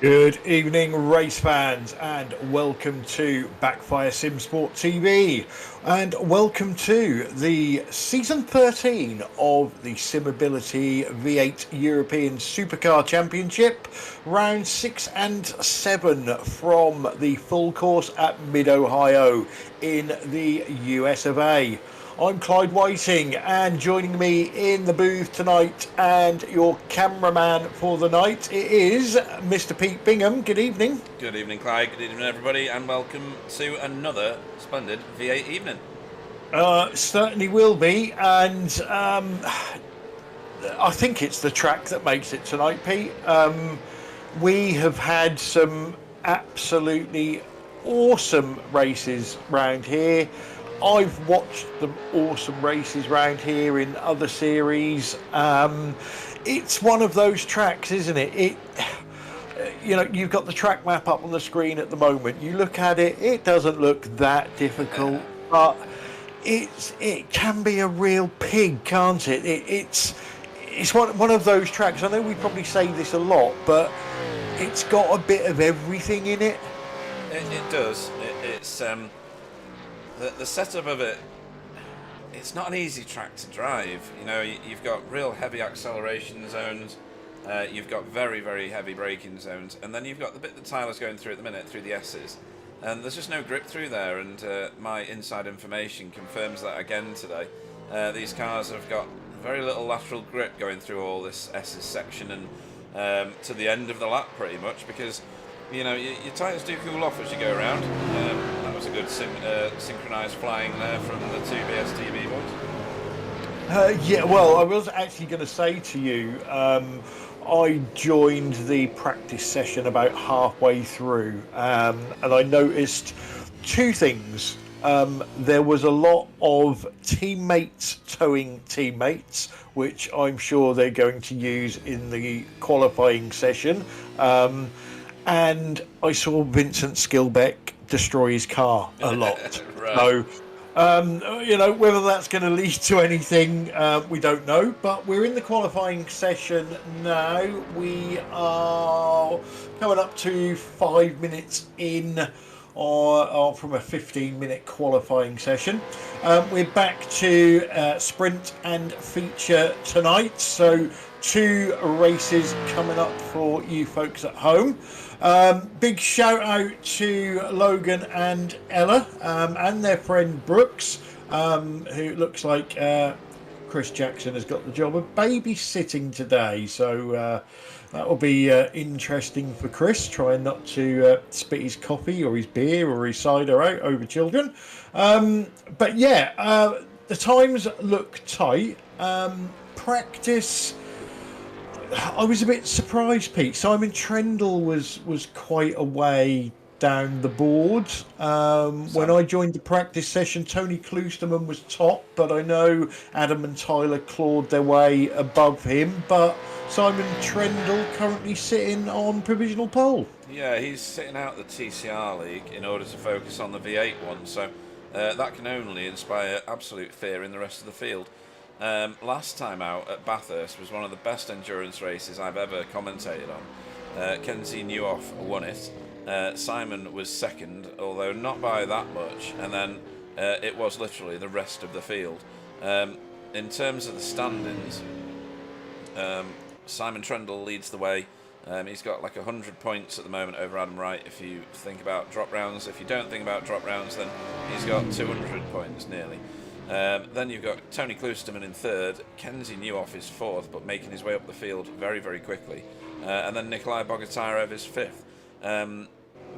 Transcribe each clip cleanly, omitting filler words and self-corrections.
Good evening, race fans, and welcome to Backfire Simsport TV, and welcome to the season 13 of the Simability V8 European Supercar Championship, round 6 and 7 from the full course at Mid-Ohio in the US of A. I'm Clyde Whiting, and joining me in the booth tonight and your cameraman for the night, it is Mr. Pete Bingham. Good evening. Good evening, Clyde. Good evening, everybody, and welcome to another splendid V8 evening. Certainly will be, and I think it's the track that makes it tonight, Pete. We have had some absolutely awesome races round here. I've watched some awesome races round here in other series. It's one of those tracks, isn't it? You've got the track map up on the screen at the moment. You look at it, it doesn't look that difficult, but it can be a real pig, can't it? It's one of those tracks. I know we probably say this a lot, but it's got a bit of everything in it. It does. It's the setup of it. It's not an easy track to drive. You know, you've got real heavy acceleration zones. You've got very, very heavy braking zones, and then you've got the bit that Tyler's going through at the minute through the S's, and there's just no grip through there. And my inside information confirms that again today. These cars have got very little lateral grip going through all this S's section and to the end of the lap pretty much, because your tyres do cool off as you go around. That was a good synchronised flying there from the two BSTV boys. Yeah, well, I was actually going to say to you, I joined the practice session about halfway through, and I noticed two things. There was a lot of teammates towing teammates, which I'm sure they're going to use in the qualifying session. And I saw Vincent Skilbeck destroy his car a lot. Right. So, whether that's going to lead to anything, we don't know. But we're in the qualifying session now. We are coming up to 5 minutes in or from a 15-minute qualifying session. We're back to sprint and feature tonight. So 2 races coming up for you folks at home. Big shout out to Logan and Ella and their friend Brooks, who looks like Chris Jackson has got the job of babysitting today. So that will be interesting for Chris, trying not to spit his coffee or his beer or his cider out over children. But yeah, the times look tight. Practice, I was a bit surprised, Pete. Simon Trendle was quite a way down the board. When I joined the practice session, Tony Kloosterman was top, but I know Adam and Tyler clawed their way above him. But Simon Trendle currently sitting on provisional pole. Yeah, he's sitting out the TCR League in order to focus on the V8 one, so that can only inspire absolute fear in the rest of the field. Last time out at Bathurst was one of the best endurance races I've ever commentated on. Kenzie Newhoff won it. Simon was second, although not by that much, and then it was literally the rest of the field. In terms of the standings, Simon Trendle leads the way. He's got like 100 points at the moment over Adam Wright if you think about drop rounds. If you don't think about drop rounds, then he's got 200 points nearly. Then you've got Tony Kloosterman in third. Kenzie Newhoff is fourth, but making his way up the field very, very quickly. And then Nikolai Bogotyrev is fifth.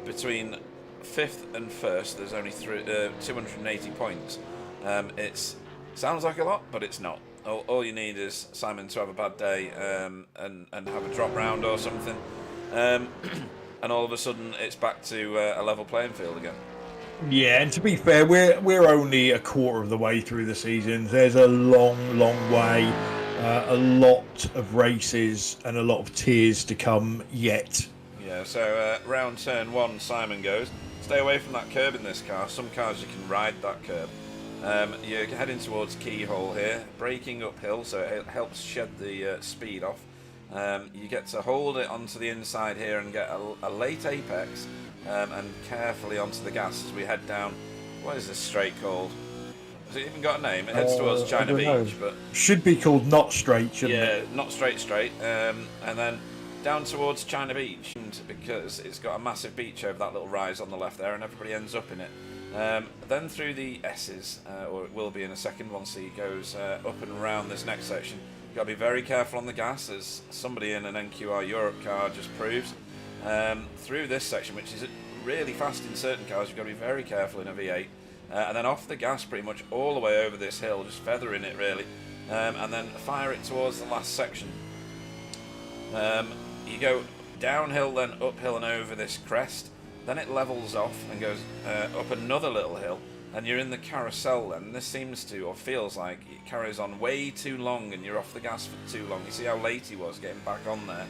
Between fifth and first, there's only 280 points. It sounds like a lot, but it's not. All you need is Simon to have a bad day and have a drop round or something. And all of a sudden, it's back to a level playing field again. Yeah, and to be fair, we're only a quarter of the way through the season. There's a long, long way, a lot of races and a lot of tiers to come yet. Yeah, so round turn 1, Simon goes. Stay away from that curb in this car. Some cars you can ride that curb. You're heading towards Keyhole here, braking uphill, so it helps shed the speed off. You get to hold it onto the inside here and get a late apex, and carefully onto the gas as we head down. What is this straight called? Has it even got a name? It heads towards China Beach, but should be called Not Straight, shouldn't it? Yeah, not straight, and then down towards China Beach, because it's got a massive beach over that little rise on the left there, and everybody ends up in it. Then through the S's, or it will be in a second once he goes up and around this next section. You've got to be very careful on the gas, as somebody in an NQR Europe car just proves. Through this section, which is really fast in certain cars, you've got to be very careful in a V8. And then off the gas pretty much all the way over this hill, just feathering it really. And then fire it towards the last section. You go downhill, then uphill and over this crest. Then it levels off and goes up another little hill. And you're in the carousel then. This seems to, or feels like, it carries on way too long and you're off the gas for too long. You see how late he was getting back on there.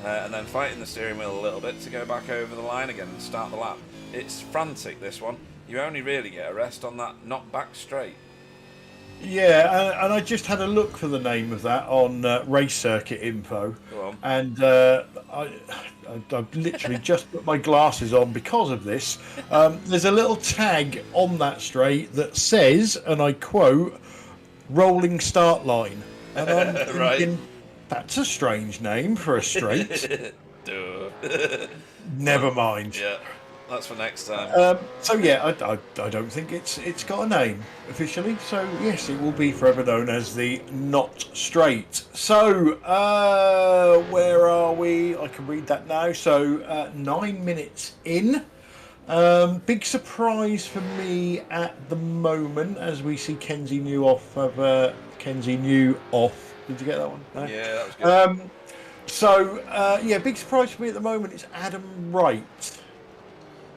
And then fighting the steering wheel a little bit to go back over the line again and start the lap. It's frantic, this one. You only really get a rest on that not back straight. Yeah, and I just had a look for the name of that on Race Circuit Info. Go on. And I've literally just put my glasses on because of this. There's a little tag on that straight that says, and I quote, rolling start line. And I'm thinking, Right. That's a strange name for a straight. Duh. Never mind. Yeah, that's for next time. So yeah, I don't think it's got a name officially. So yes, it will be forever known as the Not Straight. So where are we? I can read that now. So 9 minutes in. Big surprise for me at the moment as we see Kenzie New off of Kenzie New off. Did you get that one? No? Yeah, that was good. So yeah, big surprise for me at the moment is Adam Wright.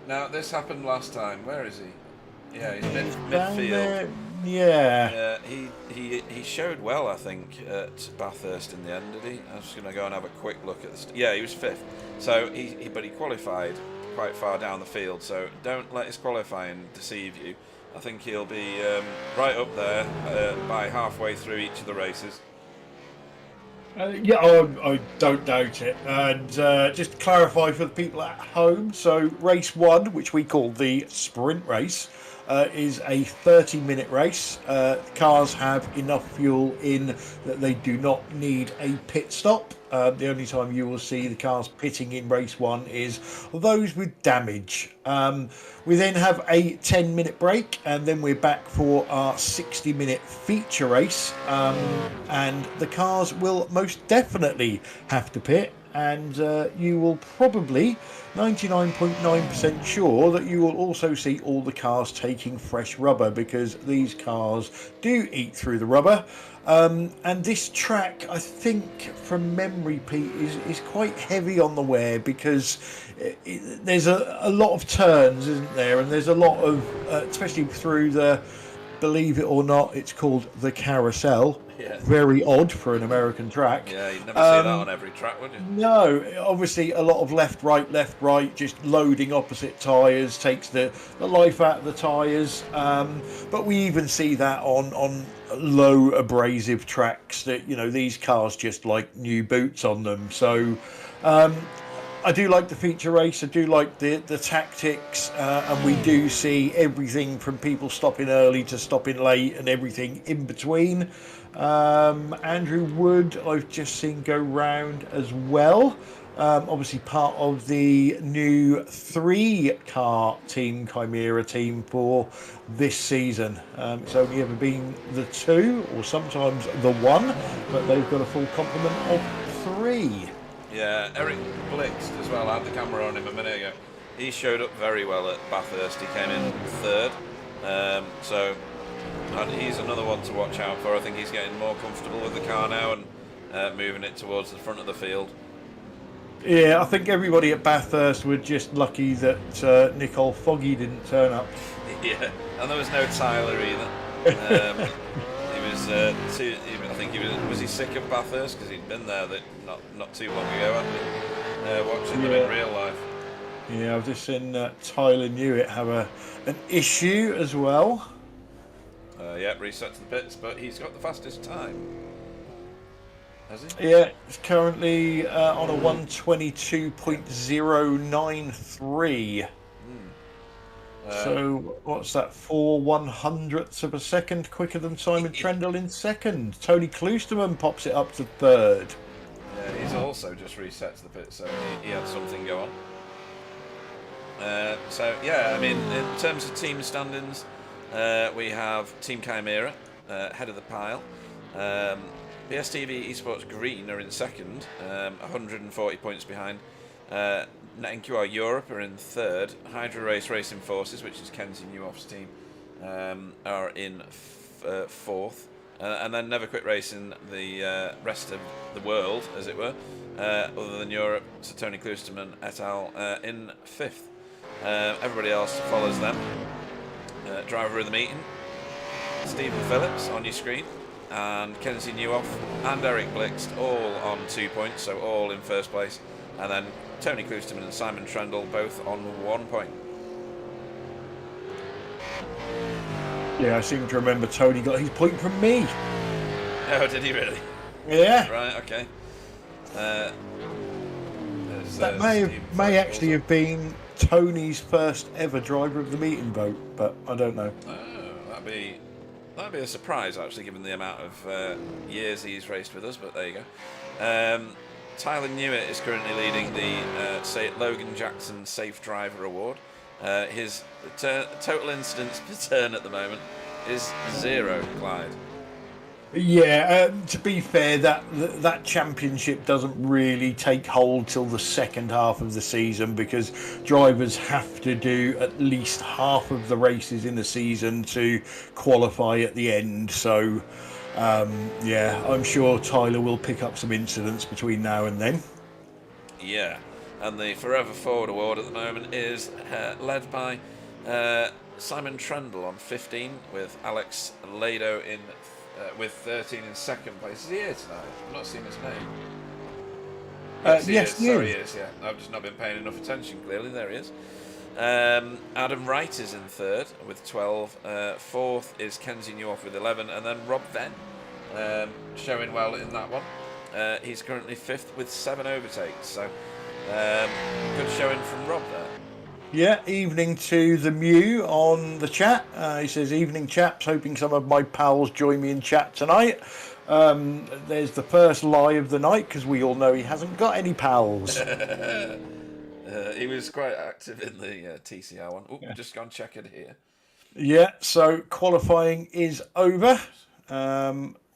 Now, this happened last time. Where is he? Yeah, he's Down midfield. there, yeah. He showed well, I think, at Bathurst in the end, did he? I'm just going to go and have a quick look at this. Yeah, he was fifth. So but he qualified quite far down the field. So don't let his qualifying deceive you. I think he'll be right up there by halfway through each of the races. Yeah, I don't doubt it. And just to clarify for the people at home, so race 1, which we call the sprint race, is a 30-minute race. Cars have enough fuel in that they do not need a pit stop. The only time you will see the cars pitting in race 1 is those with damage. We then have a 10-minute break, and then we're back for our 60-minute feature race. And the cars will most definitely have to pit, and you will probably 99.9% sure that you will also see all the cars taking fresh rubber, because these cars do eat through the rubber. And this track, I think from memory, Pete, is quite heavy on the wear, because there's a lot of turns, isn't there? And there's a lot of, especially through the, believe it or not, it's called the carousel. Yeah. Very odd for an American track. Yeah, you'd never see that on every track, would you? No, obviously a lot of left, right, just loading opposite tyres takes the life out of the tyres. But we even see that on low abrasive tracks that, you know, these cars just like new boots on them. So I do like the feature race. I do like the tactics, and we do see everything from people stopping early to stopping late and everything in between. Andrew Wood, I've just seen go round as well. Obviously part of the new 3-car Team Chimera team for this season. It's only ever been the 2 or sometimes the 1, but they've got a full complement of 3. Yeah, Eric Blixt as well. I had the camera on him a minute ago. He showed up very well at Bathurst. He came in third. And he's another one to watch out for. I think he's getting more comfortable with the car now and moving it towards the front of the field. Yeah, I think everybody at Bathurst were just lucky that Nicole Foggy didn't turn up. Yeah, and there was no Tyler either. He was I think was he sick of Bathurst because he'd been there not too long ago, hadn't he? Watching them in real life. Yeah, I've just seen Tyler Newitt have an issue as well. Yeah, reset to the pits, but he's got the fastest time. has he? Yeah, it's currently on a 122.093. Uh, So what's that? 4/100ths of a second quicker than Simon Trendle in second. Tony Kloosterman pops it up to third. yeah, he's also just reset to the pit, so he had something go on. So yeah, I mean, in terms of team standings, we have Team Chimera head of the pile. BSTV Esports Green are in second, 140 points behind. NetNQR Europe are in third. Hydra Race Racing Forces, which is Kenzie Newhoff's team, are in fourth. And then Never Quit Racing, the rest of the world, as it were, other than Europe, so Tony Kloosterman et al. In fifth. Everybody else follows them. Driver of the meeting, Stephen Phillips on your screen, and Kenzie Newhoff and Eric Blixt all on 2 points, so all in first place. And then Tony Kloosterman and Simon Trendle both on 1 point. Yeah, I seem to remember Tony got his point from me. Oh, did he really? Yeah. Right, okay. That may actually have been Tony's first ever driver of the meeting vote, but I don't know. Oh, that'd be a surprise, actually, given the amount of years he's raced with us. But there you go. Tyler Newitt is currently leading the Logan Jackson Safe Driver Award. His total incidents per turn at the moment is 0, Clyde. Yeah, to be fair, that championship doesn't really take hold till the second half of the season, because drivers have to do at least half of the races in the season to qualify at the end. So, yeah, I'm sure Tyler will pick up some incidents between now and then. Yeah, and the Forever Forward Award at the moment is led by Simon Trendle on 15, with Alex Lado with 13 in second place. Is he here tonight? I've not seen his name. Yes, he is. Sorry, he is, yeah. I've just not been paying enough attention, clearly. There he is. Adam Wright is in third with 12. Fourth is Kenzie Newhoff with 11. And then Rob Venn, showing well in that one. He's currently fifth with 7 overtakes. So, good showing from Rob there. Yeah, evening to the Mew on the chat. He says, evening chaps, hoping some of my pals join me in chat tonight. There's the first lie of the night, because we all know he hasn't got any pals. He was quite active in the TCR one. Oh, just gone check it here. Yeah, so qualifying is over.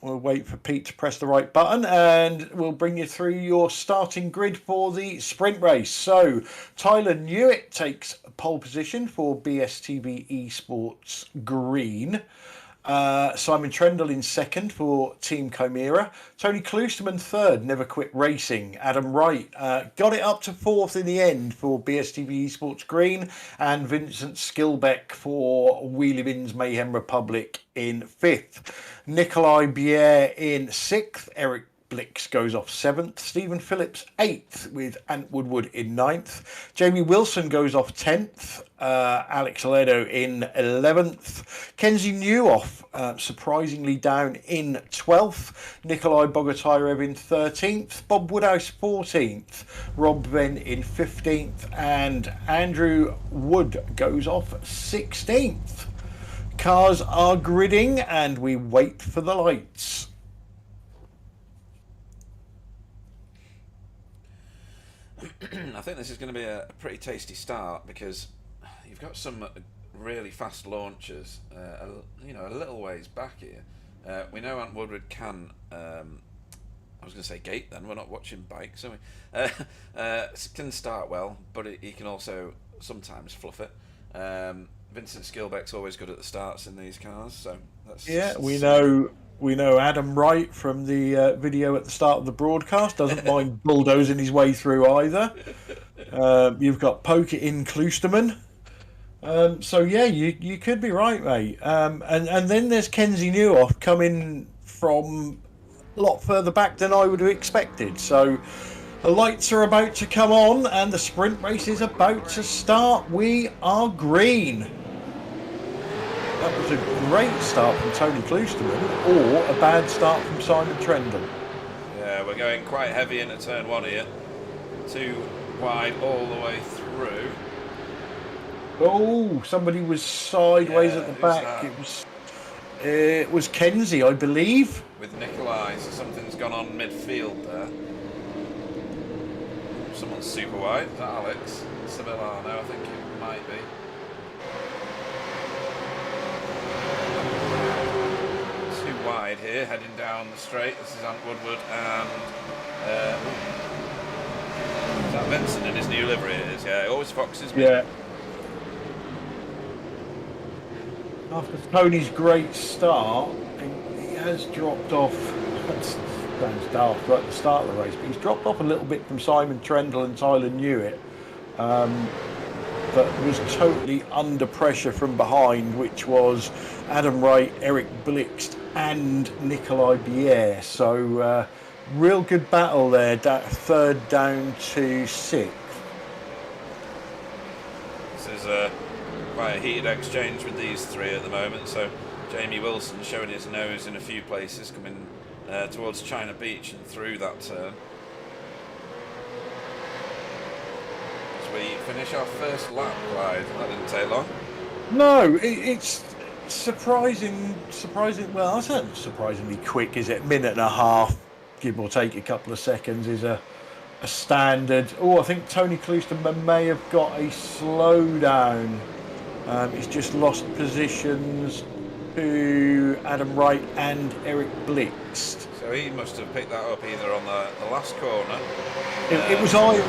We'll wait for Pete to press the right button, and we'll bring you through your starting grid for the sprint race. So Tyler Newitt takes pole position for BSTV Esports Green. Simon Trendle in second for Team Chimera. Tony Kloosterman third, Never Quit Racing. Adam Wright got it up to fourth in the end for BSTV Esports Green. And Vincent Skilbeck for Wheelie Bins Mayhem Republic in fifth. Nikolai Bier in sixth. Eric Blix goes off seventh. Stephen Phillips eighth, with Ant Woodward in ninth. Jamie Wilson goes off 10th. Alex Ledo in 11th. Kenzie Newhoff surprisingly down in 12th. Nikolai Bogotyrev in 13th. Bob Woodhouse 14th. Rob Venn in 15th. And Andrew Wood goes off 16th. Cars are gridding and we wait for the lights. I think this is going to be a pretty tasty start, because you've got some really fast launchers, a little ways back here. We know Ant Woodward can, I was going to say gate then, we're not watching bikes, are we? Can start well, but he can also sometimes fluff it. Vincent Skilbeck's always good at the starts in these cars, so that's... Yeah, we know Adam Wright from the video at the start of the broadcast doesn't mind bulldozing his way through either. You've got Poke in Kloosterman. So yeah, you could be right, mate. And then there's Kenzie Newhoff coming from a lot further back than I would have expected. So the lights are about to come on and the sprint race is about to start. We are green. That was a great start from Tony Kloosterman, or a bad start from Simon Trendle. Yeah, we're going quite heavy into turn 1 here. Too wide all the way through. Oh, somebody was sideways at the who's back. that? It was Kenzie, I believe. With Nikolai, so something's gone on midfield there. Someone's super wide. Is that Alex? Simability, I think it might be. Too wide here, heading down the straight. This is Ant Woodward and is that Vincent in his new livery? It is, yeah. It always foxes me. Yeah. After Tony's great start, he has dropped off. Sounds daft right at the start of the race, but he's dropped off a little bit from Simon Trendle and Tyler Newitt. That was totally under pressure from behind, which was Adam Wright, Eric Blixt, and Nikolai Bier. So, real good battle there. Third down to sixth. This is quite a heated exchange with these three at the moment. So Jamie Wilson showing his nose in a few places, coming towards China Beach and through that turn. As we finish our first lap, Clyde. That didn't take long. No, it's surprising. Well, I said surprisingly quick. Is it minute and a half, give or take a couple of seconds? Is a standard. Oh, I think Tony Kloosterman may have got a slowdown. He's just lost positions to Adam Wright and Eric Blixt. So he must have picked that up either on the last corner. It was either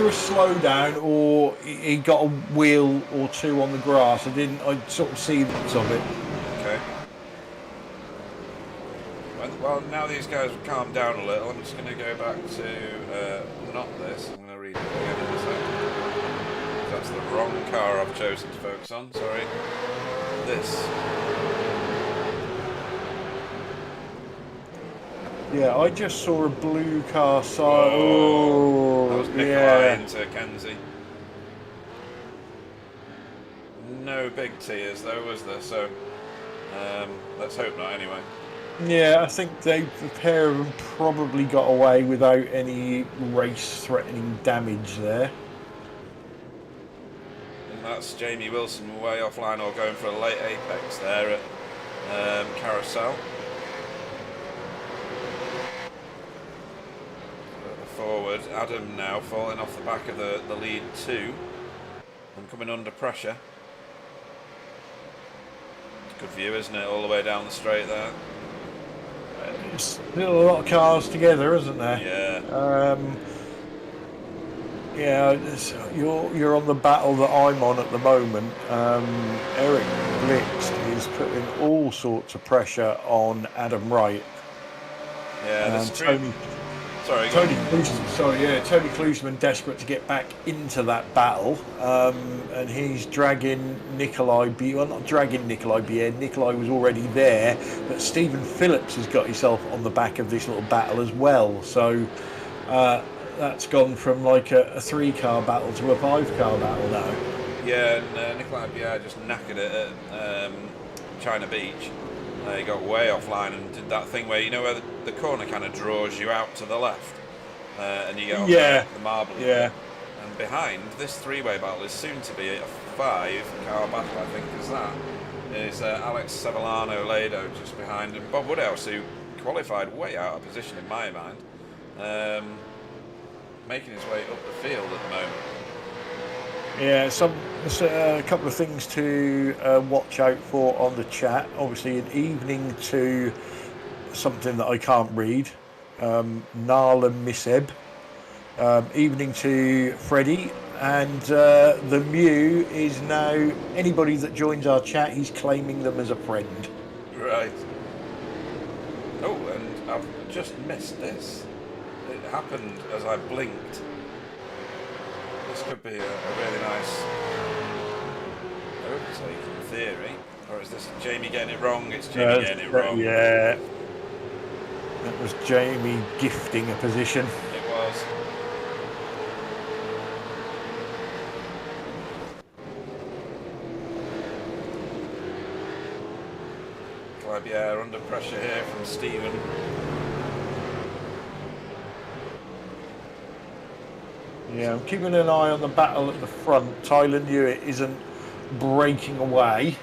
a slowdown or he got a wheel or two on the grass. I sort of see bits of it. Okay. Well, now these guys have calmed down a little, I'm just going to go back to not this. I'm going to read it again in a second. That's the wrong car I've chosen to focus on. Sorry. This. Yeah, I just saw a blue car side. Oh, that was Nikolai into Kenzie. No big tears though, was there? So let's hope not anyway. Yeah, I think the pair of them probably got away without any race-threatening damage there. And that's Jamie Wilson way offline or going for a late apex there at Carousel. Forward, Adam now falling off the back of the lead 2 and coming under pressure. It's a good view, isn't it, all the way down the straight there. There's still a lot of cars together, isn't there? Yeah. You're on the battle that I'm on at the moment. Eric Blixt is putting all sorts of pressure on Adam Wright. Yeah, that's true. Tony Klusman desperate to get back into that battle, and he's dragging Nikolai Bier. Well, not dragging Nikolai Bier. Nikolai was already there, but Stephen Phillips has got himself on the back of this little battle as well. So that's gone from like a 3-car battle to a 5-car battle now. Yeah, and Nikolai Bier just knackered it at China Beach. He got way offline and did that thing where, you know, where the corner kind of draws you out to the left, and you get on the marble. Yeah. And behind this 3-way battle is soon to be a 5-car battle, I think, is that. Is Alex Sevillano Lado just behind him. Bob Woodhouse, who qualified way out of position in my mind, making his way up the field at the moment. Yeah, there's a couple of things to watch out for on the chat. Obviously, an evening to something that I can't read. Nala Miseb. Evening to Freddie. And the Mew is now, anybody that joins our chat, he's claiming them as a friend. Right. Oh, and I've just missed this. It happened as I blinked. This could be a really nice overtake in theory. Or is this Jamie getting it wrong? It's Jamie getting it wrong. Yeah. That was Jamie gifting a position. It was. Clavier under pressure here from Stephen. Yeah, I'm keeping an eye on the battle at the front. Tyler Newitt isn't breaking away.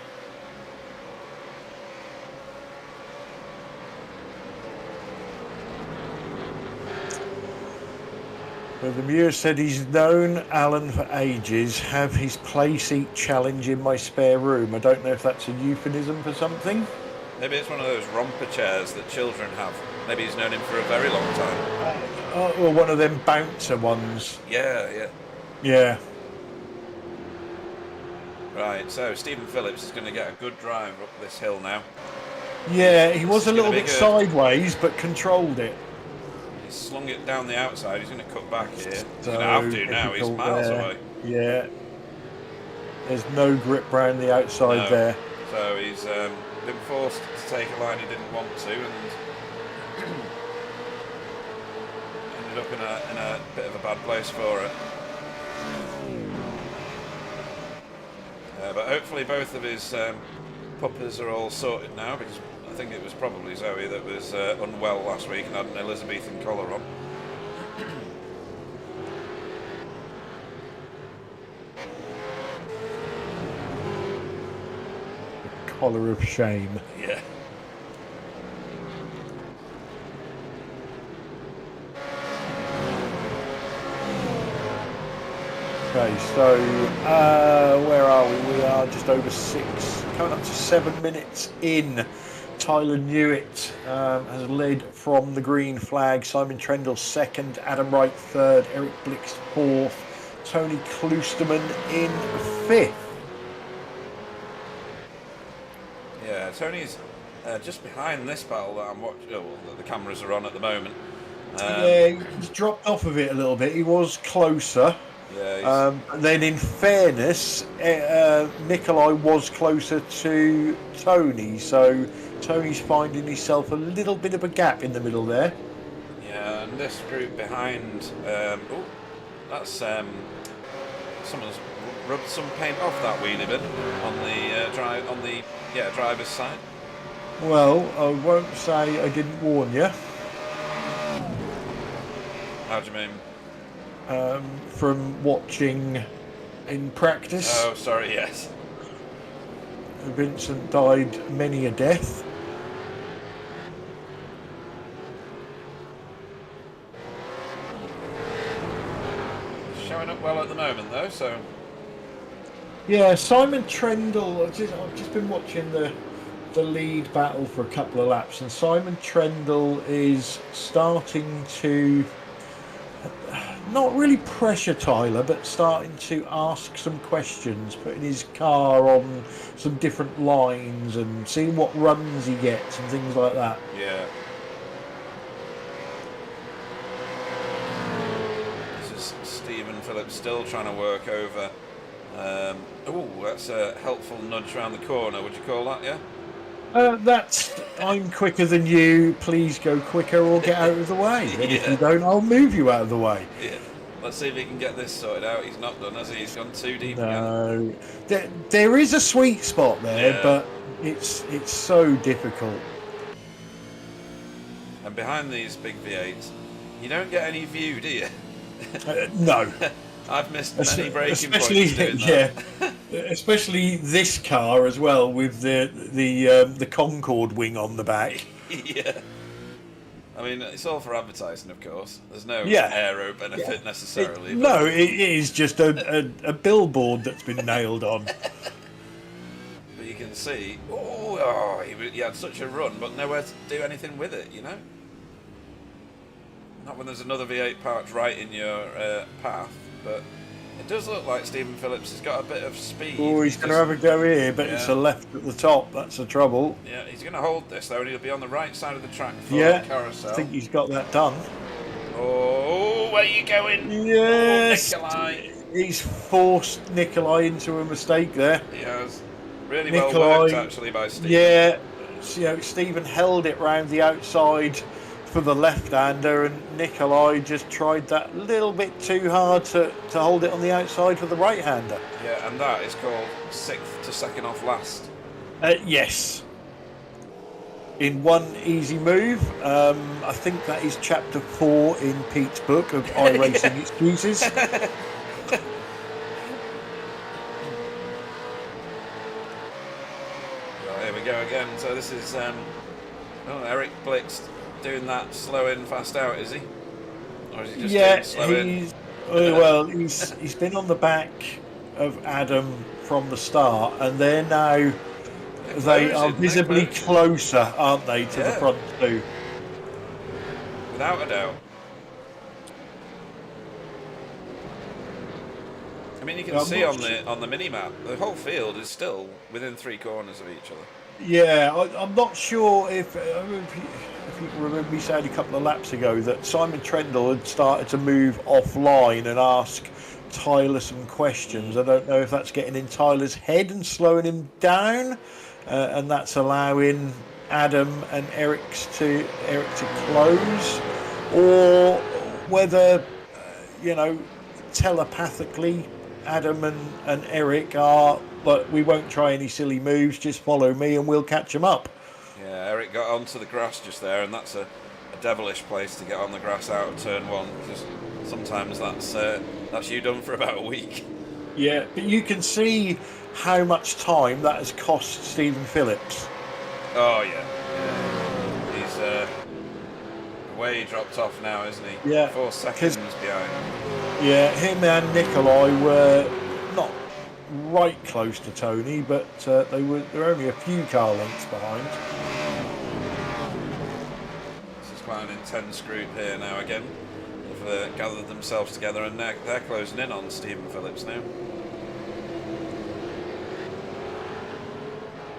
Well, the Muir said he's known Alan for ages, have his play seat challenge in my spare room. I don't know if that's a euphemism for something. Maybe it's one of those romper chairs that children have. Maybe he's known him for a very long time. Or one of them bouncer ones. Yeah. Yeah. Right, so Stephen Phillips is going to get a good drive up this hill now. Yeah, he was a little bit good. sideways, but controlled it. He's slung it down the outside. He's going to cut back here. He's So going to have to now. He's miles there. away. Yeah. There's no grip round the outside No. there. So he's been forced to take a line he didn't want to, and ended up in a bit of a bad place for it. But hopefully both of his puppers are all sorted now, because I think it was probably Zoe that was unwell last week and had an Elizabethan collar on. Collar of shame. Yeah. Okay, so where are we? We are just over 6, coming up to 7 minutes in. Tyler Newitt has led from the green flag. Simon Trendle second, Adam Wright third, Eric Blix fourth, Tony Kloosterman in fifth. Yeah, Tony's just behind this battle that I'm watching. Oh, well, the cameras are on at the moment. Yeah, he's dropped off of it a little bit. He was closer. Yeah. Then, in fairness, Nikolai was closer to Tony, so Tony's finding himself a little bit of a gap in the middle there. Yeah, and this group behind. Oh, that's someone's rubbed some paint off that wheelie bin on the driver's side. Well, I won't say I didn't warn you. How do you mean? From watching in practice. Oh, sorry, yes. Vincent died many a death. Showing up well at the moment, though, so. Yeah, Simon Trendle. I've just been watching the lead battle for a couple of laps, and Simon Trendle is starting to not really pressure Tyler, but starting to ask some questions, putting his car on some different lines and seeing what runs he gets and things like that. Yeah. This is Stephen Phillips still trying to work over. Oh, that's a helpful nudge around the corner, would you call that, yeah? That's, I'm quicker than you, please go quicker or get out of the way. And if you don't, I'll move you out of the way. Yeah. Let's see if he can get this sorted out. He's not done, has he? He's gone too deep again. There is a sweet spot there, but it's so difficult. And behind these big V8s, you don't get any view, do you? No. I've missed many braking points doing that. Especially this car as well, with the Concorde wing on the back. Yeah. I mean, it's all for advertising, of course. There's no aero benefit necessarily. No, it is just a billboard that's been nailed on. But you can see, he had such a run, but nowhere to do anything with it, you know? Not when there's another V8 parked right in your path, but it does look like Stephen Phillips has got a bit of speed. Oh, he's going to have a go here, but it's a left at the top. That's the trouble. Yeah, he's going to hold this, though, and he'll be on the right side of the track for the carousel. I think he's got that done. Oh, where are you going? Yes! Oh, Nikolai. He's forced Nikolai into a mistake there. He has. Really well worked, actually, by Stephen. Yeah, Stephen held it round the outside for the left-hander, and Nikolai just tried that little bit too hard to hold it on the outside for the right-hander. Yeah, and that is called 6th to 2nd off last. Yes. in one easy move. I think that is chapter 4 in Pete's book of iRacing excuses. Well, here we go again. So this is Eric Blix doing that slow in, fast out, is he? Or is he just doing slow in? Well, he's been on the back of Adam from the start, and they're now they are visibly closer, aren't they, to the front two? Without a doubt. I mean, you can see on the mini map, the whole field is still within 3 corners of each other. Yeah, I'm not sure if you remember me saying a couple of laps ago that Simon Trendle had started to move offline and ask Tyler some questions. I don't know if that's getting in Tyler's head and slowing him down, and that's allowing Adam and Eric to close, or whether telepathically Adam and Eric are, but we won't try any silly moves, just follow me and we'll catch them up. Yeah, Eric got onto the grass just there, and that's a devilish place to get on the grass out of turn 1, because sometimes that's you done for about a week. Yeah, but you can see how much time that has cost Stephen Phillips. Oh yeah. He's way dropped off now, isn't he? Yeah, 4 seconds behind. Yeah, him and Nikolai were not right close to Tony, but they're only a few car lengths behind. This is quite an intense group here now again. They've gathered themselves together, and they're closing in on Stephen Phillips now.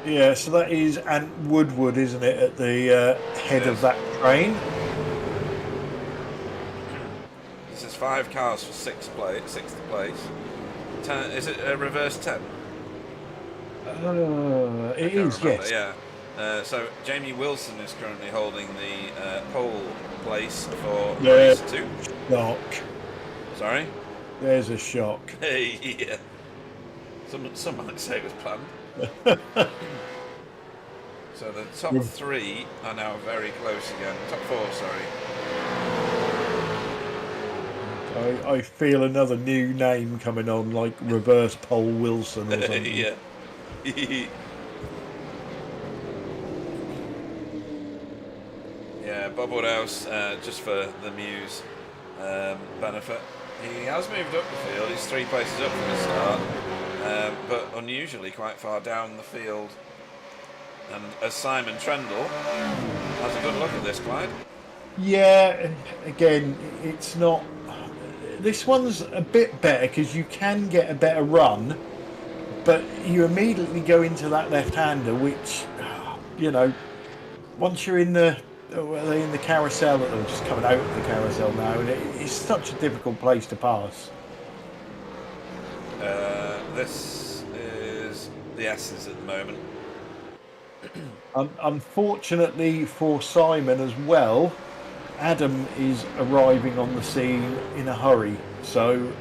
Yeah, so that is Ant Woodward, isn't it, at the head of that train? This is 5 cars for 6th place. 10, is it a reverse 10? It is, yes. Yeah. So Jamie Wilson is currently holding the pole place for race 2. Shock. Sorry? There's a shock. Yeah. Some might say it was planned. So the top 3 are now very close again. Top 4, sorry. I feel another new name coming on, like Reverse Pole Wilson or something. Yeah. Yeah, Bob Woodhouse, just for the Muse benefit, he has moved up the field. He's 3 places up from the start, but unusually quite far down the field. And as Simon Trendle has a good look at this, Clyde. Yeah, again, it's not. This one's a bit better because you can get a better run, but you immediately go into that left-hander, which, once you're in the carousel, they're just coming out of the carousel now, and it's such a difficult place to pass. This is the S's at the moment. Unfortunately for Simon as well, Adam is arriving on the scene in a hurry. So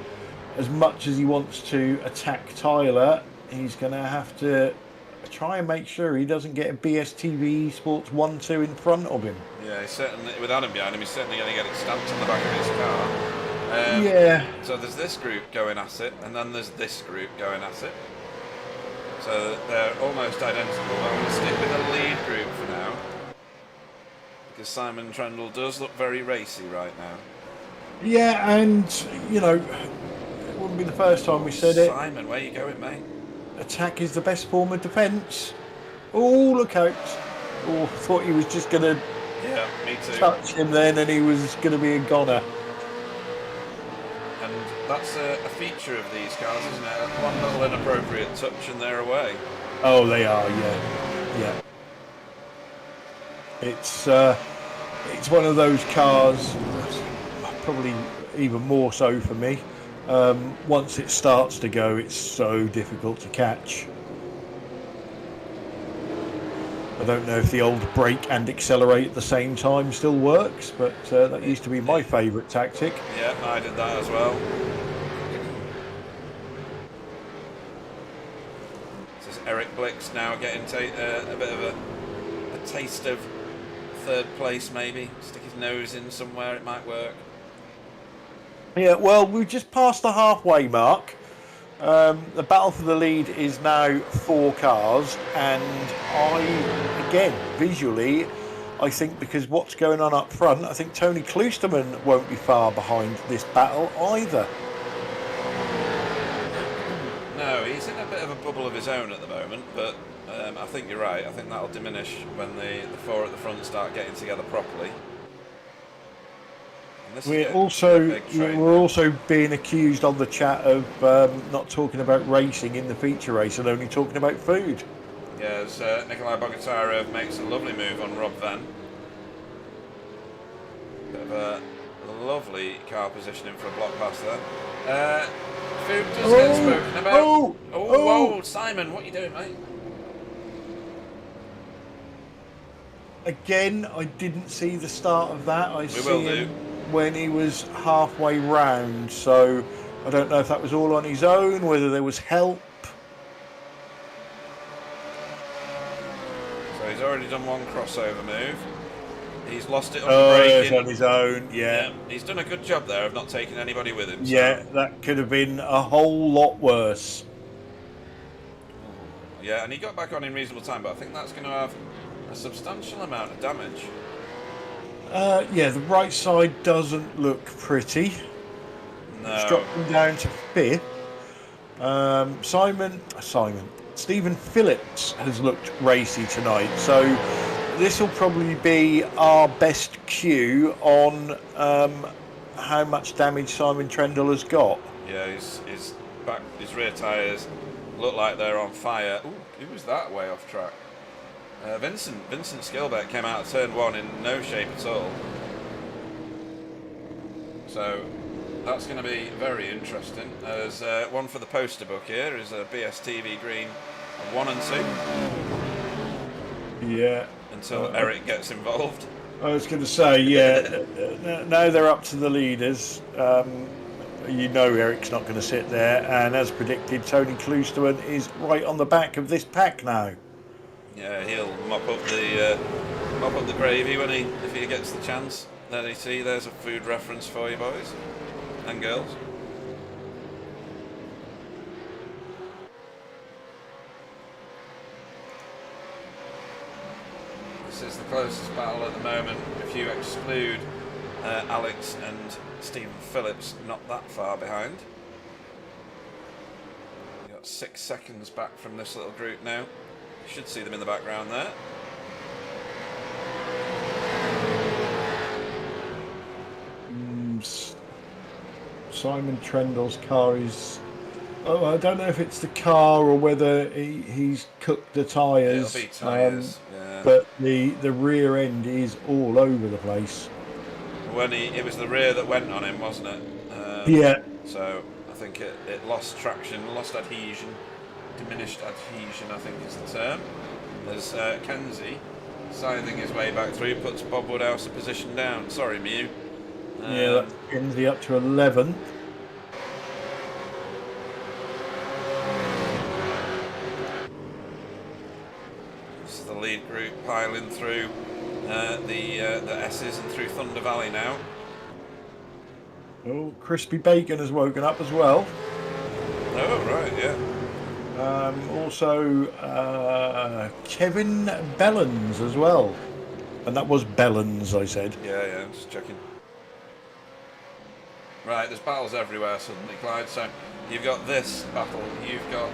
as much as he wants to attack Tyler, he's going to have to try and make sure he doesn't get a BSTV Esports 1-2 in front of him. Yeah, he's certainly, with Adam behind him, he's certainly going to get it stamped on the back of his car. Yeah. So there's this group going at it, and then there's this group going at it. So they're almost identical. I'm going to stick with the lead group for now, because Simon Trendle does look very racy right now. Yeah, and, it wouldn't be the first time we said it. Simon, where you going, mate? Attack is the best form of defence. Oh, look out. Oh, thought he was just going to me too. touch him then, and he was going to be a goner. And that's a feature of these cars, isn't it? One little inappropriate touch and they're away. Oh, they are, yeah. It's one of those cars, probably even more so for me. Once it starts to go, it's so difficult to catch. I don't know if the old brake and accelerate at the same time still works, but that used to be my favourite tactic. Yeah, I did that as well. This is Eric Blix now getting a bit of a taste of third place, maybe. Stick his nose in somewhere, it might work. Yeah, well, we've just passed the halfway mark. The battle for the lead is now 4 cars, and again, visually, I think because what's going on up front, I think Tony Kloosterman won't be far behind this battle either. No, he's in a bit of a bubble of his own at the moment, but I think you're right. I think that'll diminish when the 4 at the front start getting together properly. We're also being accused on the chat of not talking about racing in the feature race and only talking about food. Yeah, as Nikolai Bogatyrev makes a lovely move on Rob Van. Bit of a lovely car positioning for a block pass there. Food does get spoken about. Whoa, Simon, what are you doing, mate? Again, I didn't see the start of that. I see him do. When he was halfway round, so I don't know if that was all on his own, whether there was help. So he's already done one crossover move. He's lost it on the braking. On his own, yeah. He's done a good job there of not taking anybody with him. Yeah, so that could have been a whole lot worse. Yeah, and he got back on in reasonable time, but I think that's going to have a substantial amount of damage. Yeah, the right side doesn't look pretty. No. It's dropping down to 5th. Stephen Phillips has looked racy tonight, so this will probably be our best cue on how much damage Simon Trendle has got. Yeah, his rear tyres look like they're on fire. Ooh, who was that way off track? Vincent Skilbeck came out of turn 1 in no shape at all. So that's going to be very interesting. There's one for the poster book here is a BSTV green 1 and 2. Yeah. Until Eric gets involved. I was going to say, yeah, now they're up to the leaders. You know Eric's not going to sit there, and as predicted, Tony Kloosterman is right on the back of this pack now. Yeah, he'll mop up the gravy if he gets the chance. There you see, there's a food reference for you boys and girls. This is the closest battle at the moment. If you exclude Alex and Stephen Phillips, not that far behind. You've got 6 seconds back from this little group now. You should see them in the background there. Simon Trendle's car is... Oh, I don't know if it's the car or whether he's cooked the tyres. It'll be tyres, yeah. But the rear end is all over the place. It was the rear that went on him, wasn't it? Yeah. So I think it lost traction, lost adhesion, diminished adhesion, I think is the term. There's Kenzie scything his way back through, puts Bob Woodhouse a position down. Sorry, Mew. Yeah, that's Kenzie up to 11th. This is the lead group piling through the S's and through Thunder Valley now. Oh, Crispy Bacon has woken up as well. Oh, right, yeah. Also, Kevin Bellens as well. And that was Bellens, I said. Yeah, just checking. Right, there's battles everywhere suddenly, Clyde. So you've got this battle, you've got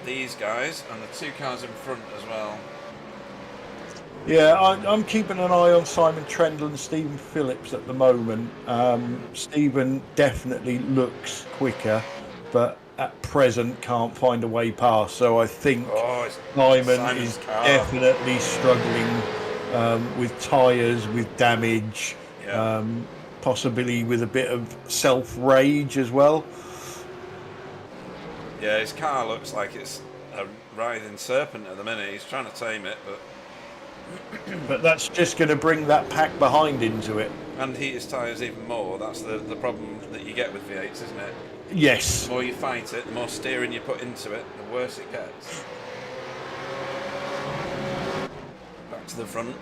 these guys, and the 2 cars in front as well. Yeah, I'm keeping an eye on Simon Trendle and Stephen Phillips at the moment. Stephen definitely looks quicker, but at present can't find a way past. So I think Simon is definitely struggling with tyres, with damage, possibly with a bit of self-rage as well. Yeah, his car looks like it's a writhing serpent at the minute. He's trying to tame it, but that's just going to bring that pack behind into it. And heat his tyres even more. That's the problem that you get with V8s, isn't it? Yes. The more you fight it, the more steering you put into it, the worse it gets. to the front,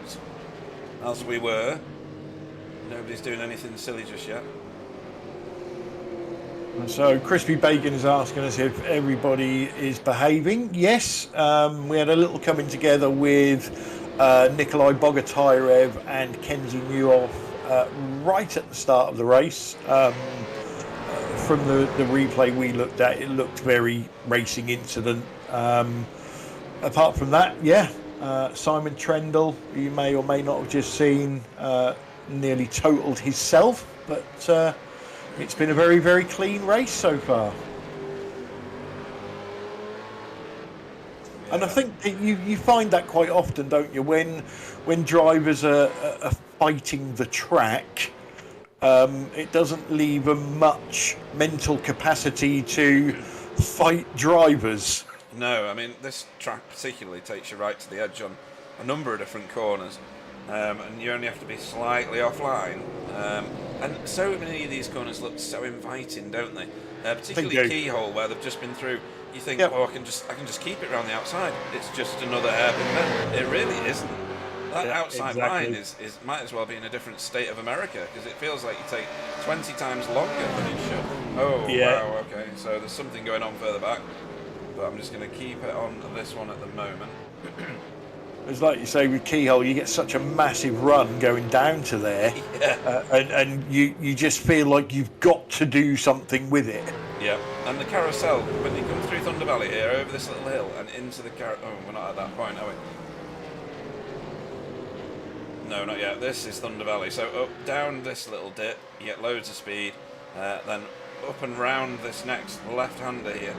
as we were. Nobody's doing anything silly just yet. So Crispy Bacon is asking us if everybody is behaving. Yes, we had a little coming together with Nikolai Bogotyrev and Kenzie Newhoff right at the start of the race. From the replay we looked at, it looked very racing incident. Apart from that, yeah, Simon Trendle, who you may or may not have just seen, nearly totaled himself, but it's been a very, very clean race so far. And I think that you find that quite often, don't you, when drivers are fighting the track, it doesn't leave them much mental capacity to fight drivers. No, I mean, this track particularly takes you right to the edge on a number of different corners, and you only have to be slightly offline. And so many of these corners look so inviting, don't they? Particularly Keyhole, where they've just been through. You think, oh, I can just keep it around the outside. It's just another hairpin bend. It really isn't. That outside line is might as well be in a different state of America, because it feels like you take 20 times longer than it should. Oh, wow, okay. So there's something going on further back. But I'm just going to keep it on this one at the moment. It's like you say with Keyhole, you get such a massive run going down to there, and you just feel like you've got to do something with it. Yeah, and the carousel, when you come through Thunder Valley here, over this little hill, and into the oh, we're not at that point, are we? No, not yet. This is Thunder Valley. So up, down this little dip, you get loads of speed, then up and round this next left-hander here.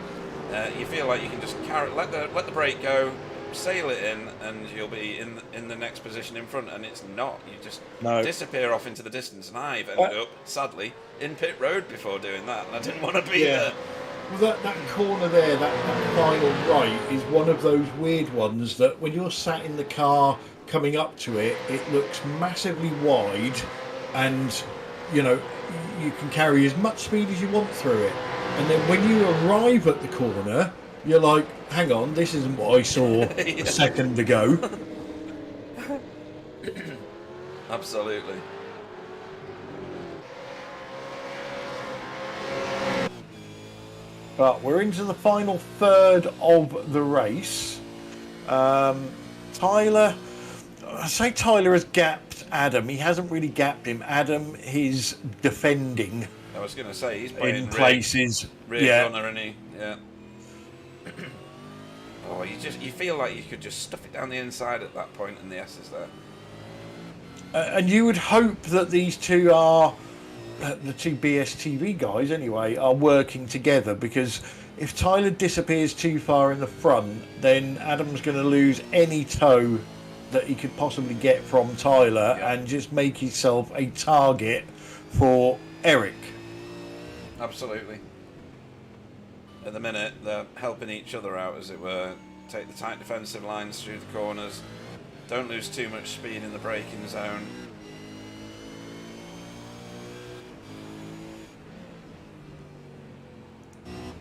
You feel like you can just let the brake go, sail it in, and you'll be in the next position in front. And it's not. You just disappear off into the distance. And I've ended up, sadly, in pit road before doing that, and I didn't want to be there. Well, that corner there, that final right, is one of those weird ones that when you're sat in the car coming up to it, it looks massively wide, and you know you can carry as much speed as you want through it. And then when you arrive at the corner, you're like, hang on, this isn't what I saw a second ago. Absolutely. But we're into the final third of the race. Tyler, I say Tyler has gapped Adam. He hasn't really gapped him. Adam is defending. I was going to say, he's playing in places. Rear runner, isn't he? Yeah. Oh, you feel like you could just stuff it down the inside at that point, and the S is there. And you would hope that these two are, the two BSTV guys anyway, are working together, because if Tyler disappears too far in the front, then Adam's going to lose any toe that he could possibly get from Tyler and just make himself a target for Eric. Absolutely. At the minute, they're helping each other out, as it were. Take the tight defensive lines through the corners. Don't lose too much speed in the braking zone.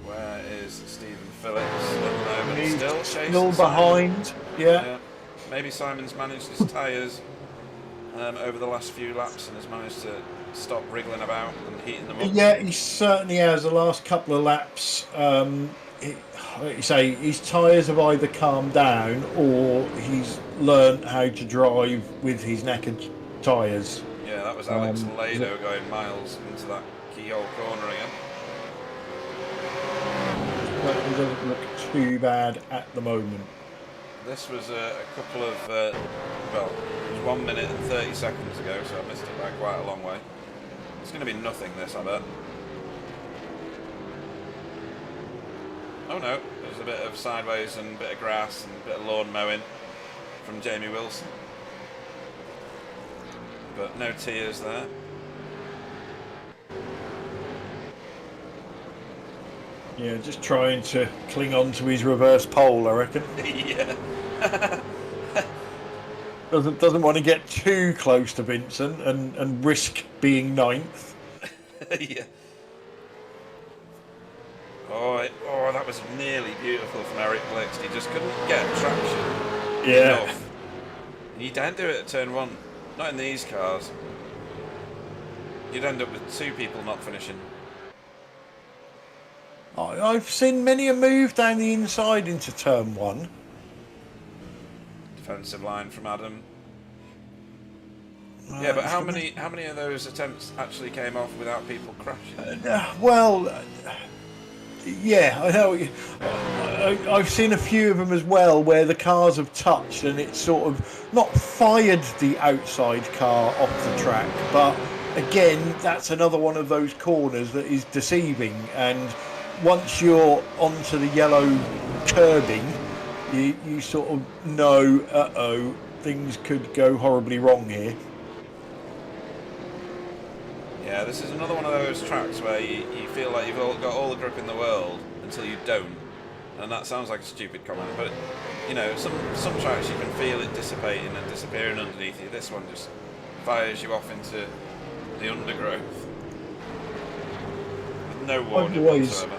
Where is Stephen Phillips at the moment? He's Still chasing still behind. Yeah. Maybe Simon's managed his tyres over the last few laps and has managed to stop wriggling about and heating them up. Yeah, he certainly has. The last couple of laps, like you say, his tyres have either calmed down or he's learned how to drive with his knackered tyres. Yeah, that was Alex Lado going miles into that keyhole corner again. But it doesn't look too bad at the moment. This was a couple of, well, it was 1 minute and 30 seconds ago, so I missed it by quite a long way. It's going to be nothing, this, I bet. Oh no, there's a bit of sideways and a bit of grass and a bit of lawn mowing from Jamie Wilson. But no tears there. Yeah, just trying to cling on to his reverse pole, I reckon. Yeah. Doesn't want to get too close to Vincent and risk being ninth. Yeah. Oh, that was nearly beautiful from Eric Blixt. He just couldn't get traction enough. You don't do it at turn 1. Not in these cars. You'd end up with 2 people not finishing. I've seen many a move down the inside into turn 1. Defensive line from Adam. Yeah, but how many of those attempts actually came off without people crashing? Yeah, I know. I've seen a few of them as well where the cars have touched and it's sort of not fired the outside car off the track, but again, that's another one of those corners that is deceiving. And once you're onto the yellow curbing, you sort of know, things could go horribly wrong here. Yeah, this is another one of those tracks where you feel like you've got all the grip in the world until you don't. And that sounds like a stupid comment, but you know, some tracks you can feel it dissipating and disappearing underneath you. This one just fires you off into the undergrowth with no warning whatsoever.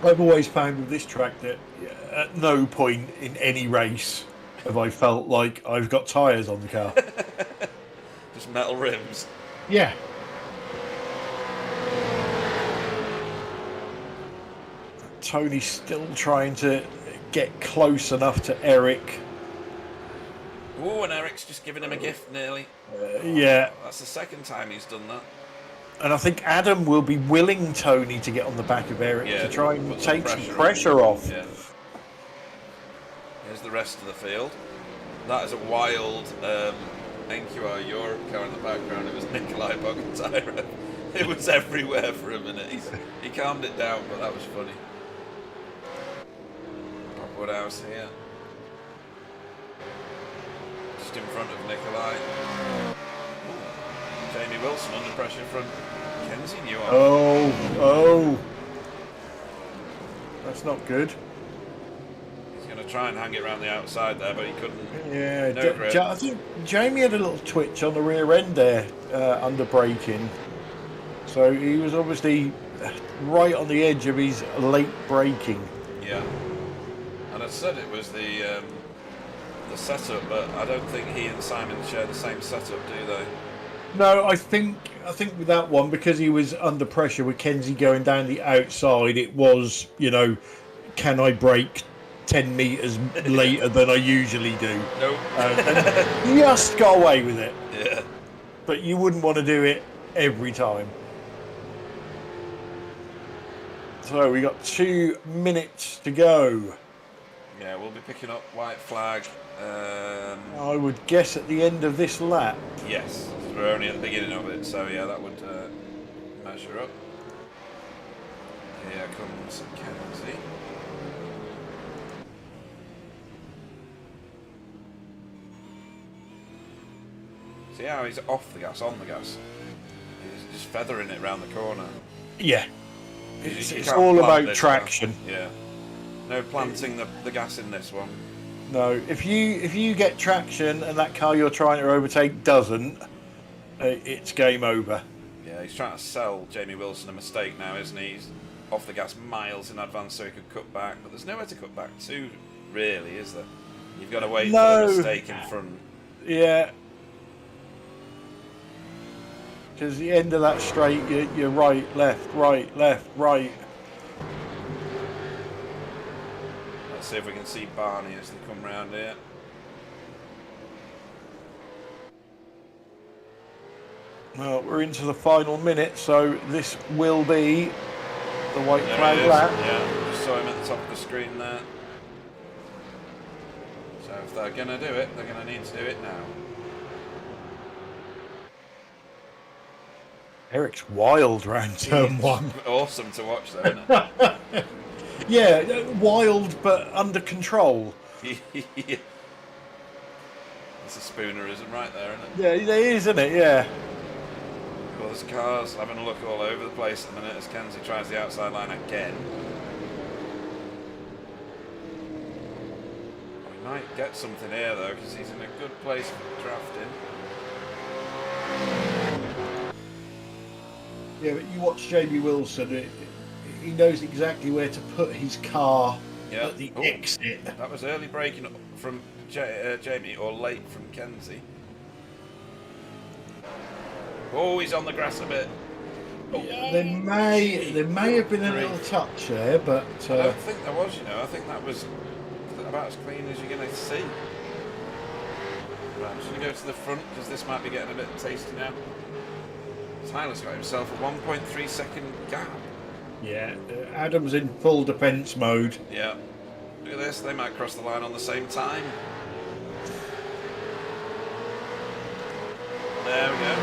I've always found with this track that at no point in any race have I felt like I've got tyres on the car. Just metal rims. Yeah. Tony's still trying to get close enough to Eric. Oh, and Eric's just giving him a gift nearly. Yeah. That's the second time he's done that. And I think Adam will be willing Tony to get on the back of Eric to try and take some pressure off. Yeah. Here's the rest of the field. That is a wild NQR Europe car in the background. It was Nikolai Bogantyra. It was everywhere for a minute. He calmed it down, but that was funny. Woodhouse here. Just in front of Nikolai. Jamie Wilson under pressure from Kenzie Newell. Oh. That's not good. He's going to try and hang it around the outside there, but he couldn't. Yeah, no grip. I think Jamie had a little twitch on the rear end there under braking. So he was obviously right on the edge of his late braking. Yeah. And I said it was the setup, but I don't think he and Simon share the same setup, do they? No, I think with that one, because he was under pressure with Kenzie going down the outside, it was, can I brake 10 metres later than I usually do? Nope. And just got away with it. Yeah. But you wouldn't want to do it every time. So we got 2 minutes to go. Yeah, we'll be picking up white flag. I would guess at the end of this lap. Yes, we're only at the beginning of it, so yeah, that would measure up. Here comes Kenzie. See how he's off the gas, on the gas. He's just feathering it around the corner. Yeah. It's all about traction. Yeah. No planting the gas in this one. No, if you get traction and that car you're trying to overtake doesn't, it's game over. Yeah, he's trying to sell Jamie Wilson a mistake now, isn't he? He's off the gas miles in advance so he could cut back, but there's nowhere to cut back to, really, is there? You've got to wait for the mistake in front. Yeah. Because the end of that straight, you're right, left, right, left, right. Let's see if we can see Barney as they come round here. Well, we're into the final minute, so this will be the white flag lap. Yeah, just saw him at the top of the screen there. So if they're going to do it, they're going to need to do it now. Eric's wild round turn 1. Awesome to watch though, isn't it? Yeah, wild but under control. Yeah. It's a spoonerism right there, isn't it? Yeah, there is, isn't it? Yeah. Well, there's cars having a look all over the place at the minute as Kenzie tries the outside line again. We might get something here though, because he's in a good place for drafting. Yeah, but you watch Jamie Wilson, he knows exactly where to put his car at the exit. That was early braking from Jamie or late from Kenzie. Oh, he's on the grass a bit. Oh, There may have been a little touch there, but I don't think there was. I think that was about as clean as you're going to see. Right, I'm just going to go to the front because this might be getting a bit tasty now. Tyler's got himself a 1.3 second gap. yeah, Adam's in full defence mode. Yeah. Look at this, they might cross the line on the same time. There we go.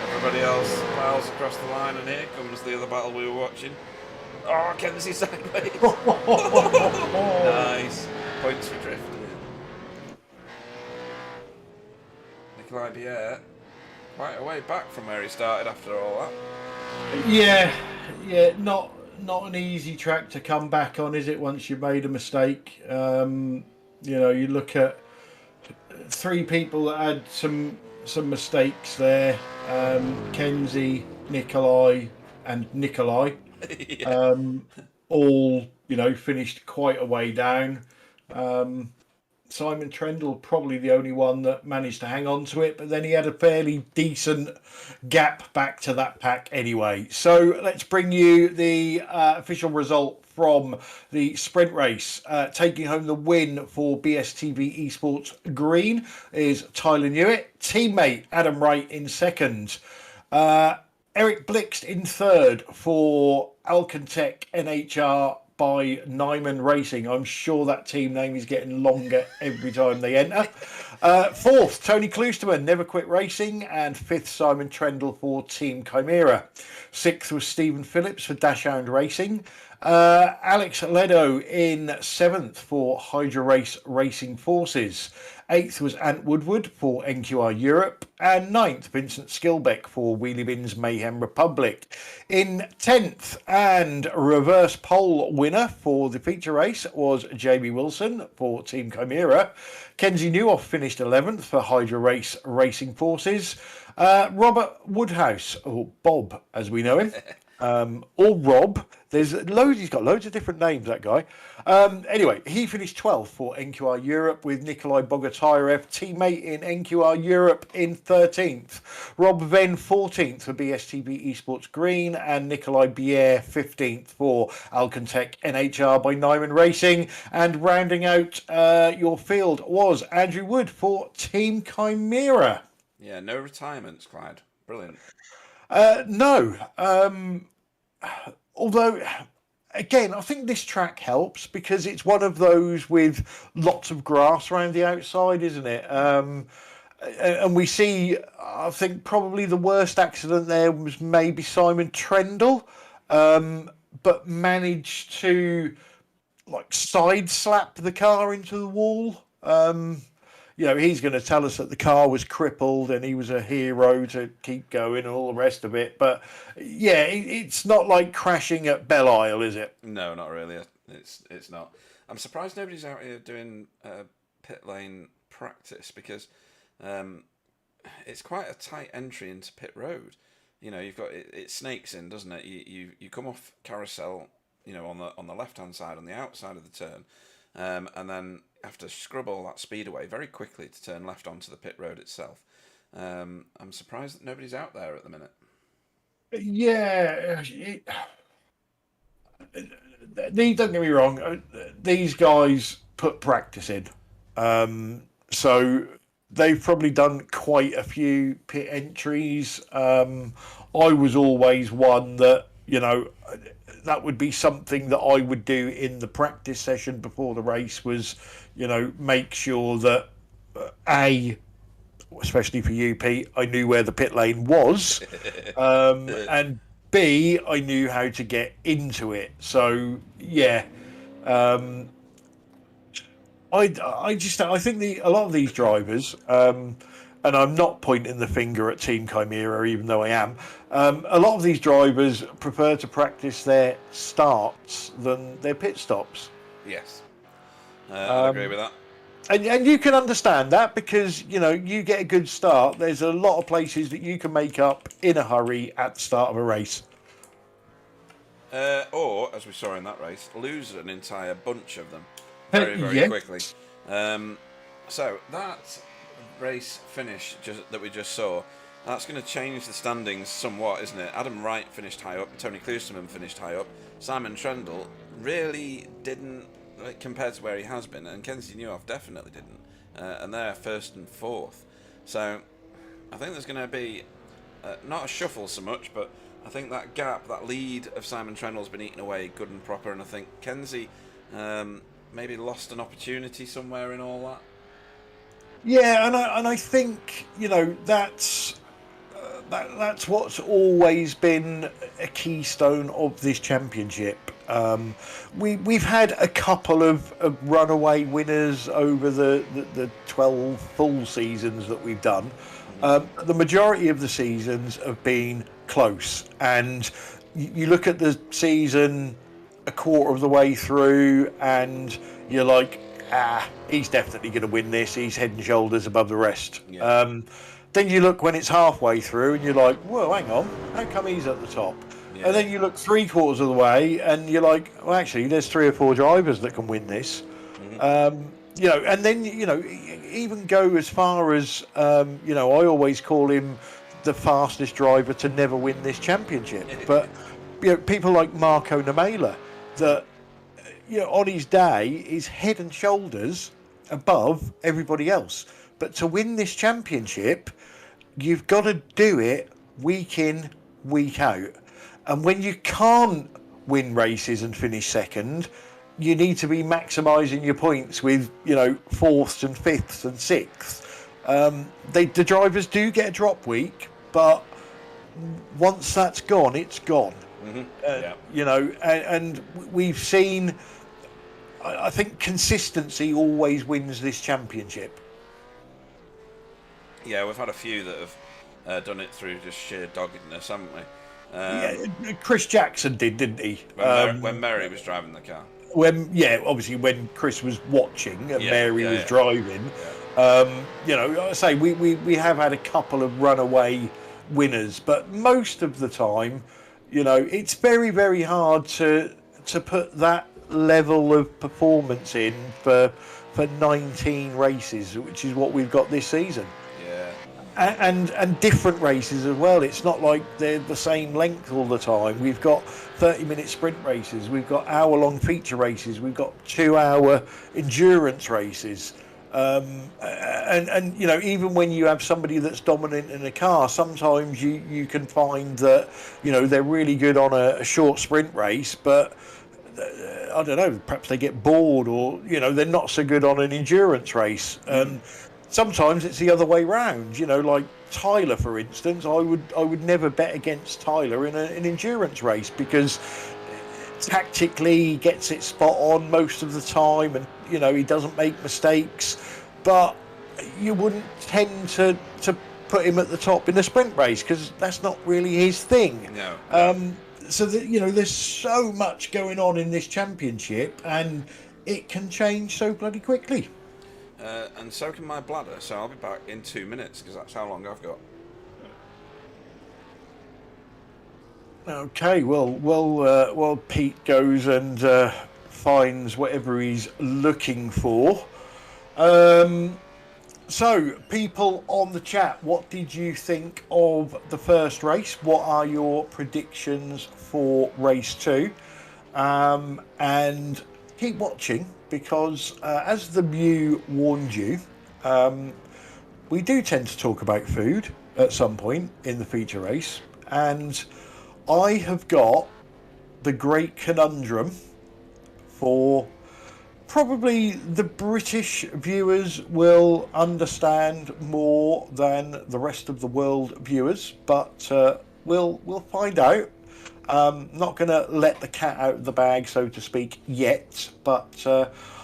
Everybody else piles across the line, and here comes the other battle we were watching. Oh, Kenzie sideways. Nice. Points for drift. Nikolai Bier, quite a way back from where he started after all that. Yeah, not an easy track to come back on, is it? Once you've made a mistake, you look at 3 people that had some mistakes there. Kenzie, Nikolai, and Nikolai, Yeah. all finished quite a way down. Simon Trendle probably the only one that managed to hang on to it, but then he had a fairly decent gap back to that pack anyway. So let's bring you the official result from the sprint race. Taking home the win for BSTV Esports Green is Tyler Newitt. Teammate Adam Wright in second. Eric Blixt in third for Alcantech NHR by Nyman Racing. I'm sure that team name is getting longer every time they enter. Fourth, Tony Kloosterman, Never Quit Racing. And fifth, Simon Trendle for Team Chimera. Sixth was Stephen Phillips for Dashhound Racing. Alex Ledo in seventh for Hydra Race Racing Forces. Eighth was Ant Woodward for NQR Europe, and ninth Vincent Skilbeck for Wheelie Bins Mayhem Republic. In 10th and reverse pole winner for the feature race was Jamie Wilson for Team Chimera. Kenzie Newhoff finished 11th for Hydra Race Racing Forces. Robert Woodhouse, or Bob as we know him, or Rob. He's got loads of different names, that guy. Anyway, he finished 12th for NQR Europe with Nikolai Bogotyrev, teammate in NQR Europe, in 13th. Rob Venn 14th for BSTV Esports Green, and Nikolai Bier 15th for Alcantech NHR by Nyman Racing. And rounding out your field was Andrew Wood for Team Chimera. Yeah, no retirements, Clyde. Brilliant. No. Although, again, I think this track helps because it's one of those with lots of grass around the outside, isn't it? And we see, I think, probably the worst accident there was maybe Simon Trendle, but managed to side slap the car into the wall. He's going to tell us that the car was crippled and he was a hero to keep going and all the rest of it. But yeah, it's not like crashing at Belle Isle, is it? No, not really. It's not. I'm surprised nobody's out here doing pit lane practice because it's quite a tight entry into pit road. You've got it snakes in, doesn't it? You come off carousel, on the left hand side on the outside of the turn, and then have to scrub all that speed away very quickly to turn left onto the pit road itself. I'm surprised that nobody's out there at the minute. Yeah, don't get me wrong. These guys put practice in, so they've probably done quite a few pit entries. I was always one that that would be something that I would do in the practice session before the race was, make sure that especially for you, Pete, I knew where the pit lane was, and B, I knew how to get into it. So yeah, I think a lot of these drivers, and I'm not pointing the finger at Team Chimera, even though I am. A lot of these drivers prefer to practice their starts than their pit stops. Yes, I agree with that. And you can understand that because, you get a good start. There's a lot of places that you can make up in a hurry at the start of a race. Or, as we saw in that race, lose an entire bunch of them very, very Yeah. quickly. So that race finish that we just saw, that's going to change the standings somewhat, isn't it? Adam Wright finished high up, Tony Klusterman finished high up, Simon Trendle really didn't, compared to where he has been, and Kenzie Newhoff definitely didn't, and they're first and fourth. So I think there's going to be not a shuffle so much, but I think that gap, that lead of Simon Trendle's been eaten away good and proper, and I think Kenzie maybe lost an opportunity somewhere in all that. Yeah, and I think, you know, that's what's always been a keystone of this championship. We've had a couple of runaway winners over the 12 full seasons that we've done. The majority of the seasons have been close, and you look at the season a quarter of the way through and you're like, he's definitely going to win this, he's head and shoulders above the rest. Yeah. Then you look when it's halfway through and you're like, whoa, hang on, how come he's at the top? Yeah. And then you look three quarters of the way and you're like, well, actually, there's 3 or 4 drivers that can win this. You know, and then, you know, even go as far as, you know, I always call him the fastest driver to never win this championship. But, you know, people like Marco Namela, that, you know, on his day is head and shoulders above everybody else. But to win this championship, you've got to do it week in, week out. And when you can't win races and finish second, you need to be maximising your points with, you know, 4th and 5th and 6th. The drivers do get a drop week, but once that's gone, it's gone. Yeah. You know, and we've seen, I think consistency always wins this championship. Yeah, we've had a few that have done it through just sheer doggedness, haven't we? Yeah, Chris Jackson didn't he? When Mary was driving the car. Obviously when Chris was watching and Mary was driving. Yeah. You know, I say we have had a couple of runaway winners, but most of the time, you know, it's very, very hard to put that level of performance in for 19 races, which is what we've got this season. Yeah. And different races as well. It's not like they're the same length all the time. We've got 30-minute sprint races, we've got hour-long feature races, we've got 2-hour endurance races. And you know, even when you have somebody that's dominant in a car, sometimes you can find that, you know, they're really good on a short sprint race, but I don't know, perhaps they get bored, or, you know, they're not so good on an endurance race. And sometimes it's the other way round. You know, like Tyler, for instance, I would never bet against Tyler in an endurance race, because tactically he gets it spot on most of the time, and, you know, he doesn't make mistakes, but you wouldn't tend to put him at the top in a sprint race, because that's not really his thing. No. So that, you know, there's so much going on in this championship, and it can change so bloody quickly. And so can my bladder, so I'll be back in 2 minutes, because that's how long I've got. Okay, well, Pete goes and finds whatever he's looking for. So, people on the chat, what did you think of the first race? What are your predictions for race 2? And keep watching, because as the Mew warned you, we do tend to talk about food at some point in the feature race, and I have got the great conundrum for probably the British viewers will understand more than the rest of the world viewers, but we'll find out. Not going to let the cat out of the bag, so to speak, yet, but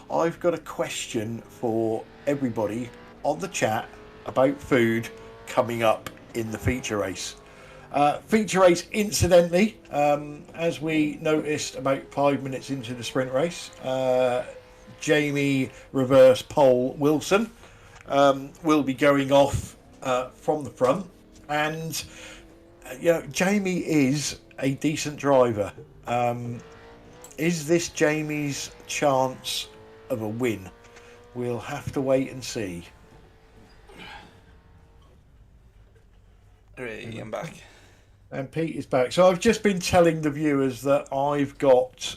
I've got a question for everybody on the chat about food coming up in the feature race. Feature race, incidentally, as we noticed about 5 minutes into the sprint race, Jamie reverse pole Wilson will be going off from the front, and you know, Jamie is a decent driver. Is this Jamie's chance of a win? We'll have to wait and see. Hey, I'm back. And Pete is back. So I've just been telling the viewers that I've got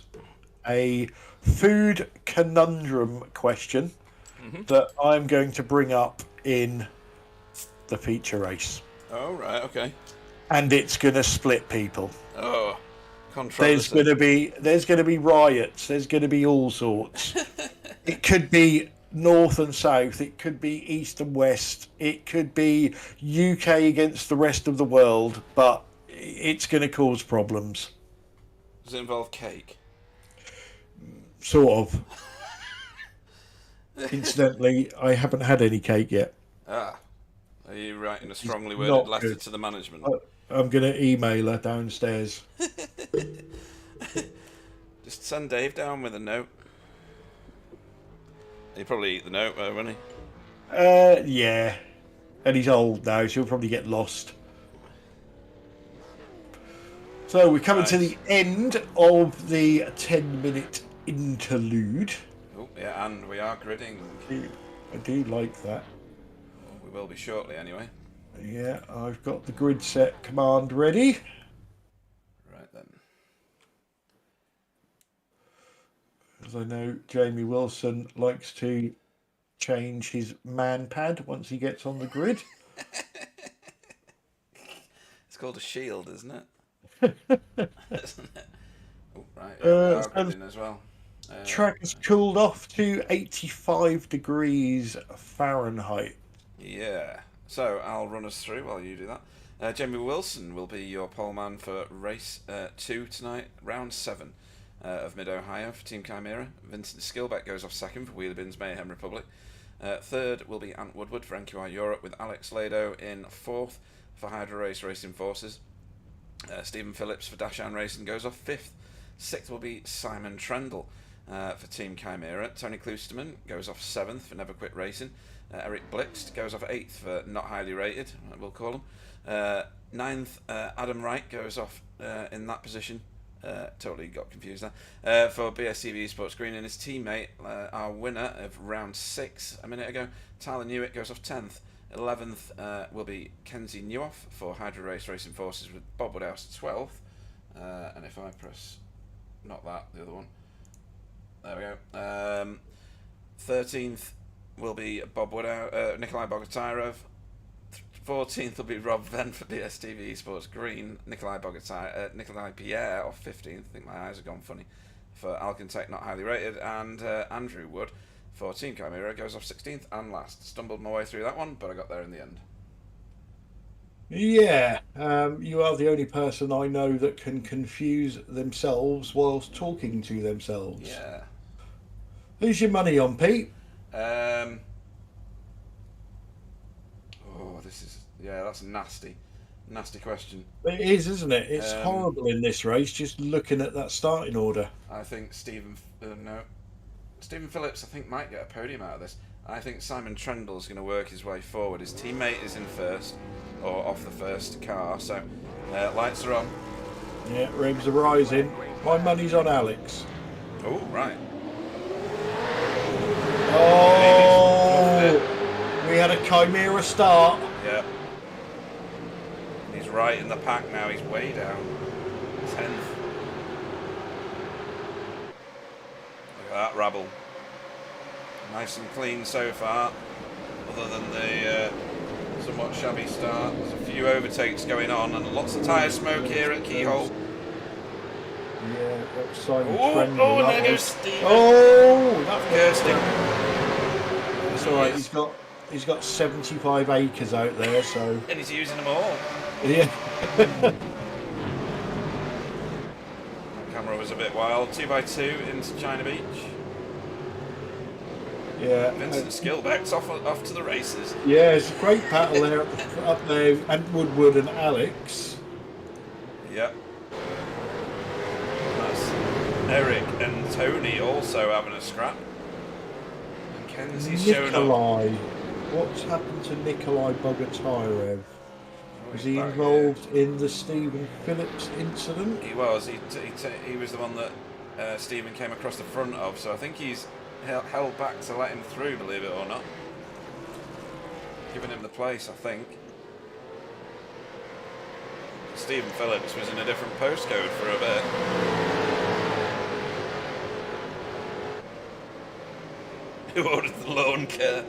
a food conundrum question that I'm going to bring up in the feature race. Oh, right, okay. And it's going to split people. Oh, controversy. There's going to be riots. There's going to be all sorts. It could be north and south. It could be east and west. It could be UK against the rest of the world. But it's going to cause problems. Does it involve cake? Sort of. Incidentally, I haven't had any cake yet. Ah. Are you writing a strongly worded letter to the management? I'm going to email her downstairs. Just send Dave down with a note. He'll probably eat the note, won't he? Yeah. And he's old now, so he'll probably get lost. So we're coming to the end of the 10-minute interlude. Oh, yeah, and we are gridding. I do like that. We will be shortly, anyway. Yeah, I've got the grid set command ready. Right then. As I know, Jamie Wilson likes to change his man pad once he gets on the grid. It's called a shield, isn't it? Isn't it? Oh, right, yeah, we are gridding as well. Track has cooled off to 85 degrees Fahrenheit. Yeah. So I'll run us through while you do that. Jamie Wilson will be your poleman for race 2 tonight, round 7 of Mid-Ohio for Team Chimera. Vincent Skilbeck goes off second for Wheeler Bins Mayhem Republic. Third will be Ant Woodward for NQI Europe, with Alex Lado in fourth for Hydra Race Racing Forces. Stephen Phillips for Dashan Racing goes off fifth. Sixth will be Simon Trendle for Team Chimera. Tony Klusterman goes off seventh for Never Quit Racing. Eric Blixt goes off 8th for Not Highly Rated, we'll call him. 9th, Adam Wright goes off in that position. Totally got confused there. For BSTV Sports Green, and his teammate, our winner of round 6 a minute ago, Tyler Newitt, goes off 10th. 11th will be Kenzie Newoff for Hydra Race Racing Forces, with Bob Woodhouse 12th. And if I press, not that, the other one. There we go. 13th will be Bob Woodhouse, Nikolai Bogatyrev. 14th will be Rob Venn for BSTV Sports Green. Nikolai Pierre off 15th. I think my eyes have gone funny. For Alcantech Not Highly Rated. And Andrew Wood for Team Chimera goes off 16th and last. Stumbled my way through that one, but I got there in the end. Yeah, you are the only person I know that can confuse themselves whilst talking to themselves. Yeah. Who's your money on, Pete? That's a nasty question. It is, isn't it? It's horrible in this race, just looking at that starting order. I think Stephen Phillips, I think, might get a podium out of this. I think Simon Trendle's going to work his way forward. His teammate is in first, or off the first car, so lights are on. Yeah, revs are rising. My money's on Alex. Oh, right. Oh, we had a Chimera start. Yeah. He's right in the pack now. He's way down. 10th. Look at that rabble. Nice and clean so far, other than the somewhat shabby start. There's a few overtakes going on and lots of tyre smoke here at Keyhole. Yeah, that's Simon Trendle. Oh, there goes Stephen. Oh, that Kirsting. It's alright, he's got 75 acres out there, so... And he's using them all. Yeah. Camera was a bit wild. 2x2 into China Beach. Yeah. Vincent Skilbeck's off to the races. Yeah, it's a great battle there up there, and Woodward and Alex. Yep. That's Eric and Tony also having a scrap. And Kenzie's showing up. Nikolai. What's happened to Nikolai Bogatyrev? Oh, Was he's he back here. involved in the Stephen Phillips incident? He was. He was the one that Stephen came across the front of. So I think he's held back to let him through. Believe it or not, giving him the place. I think Stephen Phillips was in a different postcode for a bit. Who ordered the lawn care?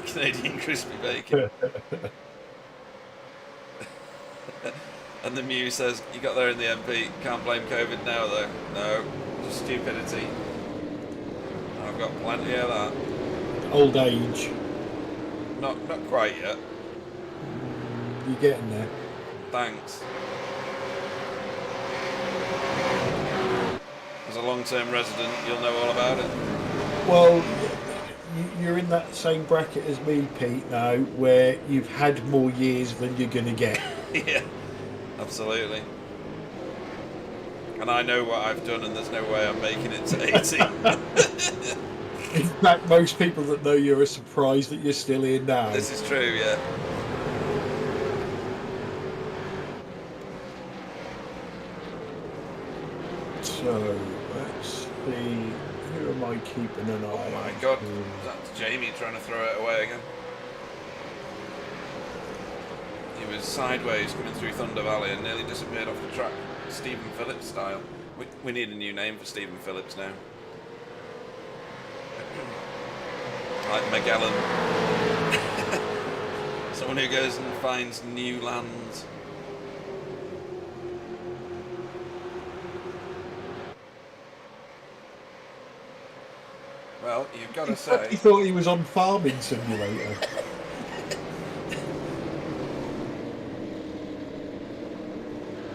Canadian crispy bacon. And the Mew says, you got there in the MP, can't blame COVID now though. No, just stupidity. I've got plenty of that. Old age. Not quite yet. You're getting there. Thanks. As a long-term resident, you'll know all about it. Well, you're in that same bracket as me, Pete, now, where you've had more years than you're going to get. Yeah, absolutely. And I know what I've done, and there's no way I'm making it to 80. In fact, most people that know you are surprised that you're still here now. This is true, yeah. So, let's see. Who am I keeping an eye on? Oh my god, that's Jamie trying to throw it away again. He was sideways coming through Thunder Valley and nearly disappeared off the track, Stephen Phillips style. We need a new name for Stephen Phillips now. Like Magellan. Someone who goes and finds new lands. Well, you've got to say... He thought he was on Farming Simulator.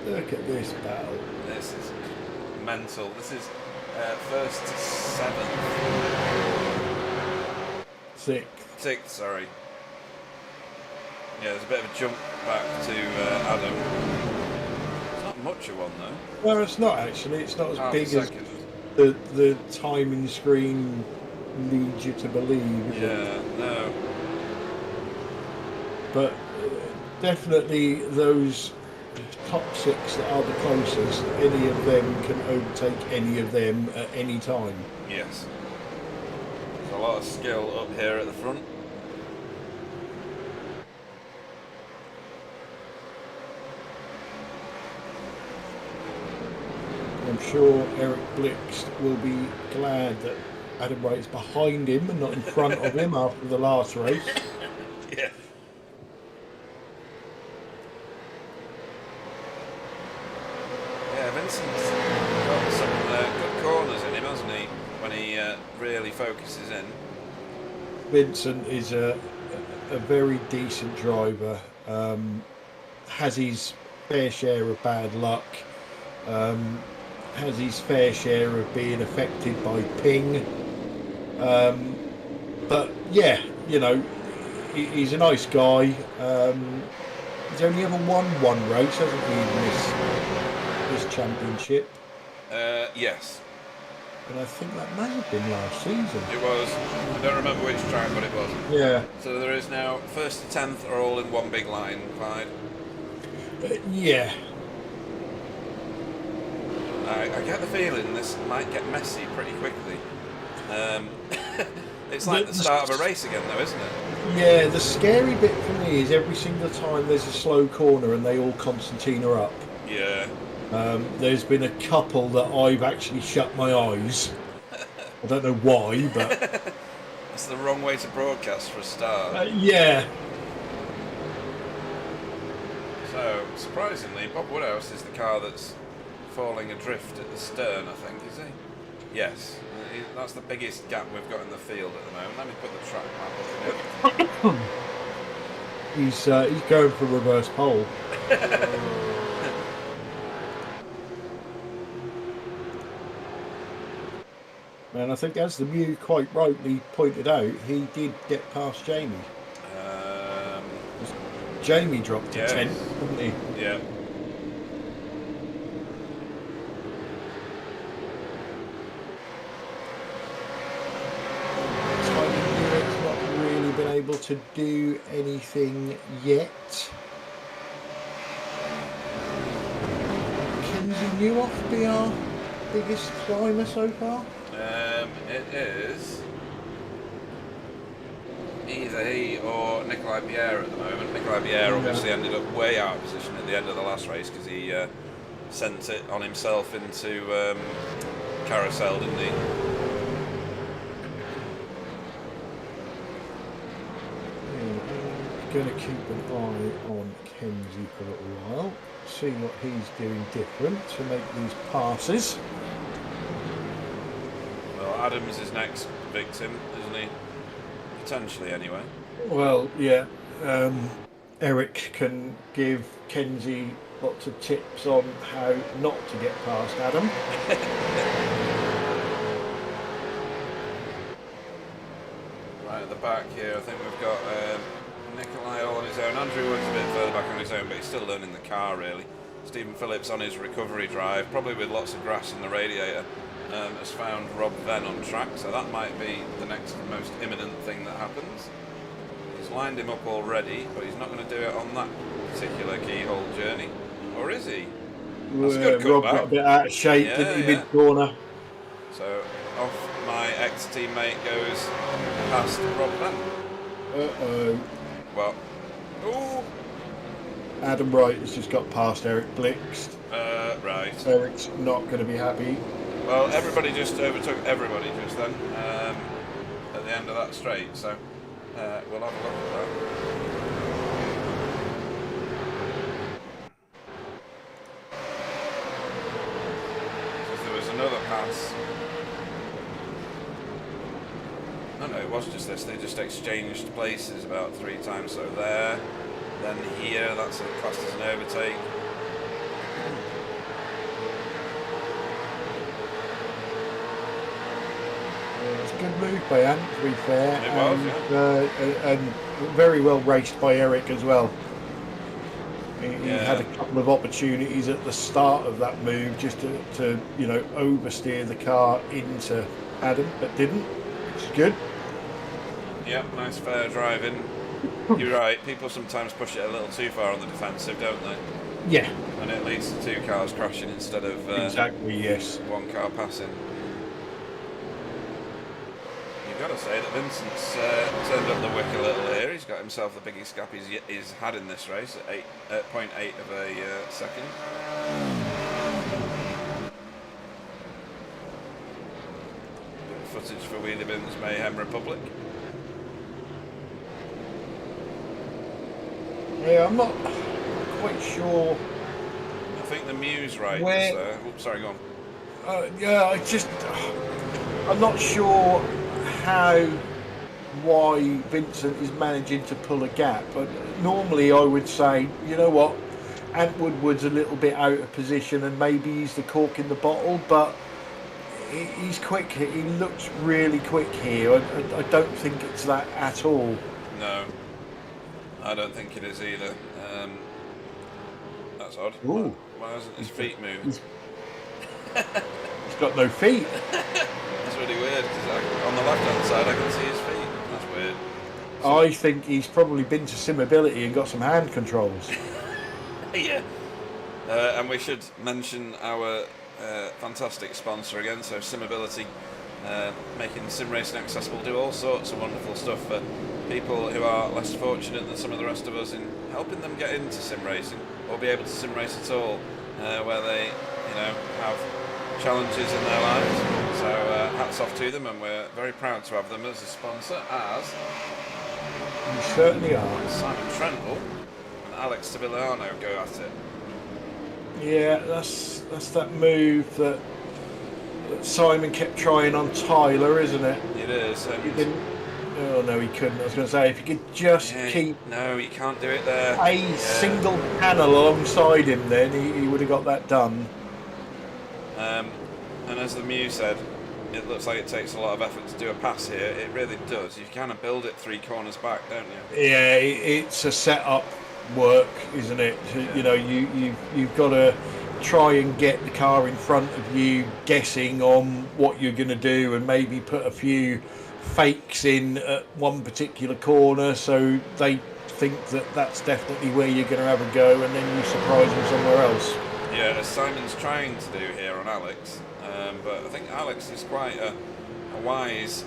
Look at this battle. This is mental. This is first to seventh. Sixth, sorry. Yeah, there's a bit of a jump back to Adam. It's not much of one though. Well, it's not actually. It's not as Half big a as second. the timing screen leads you to believe. Is Yeah, it? no. But definitely those top six that are the closest, any of them can overtake any of them at any time. Yes. There's a lot of skill up here at the front. I'm sure Eric Blixt will be glad that Adam Wright's behind him and not in front of him after the last race. Yeah. Yeah, Vincent's got some good corners in him, hasn't he? When he really focuses in. Vincent is a very decent driver. Has his fair share of bad luck. Has his fair share of being affected by ping. But yeah, you know, he's a nice guy. He's only ever won one race, hasn't he, in this championship? Yes. And I think that may have been last season. It was. I don't remember which track, but it was. Yeah. So there is now first to 10th are all in one big line, Clyde. Yeah. I get the feeling this might get messy pretty quickly. It's like the start of a race again, though, isn't it? Yeah, the scary bit for me is every single time there's a slow corner and they all Constantina up. Yeah. There's been a couple that I've actually shut my eyes. I don't know why, but... That's the wrong way to broadcast for a start. Yeah. So, surprisingly, Bob Woodhouse is the car that's falling adrift at the stern, I think, is he? Yes. That's the biggest gap we've got in the field at the moment. Let me put the track map up again. He's going for reverse pole. And I think, as the Mew quite rightly pointed out, he did get past Jamie. Jamie dropped to 10, didn't he? Yeah. Not really been able able to do anything yet. Kenzie Newhoff be our biggest climber so far? It is either he or Nikolai Pierre at the moment. Nikolai Pierre obviously ended up way out of position at the end of the last race because he sent it on himself into carousel, didn't he? Going to keep an eye on Kenzie for a little while, see what he's doing different to make these passes. Well, Adams is next victim, isn't he? Potentially, anyway. Well, yeah. Eric can give Kenzie lots of tips on how not to get past Adam. Right at the back here, I think we've got Nikolai all on his own. Andrew Wood's a bit further back on his own, but he's still learning the car, really. Stephen Phillips on his recovery drive, probably with lots of grass in the radiator, has found Rob Venn on track, so that might be the next most imminent thing that happens. He's lined him up already, but he's not going to do it on that particular keyhole journey. Or is he? That's a good Rob cutback. got a bit out of shape, didn't he, mid-corner? So off my ex-teammate goes past Rob Venn. Uh-oh. Well, ooh. Adam Wright has just got past Eric Blixt. Right. Eric's not going to be happy. Well, everybody just overtook everybody just then at the end of that straight, so we'll have a look at that. Because there was another pass. No, it was just this. They just exchanged places about 3 times. So there, then here, that's classed as an overtake. It's a good move by Ant, to be fair. It was, yeah. And very well raced by Eric as well. He had a couple of opportunities at the start of that move just to oversteer the car into Adam, but didn't, which is good. Yep, nice fair driving. You're right, people sometimes push it a little too far on the defensive, don't they? Yeah. And it leads to 2 cars crashing instead of Exactly, yes. 1 car passing. You've got to say that Vincent's turned up the wick a little here. He's got himself the biggest gap he's had in this race at 0.8 of a second. Bit of footage for Wheelie Bin's Mayhem Republic. Yeah, I'm not quite sure. I think the Muse right Where... is there. Oops, sorry, go on. I'm not sure why Vincent is managing to pull a gap, but normally I would say, you know what, Ant Woodward's a little bit out of position and maybe he's the cork in the bottle, but he's quick. He looks really quick here. I don't think it's that at all. No, I don't think it is either. That's odd. Ooh. Why hasn't his feet moved? He's got no feet. That's really weird because on the left-hand side I can see his feet. That's weird. I think he's probably been to Simability and got some hand controls. Yeah. And we should mention our fantastic sponsor again, so Simability, making sim racing accessible, do all sorts of wonderful stuff for people who are less fortunate than some of the rest of us in helping them get into sim racing or be able to sim race at all, where they have challenges in their lives. So hats off to them, and we're very proud to have them as a sponsor, as You certainly are. Simon Trendle and Alex Tabiliano go at it. Yeah, that's that move that Simon kept trying on Tyler, isn't it? It is. He didn't. Oh no, he couldn't. I was going to say, if he could just keep No, he can't do it there. a single panel alongside him, then he would have got that done. And as the Mew said, it looks like it takes a lot of effort to do a pass here. It really does. You kind of build it 3 corners back, don't you? Yeah, it's a setup work, isn't it? Yeah. You've got to try and get the car in front of you, guessing on what you're going to do, and maybe put a few fakes in at one particular corner, so they think that that's definitely where you're going to have a go, and then you surprise them somewhere else. Yeah, as Simon's trying to do here on Alex, but I think Alex is quite a wise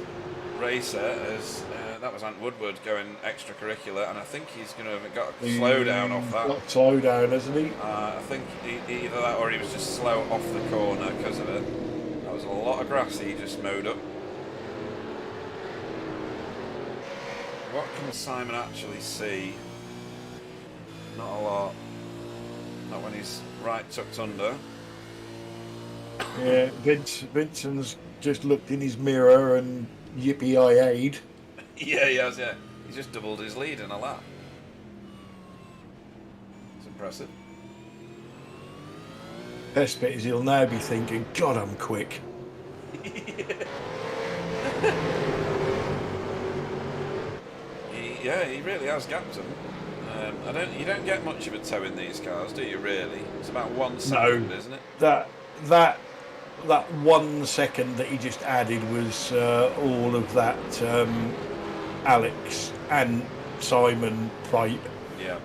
racer, as that was Ant Woodward going extracurricular, and I think he's going to have got a slowdown off that. Got slowdown, hasn't he? I think either that or he was just slow off the corner because of it. That was a lot of grass he just mowed up. What can Simon actually see? Not a lot. Not when he's right tucked under. Yeah, Vincent's just looked in his mirror and yippee-I-ayed. Yeah, he has, yeah. He's just doubled his lead in a lap. It's impressive. Best bit is he'll now be thinking, God, I'm quick. He really has gapped him. You don't get much of a toe in these cars, do you? Really, it's about 1 second, isn't it? That 1 second that he just added was all of that Alex and Simon fight. Yeah.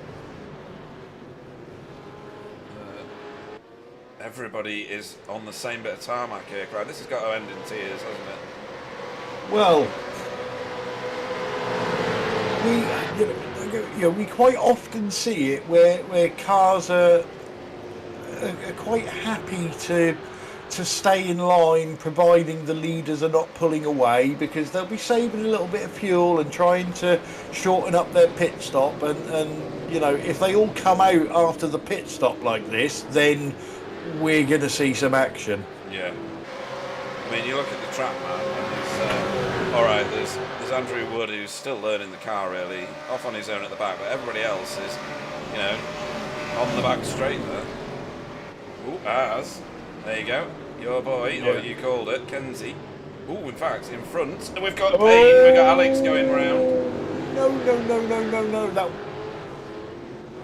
Everybody is on the same bit of tarmac here, crowd. This has got to end in tears, hasn't it? Well, we quite often see it where cars are quite happy to stay in line, providing the leaders are not pulling away, because they'll be saving a little bit of fuel and trying to shorten up their pit stop. And if they all come out after the pit stop like this, then we're going to see some action. Yeah. I mean, you look at the track map, and there's all right. There's Andrew Wood, who's still learning the car, really, off on his own at the back, but everybody else is, on the back straight there. Ooh, there you go. Your boy, or you called it, Kenzie. Ooh, in fact, in front. And we've got Payne, we've got Alex going round. No.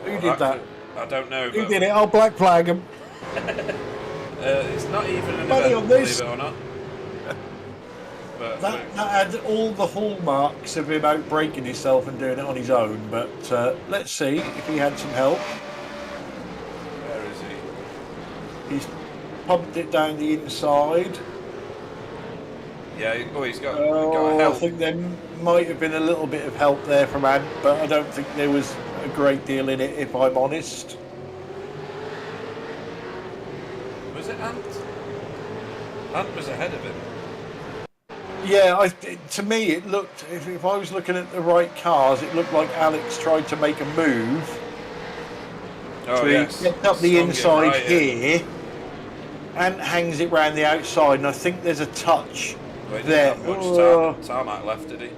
Who did that? I don't know. Who did it? I'll black flag him. It's not even an Money event, on this. believe it or not. But That had all the hallmarks of him out breaking himself and doing it on his own, but let's see if he had some help. Where is he? He's pumped it down the inside. Yeah, he's got help. I think there might have been a little bit of help there from Ant, but I don't think there was a great deal in it, if I'm honest. Was it Ant? Ant was ahead of him. Yeah, to me it looked, if I was looking at the right cars, it looked like Alex tried to make a move. Oh, yes. Get up the inside right here, and hangs it round the outside, and I think there's a touch Well, he there. didn't have much tarmac left, did he?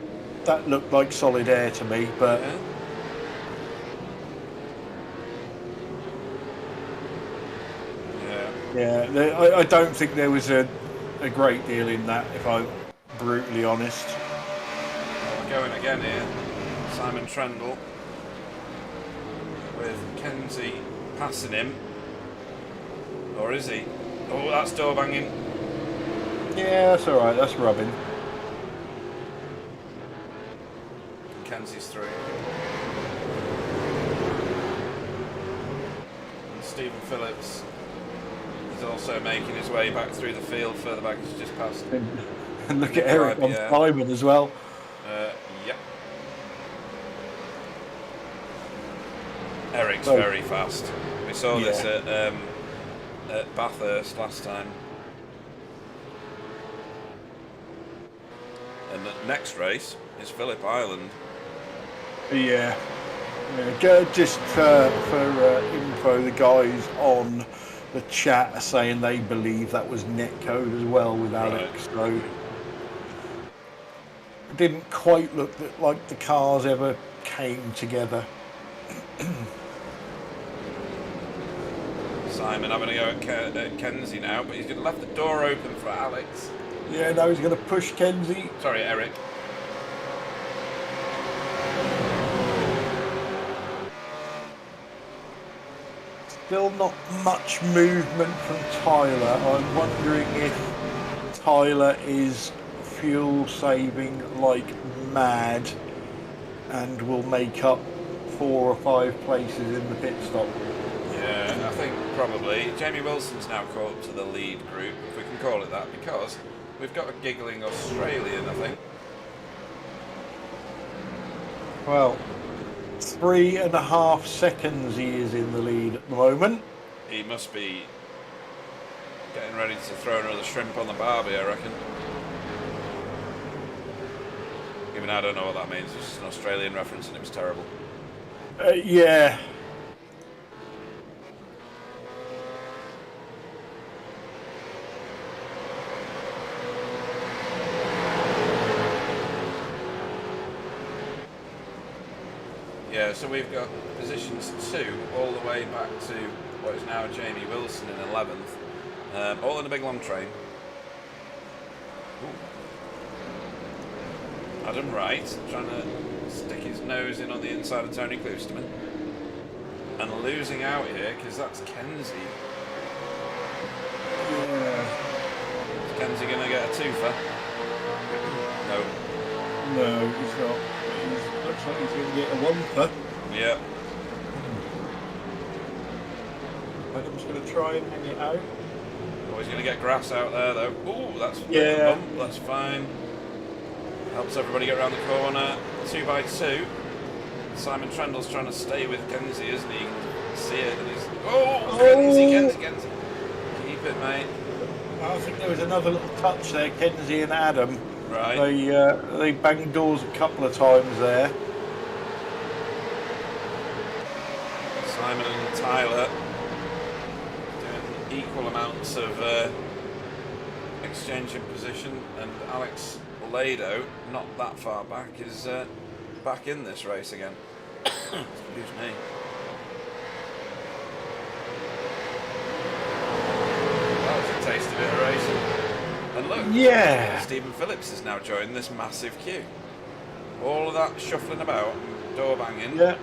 That looked like solid air to me, but yeah, I don't think there was a great deal in that, if I'm brutally honest. We're going again here. Simon Trendle with Kenzie passing him. Or is he? Oh, that's door banging. Yeah, that's alright, that's rubbing. Kenzie's through. And Stephen Phillips is also making his way back through the field, further back as just passed. And look at Eric on Simon as well. Yep. Eric's very fast. We saw this at Bathurst last time. And the next race is Phillip Island. Yeah. Just for info, the guys on the chat are saying they believe that was netcode as well with Alex. So it didn't quite look like the cars ever came together. Simon having a go at Kenzie now, but he's left the door open for Alex. Yeah, now he's going to push Kenzie. Sorry, Eric. Still not much movement from Tyler. I'm wondering if Tyler is fuel saving like mad, and will make up 4 or 5 places in the pit stop. Yeah, I think probably. Jamie Wilson's now caught up to the lead group, if we can call it that, because we've got a giggling Australian, I think. Well, 3.5 seconds he is in the lead at the moment. He must be getting ready to throw another shrimp on the barbie, I reckon. Even I don't know what that means. It's just an Australian reference and it was terrible. Yeah. Yeah, so we've got positions 2 all the way back to what is now Jamie Wilson in 11th, all in a big long train. Ooh. Adam Wright trying to stick his nose in on the inside of Tony Kloosterman, and losing out here because that's Kenzie. Yeah. Is Kenzie going to get a twofer? No. No, he's not. Looks like he's going to get a one-fer. Yeah. Adam's going to try and hang it out. Oh, he's going to get grass out there though. Ooh, that's Yeah. a bump. That's fine. Helps everybody get around the corner. 2 by 2. Simon Trendle's trying to stay with Kenzie, isn't he? You can see it. And he's, Kenzie. Keep it, mate. I think there was another little touch there, Kenzie and Adam. Right. They banged doors a couple of times there. Simon and Tyler doing equal amounts of exchange in position, and Alex Lado, not that far back, is back in this race again. Excuse me. That was a tasty bit of racing. And look, Yeah. Stephen Phillips has now joined this massive queue. All of that shuffling about, door banging. Yeah.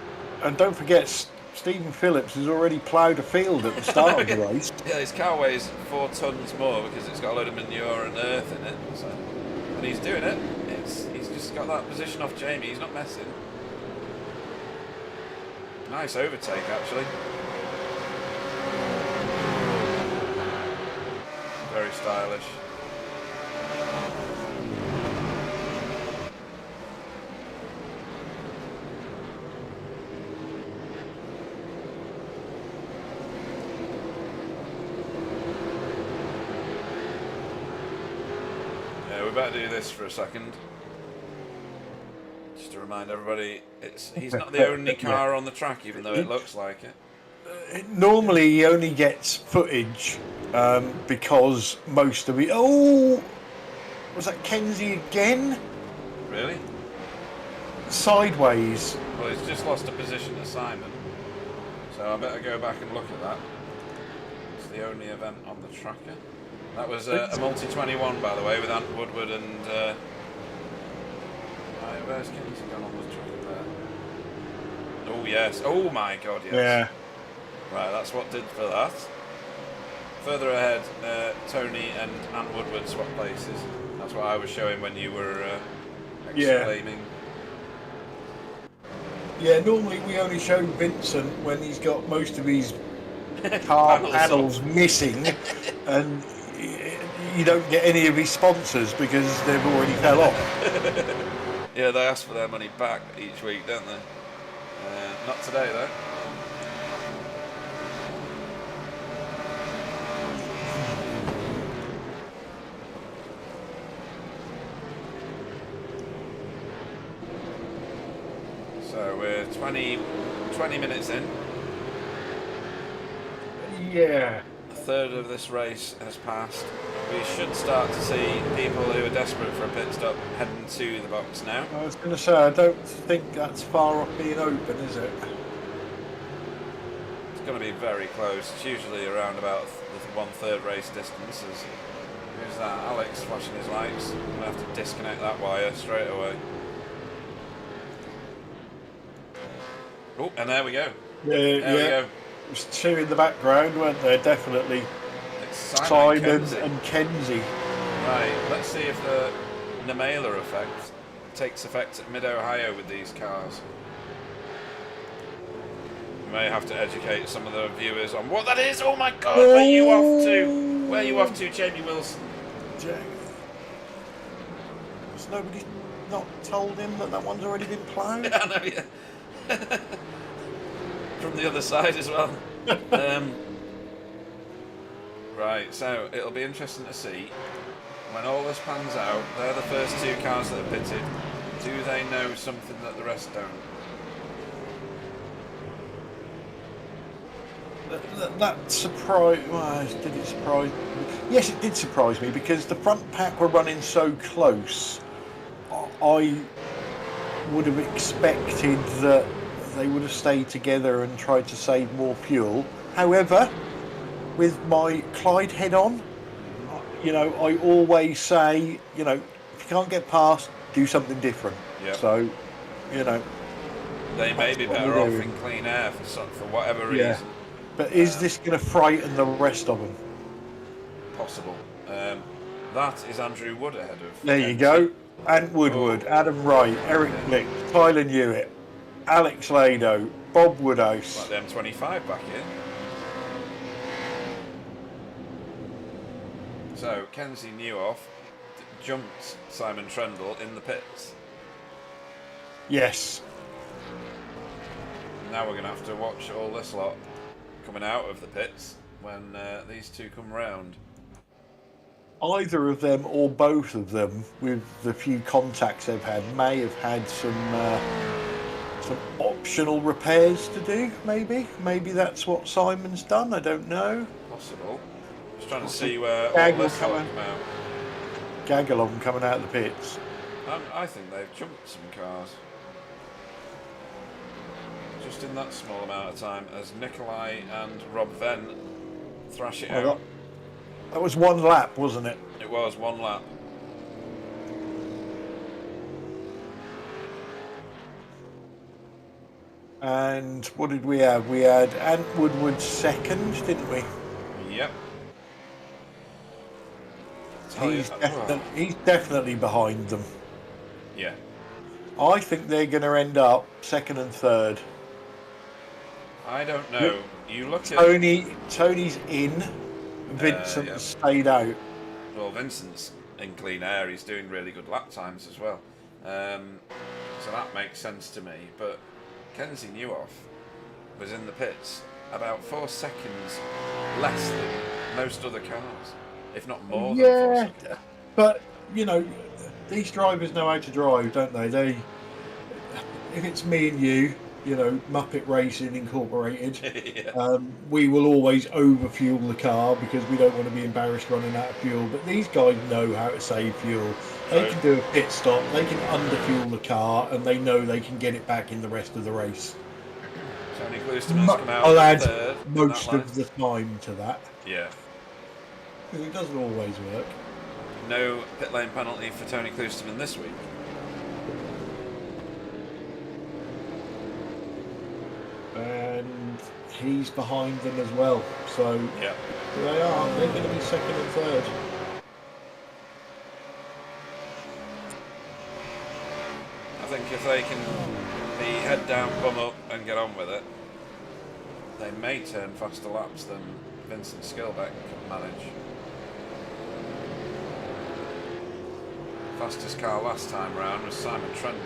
And don't forget, Stephen Phillips has already ploughed a field at the start of the race. Yeah, his car weighs 4 tons more because it's got a load of manure and earth in it. So, and he's doing it. He's just got that position off Jamie. He's not messing. Nice overtake, actually. Very stylish. Yeah, we better do this for a second. Just to remind everybody, he's not the only car on the track, even though it looks like it. Normally he only gets footage because most of it... Oh! Was that Kenzie again? Really? Sideways. Well, he's just lost a position to Simon, so I better go back and look at that. It's the only event on the tracker. That was a multi-21, by the way, with Ant Woodward and... where's Kenzie gone on the tracker there? Oh, yes. Oh, my God, yes. Yeah. Right, that's what did for that. Further ahead, Tony and Ant Woodward swap places. That's what I was showing when you were exclaiming. Yeah, normally we only show Vincent when he's got most of his car panels missing, and you don't get any of his sponsors because they've already fell off. Yeah, they ask for their money back each week, don't they? Not today, though. So we're 20 minutes in. Yeah. A third of this race has passed. We should start to see people who are desperate for a pit stop heading to the box now. I was going to say, I don't think that's far off being open, is it? It's going to be very close. It's usually around about the 1/3 race distance. Who's that? Alex flashing his lights. I'm going to have to disconnect that wire straight away. Oh, and there we go. There we go. There's 2 in the background, weren't there? Definitely. It's Simon Kenzie. and Kenzie. Right, let's see if the Nemela effect takes effect at Mid-Ohio with these cars. We may have to educate some of the viewers on what that is. Oh my God, where are you off to? Where are you off to, Jamie Wilson? Has nobody not told him that that one's already been ploughed? I know, yeah. From the other side as well. Right, so it'll be interesting to see when all this pans out. They're the first two cars that are pitted. Do they know something that the rest don't? That surprised. Well, did it surprise me? Yes, it did surprise me because the front pack were running so close. I would have expected that they would have stayed together and tried to save more fuel. However, with my Clyde head on, you know, I always say, you know, if you can't get past, do something different. Yep. So, you know, They may be better off in clean air for whatever reason. yeah. But is this going to frighten the rest of them? Possible. That is Andrew Wood ahead of. There you go. Ant Woodward, Adam Wright, Eric Blick, Tyler Newitt, Alex Lado, Bob Woodhouse. Like the M25 back in. So Kenzie Newhoff jumped Simon Trendle in the pits. Yes. Now we're going to have to watch all this lot coming out of the pits when these two come round. Either of them or both of them, with the few contacts they've had, may have had some optional repairs to do. Maybe that's what Simon's done. I don't know. Possible. Just trying to see where all Gaggle this lot come out. Gagalong coming out of the pits. I think they've jumped some cars. Just in that small amount of time as Nikolai and Rob Venn thrash it out. That was one lap, wasn't it? It was one lap. And what did we have? We had Ant Woodward second, didn't we? Yep. He's definitely behind them. Yeah. I think they're going to end up second and third. I don't know. You look at Tony's in. Vincent stayed out. Well, Vincent's in clean air. He's doing really good lap times as well. So that makes sense to me. But Kenzie Newhoff was in the pits about 4 seconds less than most other cars, if not more than 4 seconds. But, you know, these drivers know how to drive, don't they? If it's me and you know, Muppet Racing Incorporated, yeah. We will always overfuel the car because we don't want to be embarrassed running out of fuel. But these guys know how to save fuel. They can do a pit stop, they can underfuel the car, and they know they can get it back in the rest of the race. Tony Clouston has come out I'll add third most of the time to that. Yeah. Because it doesn't always work. No pit lane penalty for Tony Clouston this week. And he's behind them as well. So yeah, they're going to be second and third. I think if they can be head down, bum up and get on with it, they may turn faster laps than Vincent Skilbeck can manage. Fastest car last time round was Simon Trendle.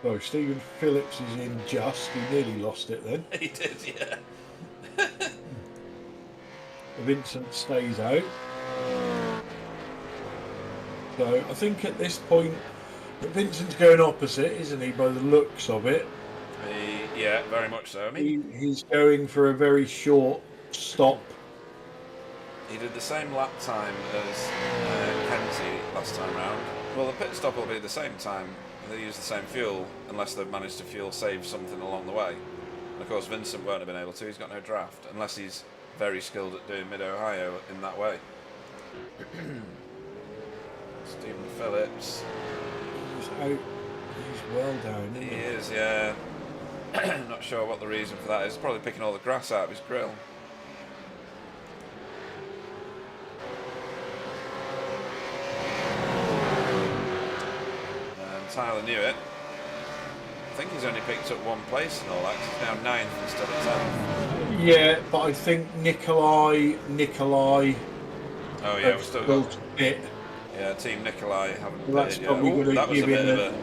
So Stephen Phillips is in just. He nearly lost it then. He did, yeah. Vincent stays out. So I think at this point Vincent's going opposite, isn't he, by the looks of it? Yeah, very much so. I mean, he's going for a very short stop. He did the same lap time as Kenzie last time round. Well, the pit stop will be the same time. They use the same fuel unless they've managed to fuel save something along the way. And of course, Vincent won't have been able to. He's got no draft unless he's very skilled at doing Mid-Ohio in that way. Stephen Phillips. He's out. He's well down, isn't he? He is, yeah. Not sure what the reason for that is. Probably picking all the grass out of his grill. Tyler knew it. I think he's only picked up one place and all that, 'cause he's now 9th instead of 10th. Yeah, but I think Nikolai. Oh yeah, we've still got. It. Yeah, Team Nikolai haven't Well, that's pitted yet. probably Ooh, gonna that was a give bit him of a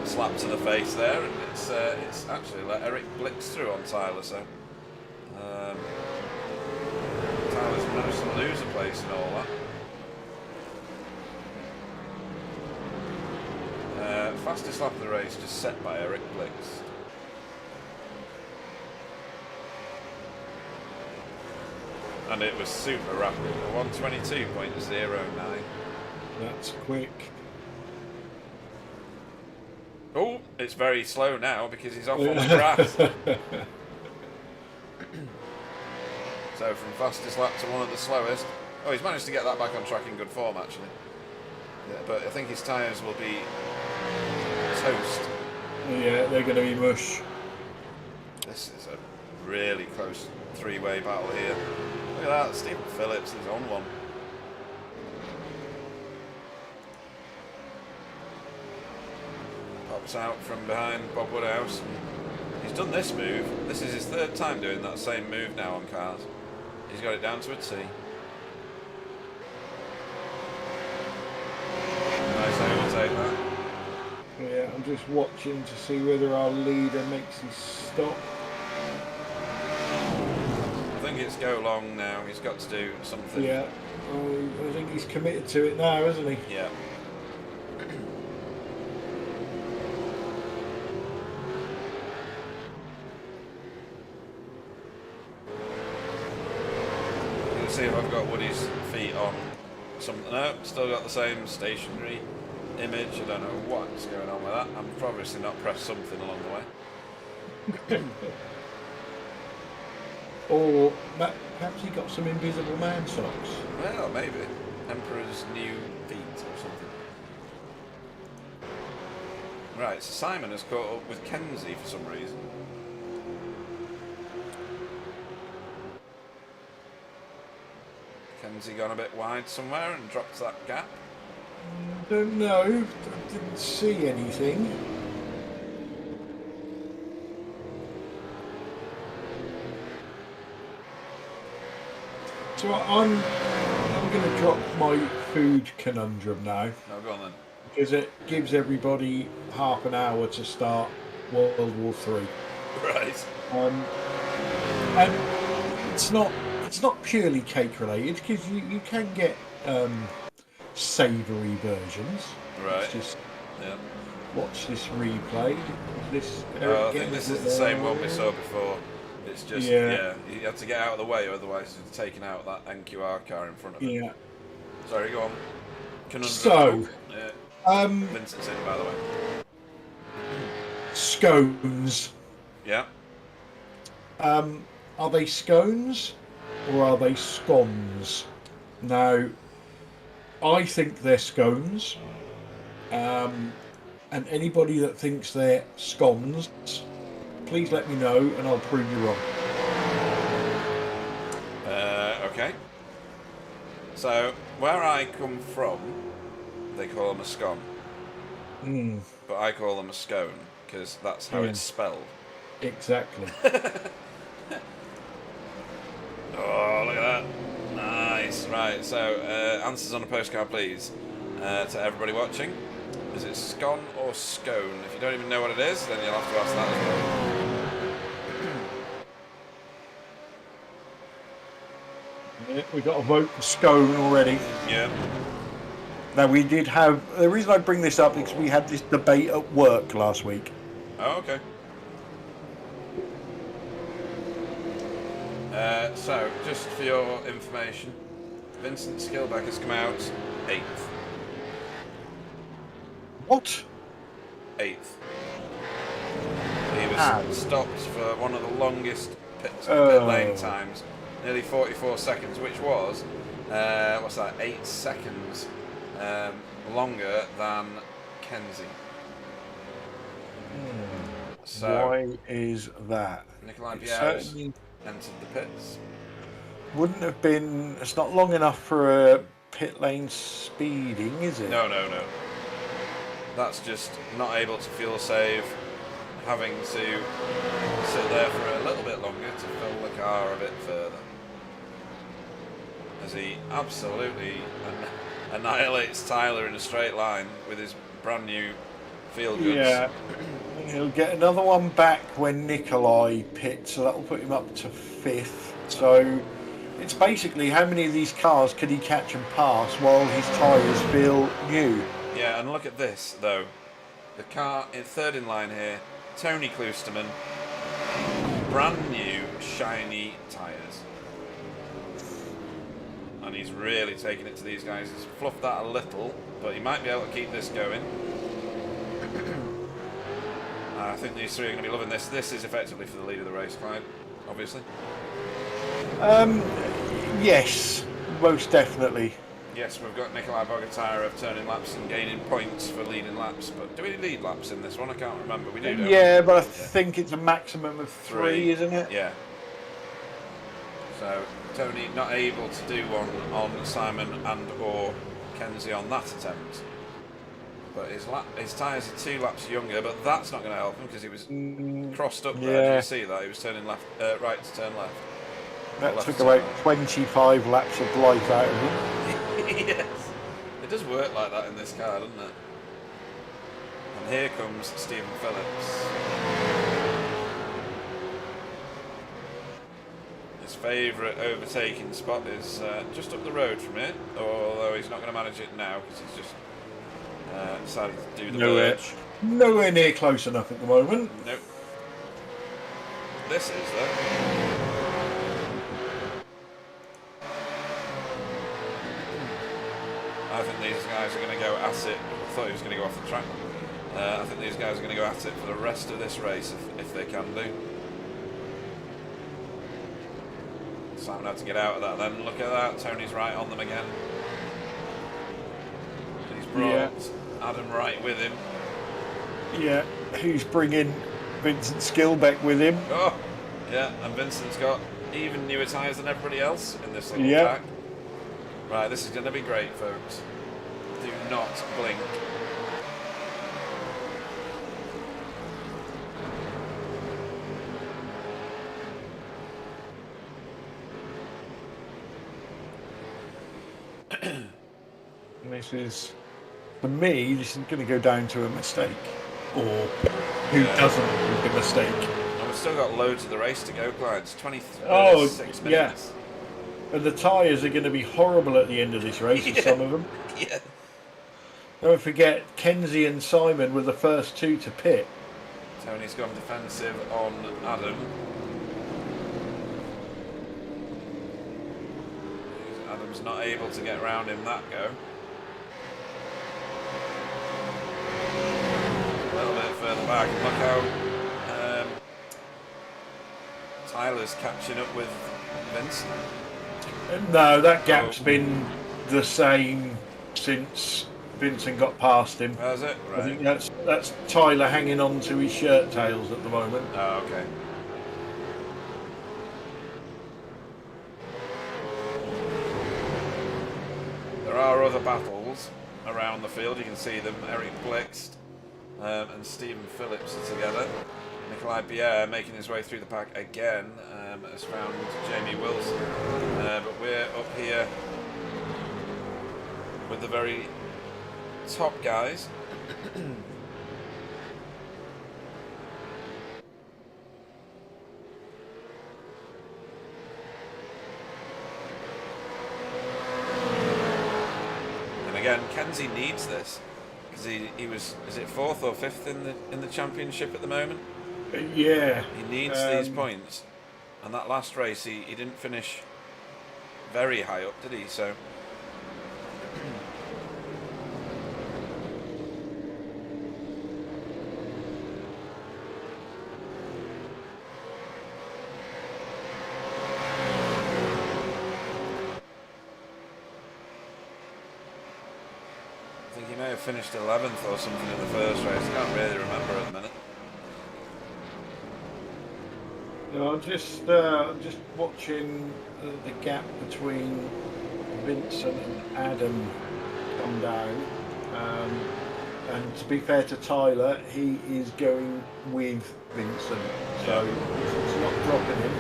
slap to the face there, and it's actually let Eric Blix through on Tyler, so Tyler's managed to lose a place and all that. Fastest lap of the race just set by Eric Blix. And it was super rapid, 1:22.09. That's quick. Oh, it's very slow now because he's off on the grass. So from fastest lap to one of the slowest. Oh, he's managed to get that back on track in good form actually. Yeah, but I think his tyres will be toast. Yeah, they're going to be mush. This is a really close three-way battle here. Look at that, Stephen Phillips is on one. Pops out from behind Bob Woodhouse. He's done this move. This is his 3rd time doing that same move now on cars. He's got it down to a T. Nice overtake that. Yeah, I'm just watching to see whether our leader makes his stop. I think it's go long now. He's got to do something. Yeah, I think he's committed to it now, isn't he? Yeah. Let's see if I've got Woody's feet on something. No, still got the same stationary image. I don't know what's going on with that. I've obviously not pressed something along the way. Or perhaps he got some invisible man socks. Well, maybe. Emperor's new feet or something. Right, so Simon has caught up with Kenzie for some reason. Kenzie gone a bit wide somewhere and dropped that gap? Don't know. I didn't see anything. So I'm going to drop my food conundrum now. No, go on then. Because it gives everybody half an hour to start World War III. Right. And it's not purely cake related because you can get savoury versions. Right. Let's just Yeah. watch this replay. This I think this is the same one we saw before. It's just, Yeah. you had to get out of the way, otherwise it's taking out that NQR car in front of him. Yeah. Sorry, go on. Conundrum. So, Yeah. Vincent's in, by the way. scones. Yeah. Are they scones or are they scones? Now, I think they're scones. And anybody that thinks they're scones, please let me know and I'll prove you wrong. Okay. So, where I come from, they call them a scone. But I call them a scone, because that's how it's spelled. Exactly. Oh, look at that. Nice. Right, so, answers on a postcard, please, to everybody watching. Is it scone or scone? If you don't even know what it is, then you'll have to ask that as well. Yeah, we got a vote for scone already. Yeah. Now we did have, the reason I bring this up is we had this debate at work last week. Oh, okay. So, just for your information, Vincent Skillback has come out 8th. What? 8th. He was stopped for one of the longest pit lane times, nearly 44 seconds, which was, what's that, 8 seconds longer than Kenzie. So, why is that? Nikolai It Biaz certainly entered the pits. wouldn't have been, it's not long enough for a pit lane speeding, is it? No. that's just not able to fuel save, having to sit there for a little bit longer to fill the car a bit further. As he absolutely annihilates Tyler in a straight line with his brand new field goods. Yeah, he'll get another one back when Nikolai pits, so that'll put him up to 5th. So it's basically how many of these cars could he catch and pass while his tyres feel new. Yeah, and look at this though. The car in 3rd in line here, Tony Kloosterman, brand new shiny tyres. And he's really taking it to these guys. He's fluffed that a little, but he might be able to keep this going. I think these three are going to be loving this. This is effectively for the lead of the race, Clyde, obviously. Yes, most definitely. Yes, we've got Nikolai Bogatyrov turning laps and gaining points for leading laps. But do we lead laps in this one? I can't remember. We do, don't we? Yeah, but I think it's a maximum of 3, isn't it? Yeah. So Tony not able to do one on Simon and or Kenzie on that attempt. But his tyres are 2 laps younger, but that's not going to help him because he was crossed up there. Did you see that? He was turning left, right to turn left. That left took about 25 laps of life out of him. Yes. It does work like that in this car, doesn't it? And here comes Stephen Phillips. His favourite overtaking spot is just up the road from it, although he's not going to manage it now because he's just decided to do the verge. Nowhere near close enough at the moment. Nope. This is though. I think these guys are going to go at it. I thought he was going to go off the track. I think these guys are going to go at it for the rest of this race if they can do. Simon had to get out of that then. Look at that. Tony's right on them again. He's brought Adam right with him. Yeah, who's bringing Vincent Skillbeck with him. Oh, yeah, and Vincent's got even newer tyres than everybody else in this little pack. Right, this is going to be great, folks. Do not blink. And this is, for me, this is going to go down to a mistake. Or who doesn't make a mistake. And we've still got loads of the race to go, Clyde. It's 26 minutes. Yeah. And the tyres are going to be horrible at the end of this race for some of them. Yeah. Don't forget, Kenzie and Simon were the first 2 to pit. Tony's gone defensive on Adam. Adam's not able to get around him that go. A little bit further back. Look how Tyler's catching up with Vincent. No, that gap's been the same since Vincent got past him. Has it? Right. I think that's Tyler hanging on to his shirt tails at the moment. Oh, okay. There are other battles around the field. You can see them. Eric Blixt and Stephen Phillips are together. Nikolai Pierre making his way through the pack again has found Jamie Wilson. But we're up here with the very top guys. And again, Kenzie needs this because he was, is it 4th or 5th in the championship at the moment? Yeah. He needs these points. And that last race, he didn't finish very high up, did he? So I think he may have finished 11th or something in the first race. I can't really remember at the minute. No, I'm just watching the gap between Vincent and Adam come down. And to be fair to Tyler, he is going with Vincent, so Vincent's not dropping him.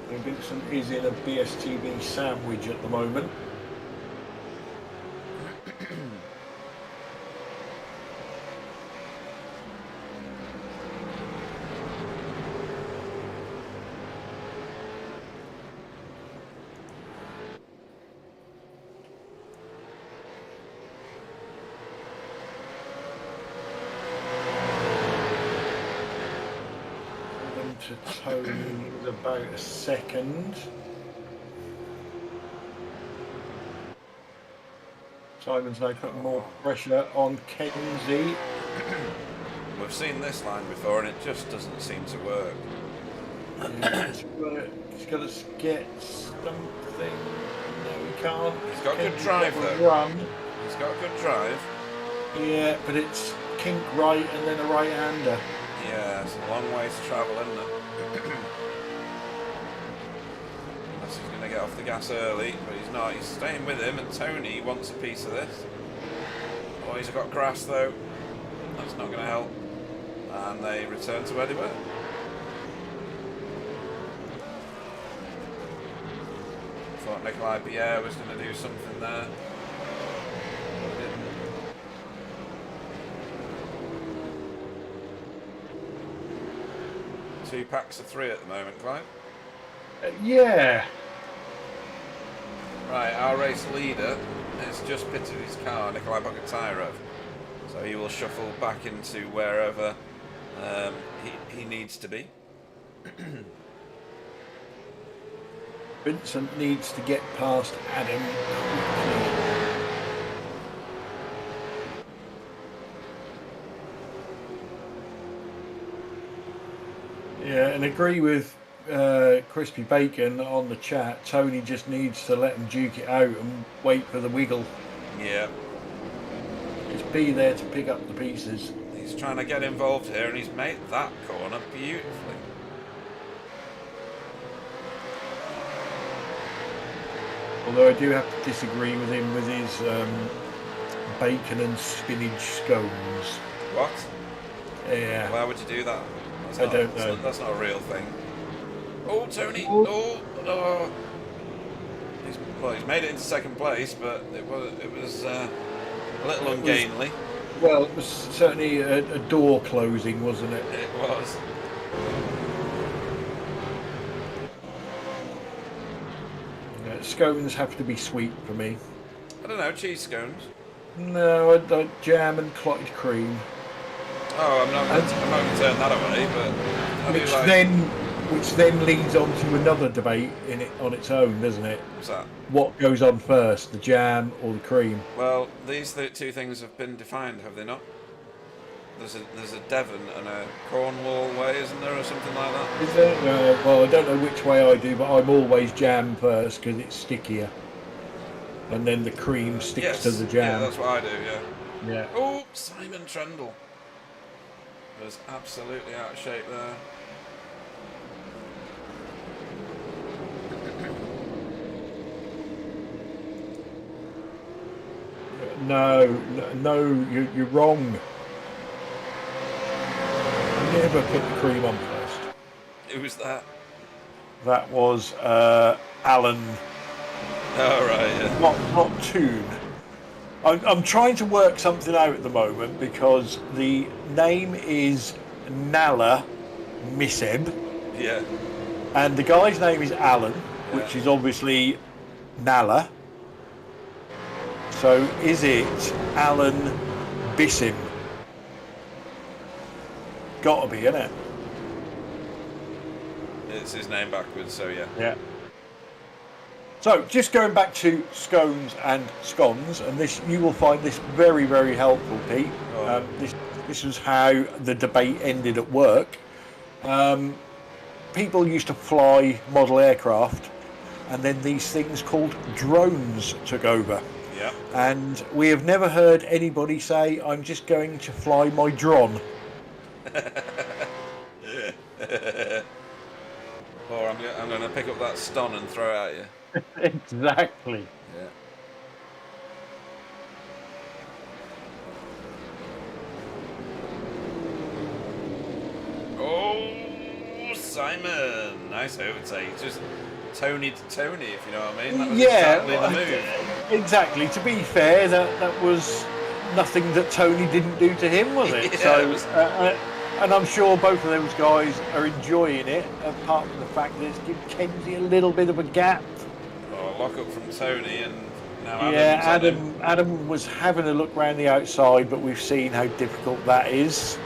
And Vincent is in a BSTV sandwich at the moment. To Tony is about a second. Simon's now putting more pressure on Kenzie. We've seen this line before and it just doesn't seem to work. He's got to get something. No, he can't. He's got a good drive though. He's got a good drive. Yeah, but it's kink right and then a right-hander. Yeah, it's a long way to travel, isn't it? Unless he's going to get off the gas early, but he's not. He's staying with him, and Tony wants a piece of this. Oh, he's got grass though. That's not going to help. And they return to where they were. Thought Nikolai Pierre was going to do something there. But he didn't. Two packs of 3 at the moment, Clive. Yeah. Right, our race leader has just pitted his car, Nikolai Bogatyrev. So he will shuffle back into wherever he needs to be. Vincent needs to get past Adam quickly. Yeah, and agree with Crispy Bacon on the chat. Tony just needs to let him duke it out and wait for the wiggle. Yeah. Just be there to pick up the pieces. He's trying to get involved here and he's made that corner beautifully. Although I do have to disagree with him with his bacon and spinach scones. What? Yeah. Why would you do that? I don't know. That's not a real thing. Oh, Tony! Oh, oh. He's made it into second place, but it was a little ungainly. Well, it was certainly a door closing, wasn't it? It was. Scones have to be sweet for me. I don't know, cheese scones. No, I like jam and clotted cream. Oh, I'm not going to turn that away, but which then leads on to another debate on its own, doesn't it? What's that? What goes on first, the jam or the cream? Well, these two things have been defined, have they not? There's a Devon and a Cornwall way, isn't there, or something like that? Is there? Well, I don't know which way I do, but I'm always jam first because it's stickier, and then the cream sticks to the jam. Yeah, that's what I do. Yeah. Yeah. Oh, Simon Trundle was absolutely out of shape there. No, you're wrong. Never put the cream on first. Who was that? That was Alan. Oh, right, yeah. Not Toon. I'm trying to work something out at the moment because the name is Nala Miseb. Yeah. And the guy's name is Alan, which is obviously Nala. So is it Alan Bissim? Gotta be, innit? It's his name backwards, so yeah. Yeah. So just going back to scones and scones, and this you will find this very, very helpful, Pete. Oh. This was how the debate ended at work. People used to fly model aircraft, and then these things called drones took over. Yeah. And we have never heard anybody say, "I'm just going to fly my drone." Or I'm going to pick up that stun and throw it at you. Exactly. Yeah. Simon. Nice overtake. Just Tony to Tony, if you know what I mean. That was Yeah, exactly the move. exactly. To be fair, that was nothing that Tony didn't do to him, was it? Yeah, So, it was... and I'm sure both of those guys are enjoying it, apart from the fact that it's given Kenzie a little bit of a gap. Oh, lock up from Tony, and now Adam was having a look around the outside, but we've seen how difficult that is.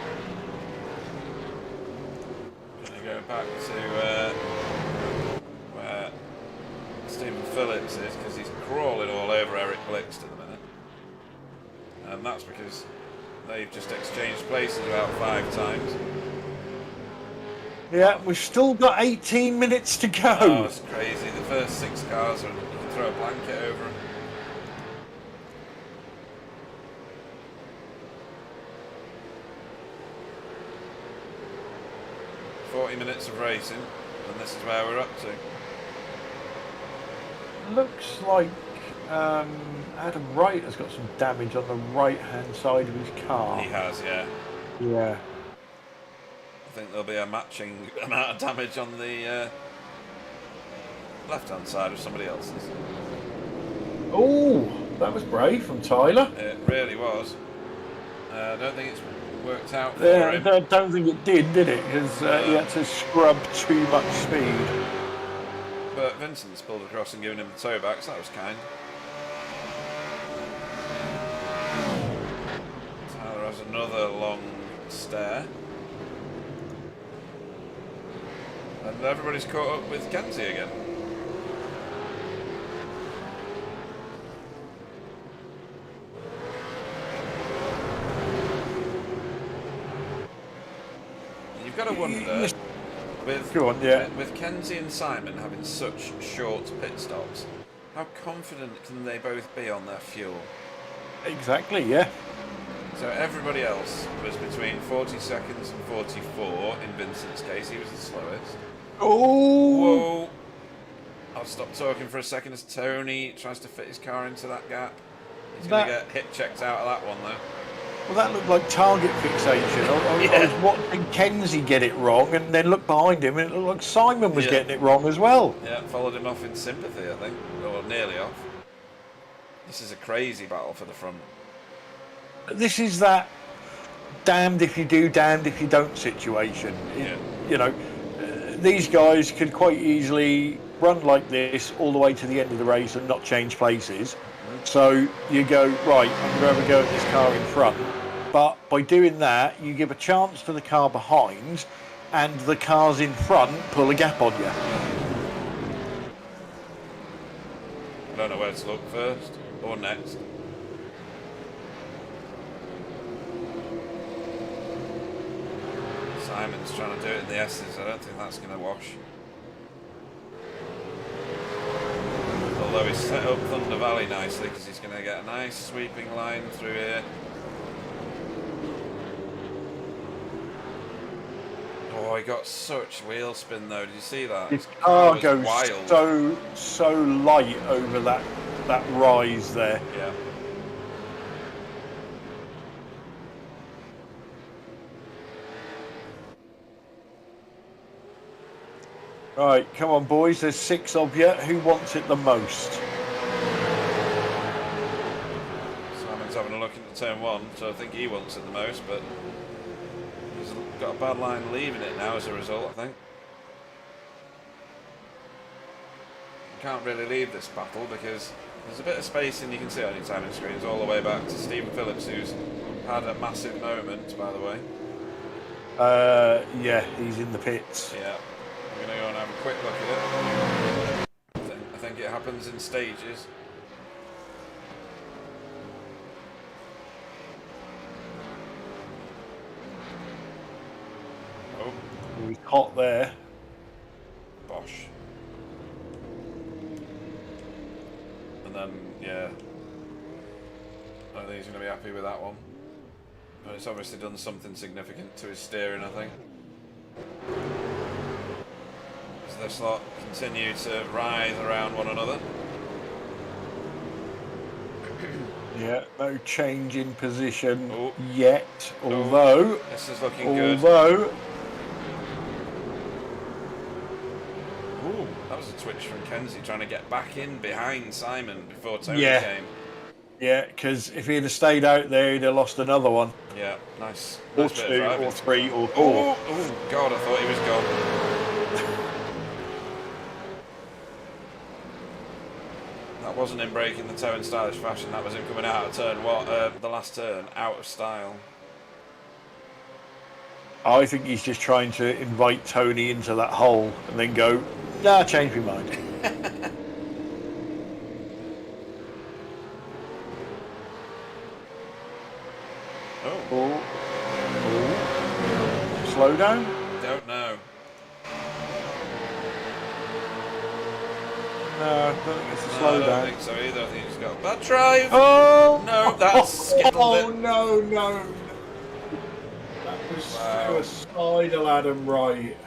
Gonna go back to where Stephen Phillips is, because he's crawling all over Eric Blixt at the minute, and that's because they've just exchanged places about 5 times. Yeah, we've still got 18 minutes to go. Oh, it's crazy. The first 6 cars, you can throw a blanket over them. Minutes of racing, and this is where we're up to. Looks like Adam Wright has got some damage on the right-hand side of his car. He has, yeah. Yeah. I think there'll be a matching amount of damage on the left-hand side of somebody else's. Oh, that was brave from Tyler. It really was. I don't think it's worked out for him. I don't think it did it? Because he had to scrub too much speed. But Vincent's pulled across and given him the toe back, so that was kind. Tyler has another long stare. And everybody's caught up with Kenzie again. You've got to wonder, with Kenzie and Simon having such short pit stops, how confident can they both be on their fuel? Exactly, yeah. So everybody else was between 40 seconds and 44. In Vincent's case, he was the slowest. Oh! Whoa! I'll stop talking for a second as Tony tries to fit his car into that gap. He's going to get hip checked out of that one, though. Well, that looked like target fixation. I was watching Kenzie get it wrong, and then looked behind him, and it looked like Simon was getting it wrong as well. Yeah, followed him off in sympathy, I think. Or nearly off. This is a crazy battle for the front. This is that damned if you do, damned if you don't situation. Yeah. You know, these guys could quite easily run like this all the way to the end of the race and not change places. So you go, right, I'm going to have a go at this car in front. But by doing that, you give a chance to the car behind, and the cars in front pull a gap on you. I don't know where to look first or next. Simon's trying to do it in the S's. I don't think that's going to wash. Although he's set up Thunder Valley nicely, because he's going to get a nice sweeping line through here. Oh, he got such wheel spin though. Did you see that? His car goes wild. so light over that rise there. Yeah. Right, come on, boys. There's 6 of you. Who wants it the most? Simon's having a look into turn 1, so I think he wants it the most, but he's got a bad line leaving it now as a result, I think. You can't really leave this battle because there's a bit of spacing you can see on your timing screens all the way back to Stephen Phillips, who's had a massive moment, by the way. Yeah, he's in the pits. Yeah. I'm going to go and have a quick look at it. I think it happens in stages. Oh. He's hot there. Bosh. And then, yeah. I don't think he's going to be happy with that one. But it's obviously done something significant to his steering, I think. This lot continue to writhe around one another. Yeah, no change in position yet. Although this is looking good. That was a twitch from Kenzie trying to get back in behind Simon before Tony Yeah. came. Yeah, because if he'd have stayed out there, he'd have lost another one. Yeah, nice Or bit of 2, driving. or 3, or 4. Oh, God, I thought he was gone. That wasn't him breaking the toe in stylish fashion, that was him coming out of turn, the last turn, out of style. I think he's just trying to invite Tony into that hole and then go, nah, change my mind. Oh. Slow down? Don't know. No, I don't think it's a No, slow I down. don't think so either. I think he's got a bad drive. Oh! No, that's skittled Oh, it. no. That was suicidal, Adam Wright.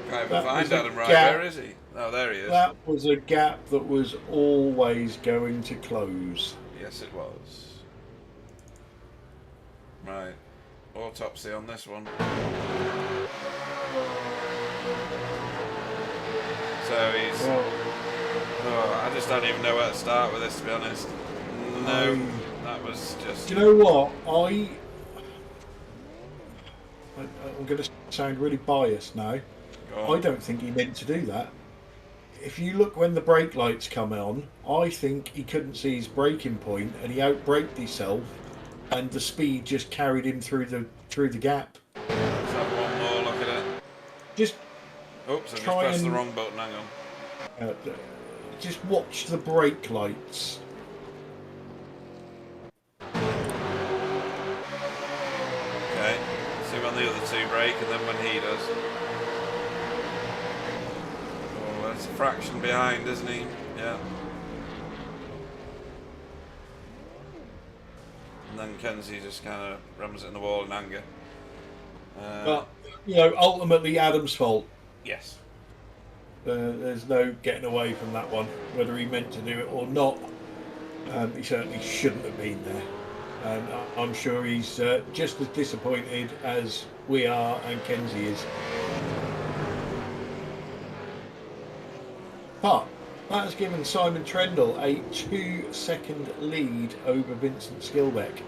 Can't even find Adam Wright. Where is he? Oh, there he is. That was a gap that was always going to close. Yes, it was. Right. Autopsy on this one. So he's... Oh, I just don't even know where to start with this, to be honest. No, that was just... Do you know what? I'm going to sound really biased now. I don't think he meant to do that. If you look when the brake lights come on, I think he couldn't see his braking point and he outbraked himself, and the speed just carried him through the gap. Let's have one more look at it. Just oops, I just pressed the wrong button, hang on. Just watch the brake lights. Okay, see when the other two brake and then when he does. Oh, that's a fraction behind, isn't he? Yeah. And then Kenzie just kind of rams it in the wall in anger. But, ultimately Adam's fault. Yes. There's no getting away from that one. Whether he meant to do it or not, he certainly shouldn't have been there. And I'm sure he's just as disappointed as we are and Kenzie is. But that has given Simon Trendle a 2-second lead over Vincent Skilbeck.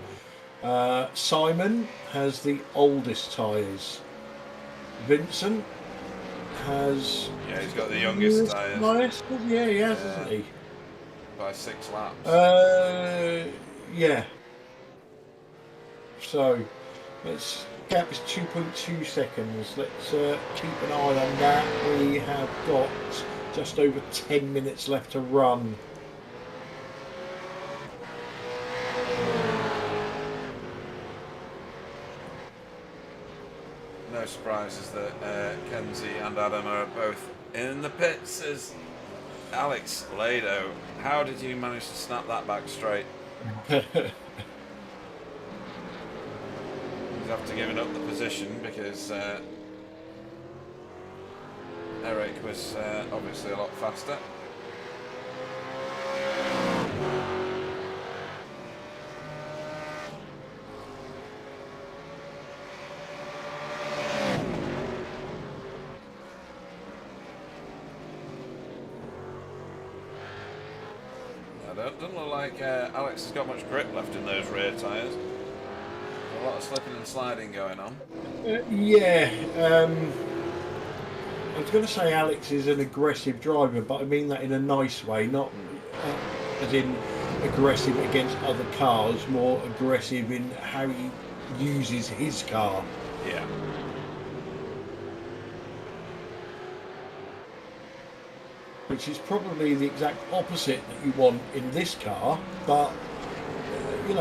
Simon has the oldest tyres. Vincent has... Yeah, he's got the youngest tyres. Yeah, he has, hasn't he? By 6 laps. Yeah. So, gap is 2.2 seconds. Let's keep an eye on that. We have got just over 10 minutes left to run. No surprises that Kenzie and Adam are both in the pits. As Alex Lado, how did you manage to snap that back straight? He's after giving up the position because Eric was obviously a lot faster. Doesn't look like Alex has got much grip left in those rear tyres. A lot of slipping and sliding going on. Yeah. I was going to say Alex is an aggressive driver, but I mean that in a nice way, not as in aggressive against other cars, more aggressive in how he uses his car. Yeah. Which is probably the exact opposite that you want in this car, but he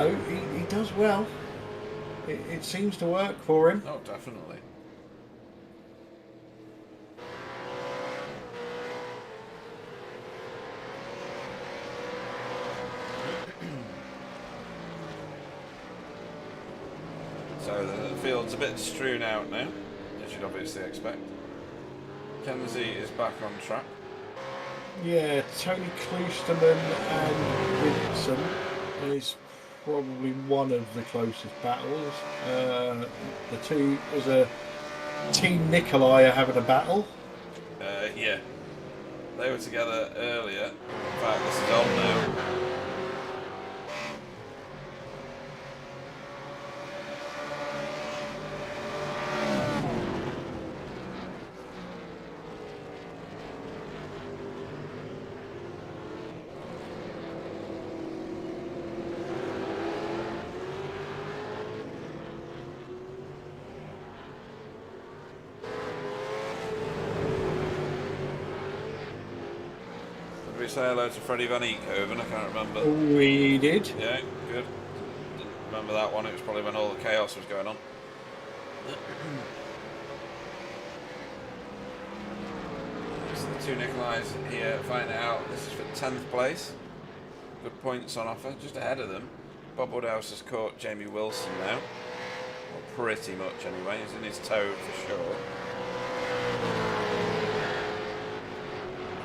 does well. It seems to work for him. Oh, definitely. So the field's a bit strewn out now, as you'd obviously expect. Kenzie is back on track. Yeah, Tony Kloosterman and Vincent is probably one of the closest battles. The two, there's a Team Nikolai are having a battle. Yeah, they were together earlier. In fact, this is on now. Did we say hello to Freddie Van Eekhoven? I can't remember. We did. Yeah, good. Didn't remember that one. It was probably when all the chaos was going on. So the two Nikolais here fighting it out. This is for 10th place. Good points on offer. Just ahead of them. Bob Woodhouse has caught Jamie Wilson now. Well, pretty much anyway. He's in his toe for sure.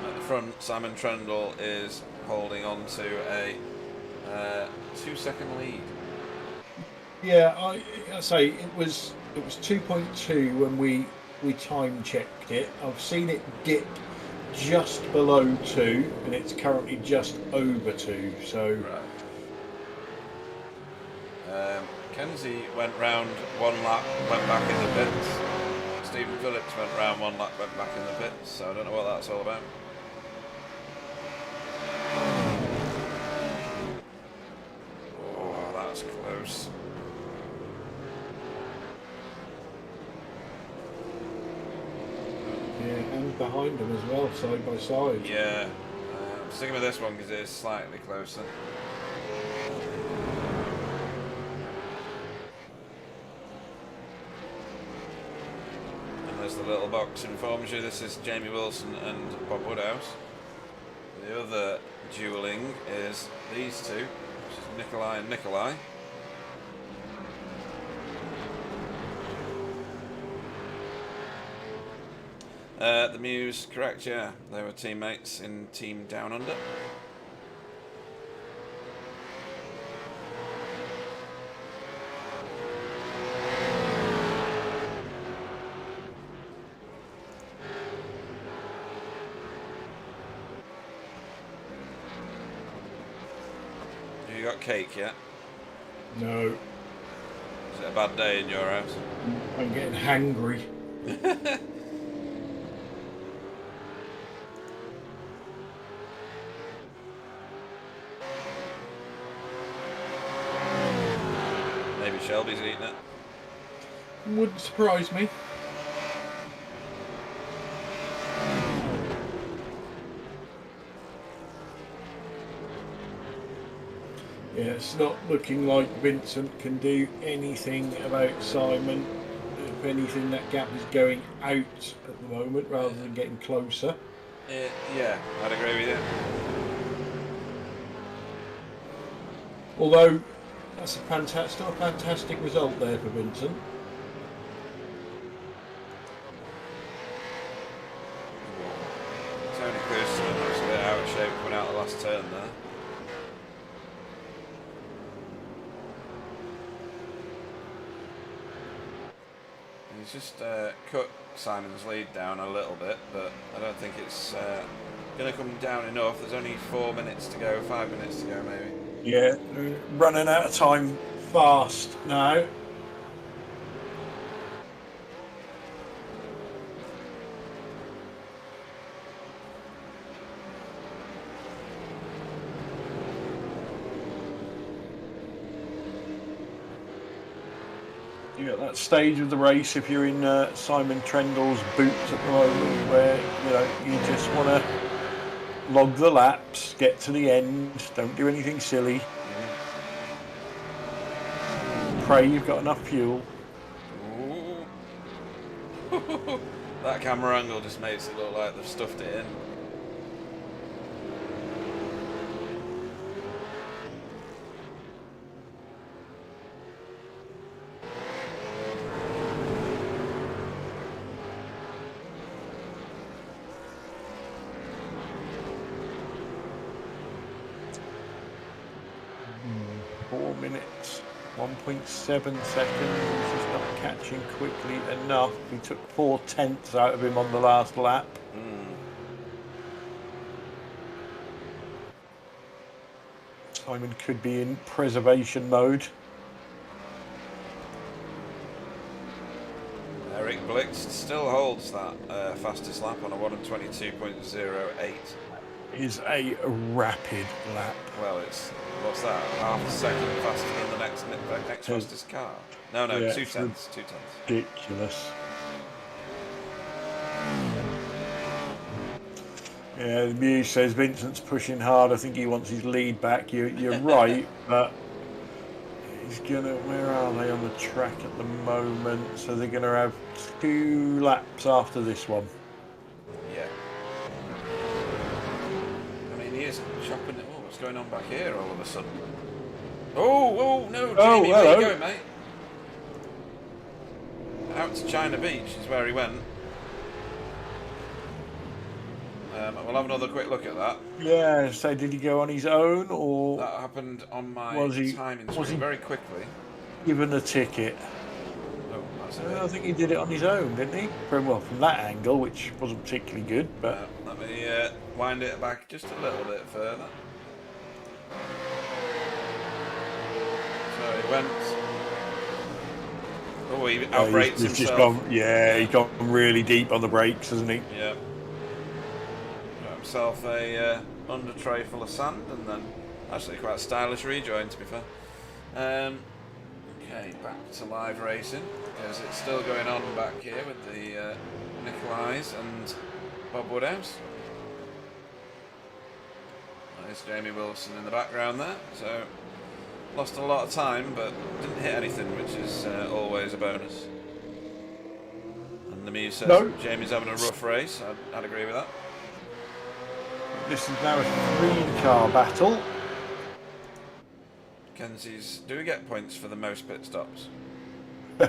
At the front, Simon Trendle is holding on to a 2-second lead. Yeah, I say it was 2.2 when we time checked it. I've seen it dip just below 2, and it's currently just over 2. So Right. Kenzie went round one lap, went back in the pits. Stephen Phillips went round one lap, went back in the pits. So I don't know what that's all about. Oh, that's close. yeah, and behind them as well, side by side. Yeah, I'm sticking with this one because it is slightly closer. And there's the little box informs you this is Jamie Wilson and Bob Woodhouse. The other dueling is these two, which is Nikolai and Nikolai. The Muse, correct, yeah. They were teammates in Team Down Under. Have you got cake yet? No, Is it a bad day in your house? I'm getting hangry. Maybe Shelby's eating it. Wouldn't surprise me. Yeah, it's not looking like Vincent can do anything about Simon. If anything, that gap is going out at the moment rather than getting closer. Yeah, I'd agree with you. Although that's still a fantastic result there for Vincent. Tony Kirsten looks a bit out of shape coming out the last turn there. He's just cut Simon's lead down a little bit, but I don't think it's going to come down enough. There's only 4 minutes to go, 5 minutes to go maybe. Yeah, running out of time fast now. You're at that stage of the race if you're in Simon Trendle's boots at the moment where you just want to log the laps, get to the end, don't do anything silly. Pray you've got enough fuel. Ooh. That camera angle just makes it look like they've stuffed it in. Four minutes. 1.7 seconds. He's not catching quickly enough. We took 4/10 out of him on the last lap. Simon could be in preservation mode. Eric Blixt still holds that fastest lap on a 1:22.08. Is a rapid lap. Well, it's, what's that? Half a second faster than the next fastest car. No, Yeah, 2/10. 2/10. Ridiculous. Yeah, the Muse says Vincent's pushing hard. I think he wants his lead back. You're right, but he's gonna. Where are they on the track at the moment? So they're gonna have 2 laps after this one. Yeah. I mean, he is chopping it. Oh, what's going on back here all of a sudden? Oh, no, Jamie, where you going, mate? Out to China Beach is where he went. We'll have another quick look at that. Yeah, so did he go on his own, or That happened on my timing screen very quickly. Given a ticket? Oh, that's I think he did it on his own, didn't he? From that angle, which wasn't particularly good. But let me wind it back just a little bit further. So he went. Oh, he outbrakes himself. Just gone, he's gone really deep on the brakes, hasn't he? Yeah. Got himself a under tray full of sand, and then actually quite a stylish rejoin, to be fair. Okay, back to live racing, because it's still going on back here with the Nicolais and Bob Woodhouse. There's Jamie Wilson in the background there, so lost a lot of time, but didn't hit anything, which is always a bonus. And the Muse says Jamie's having a rough race. I'd agree with that. This is now a 3-car battle. Kenzie's, do we get points for the most pit stops? Is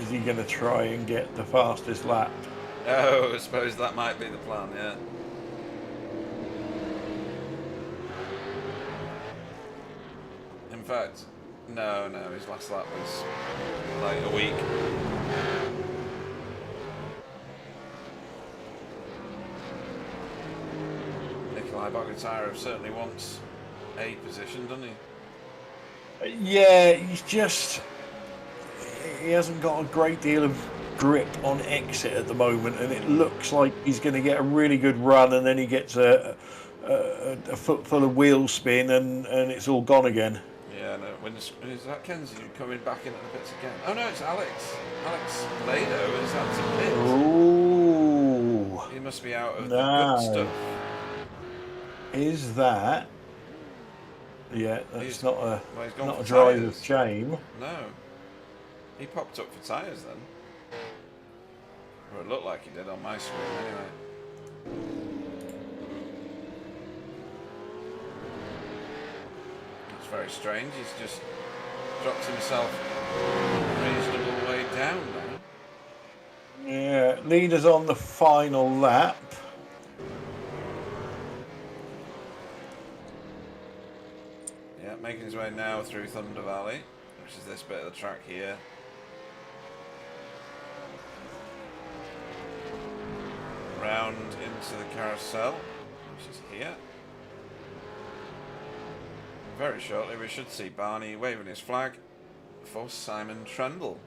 he going to try and get the fastest lap? Oh, I suppose that might be the plan, yeah. In fact, no, his last lap was like a week. Nikolai Bogatyrov certainly wants a position, doesn't he? Yeah, he hasn't got a great deal of grip on exit at the moment, and it looks like he's going to get a really good run, and then he gets a foot full of wheel spin, and it's all gone again. Yeah, no. Is that Kenzie coming back into the pits again? Oh no, it's Alex. Alex Lado is out to pit. Ooh. He must be out of the good stuff. Is that? Yeah, that's not a driver's tyres. shame. No. He popped up for tyres then. Or it looked like he did on my screen anyway. It's very strange. He's just dropped himself a reasonable way down now. Yeah, leaders on the final lap. Yeah, making his way now through Thunder Valley, which is this bit of the track here. Round into the carousel, which is here. Very shortly we should see Barney waving his flag for Simon Trendle.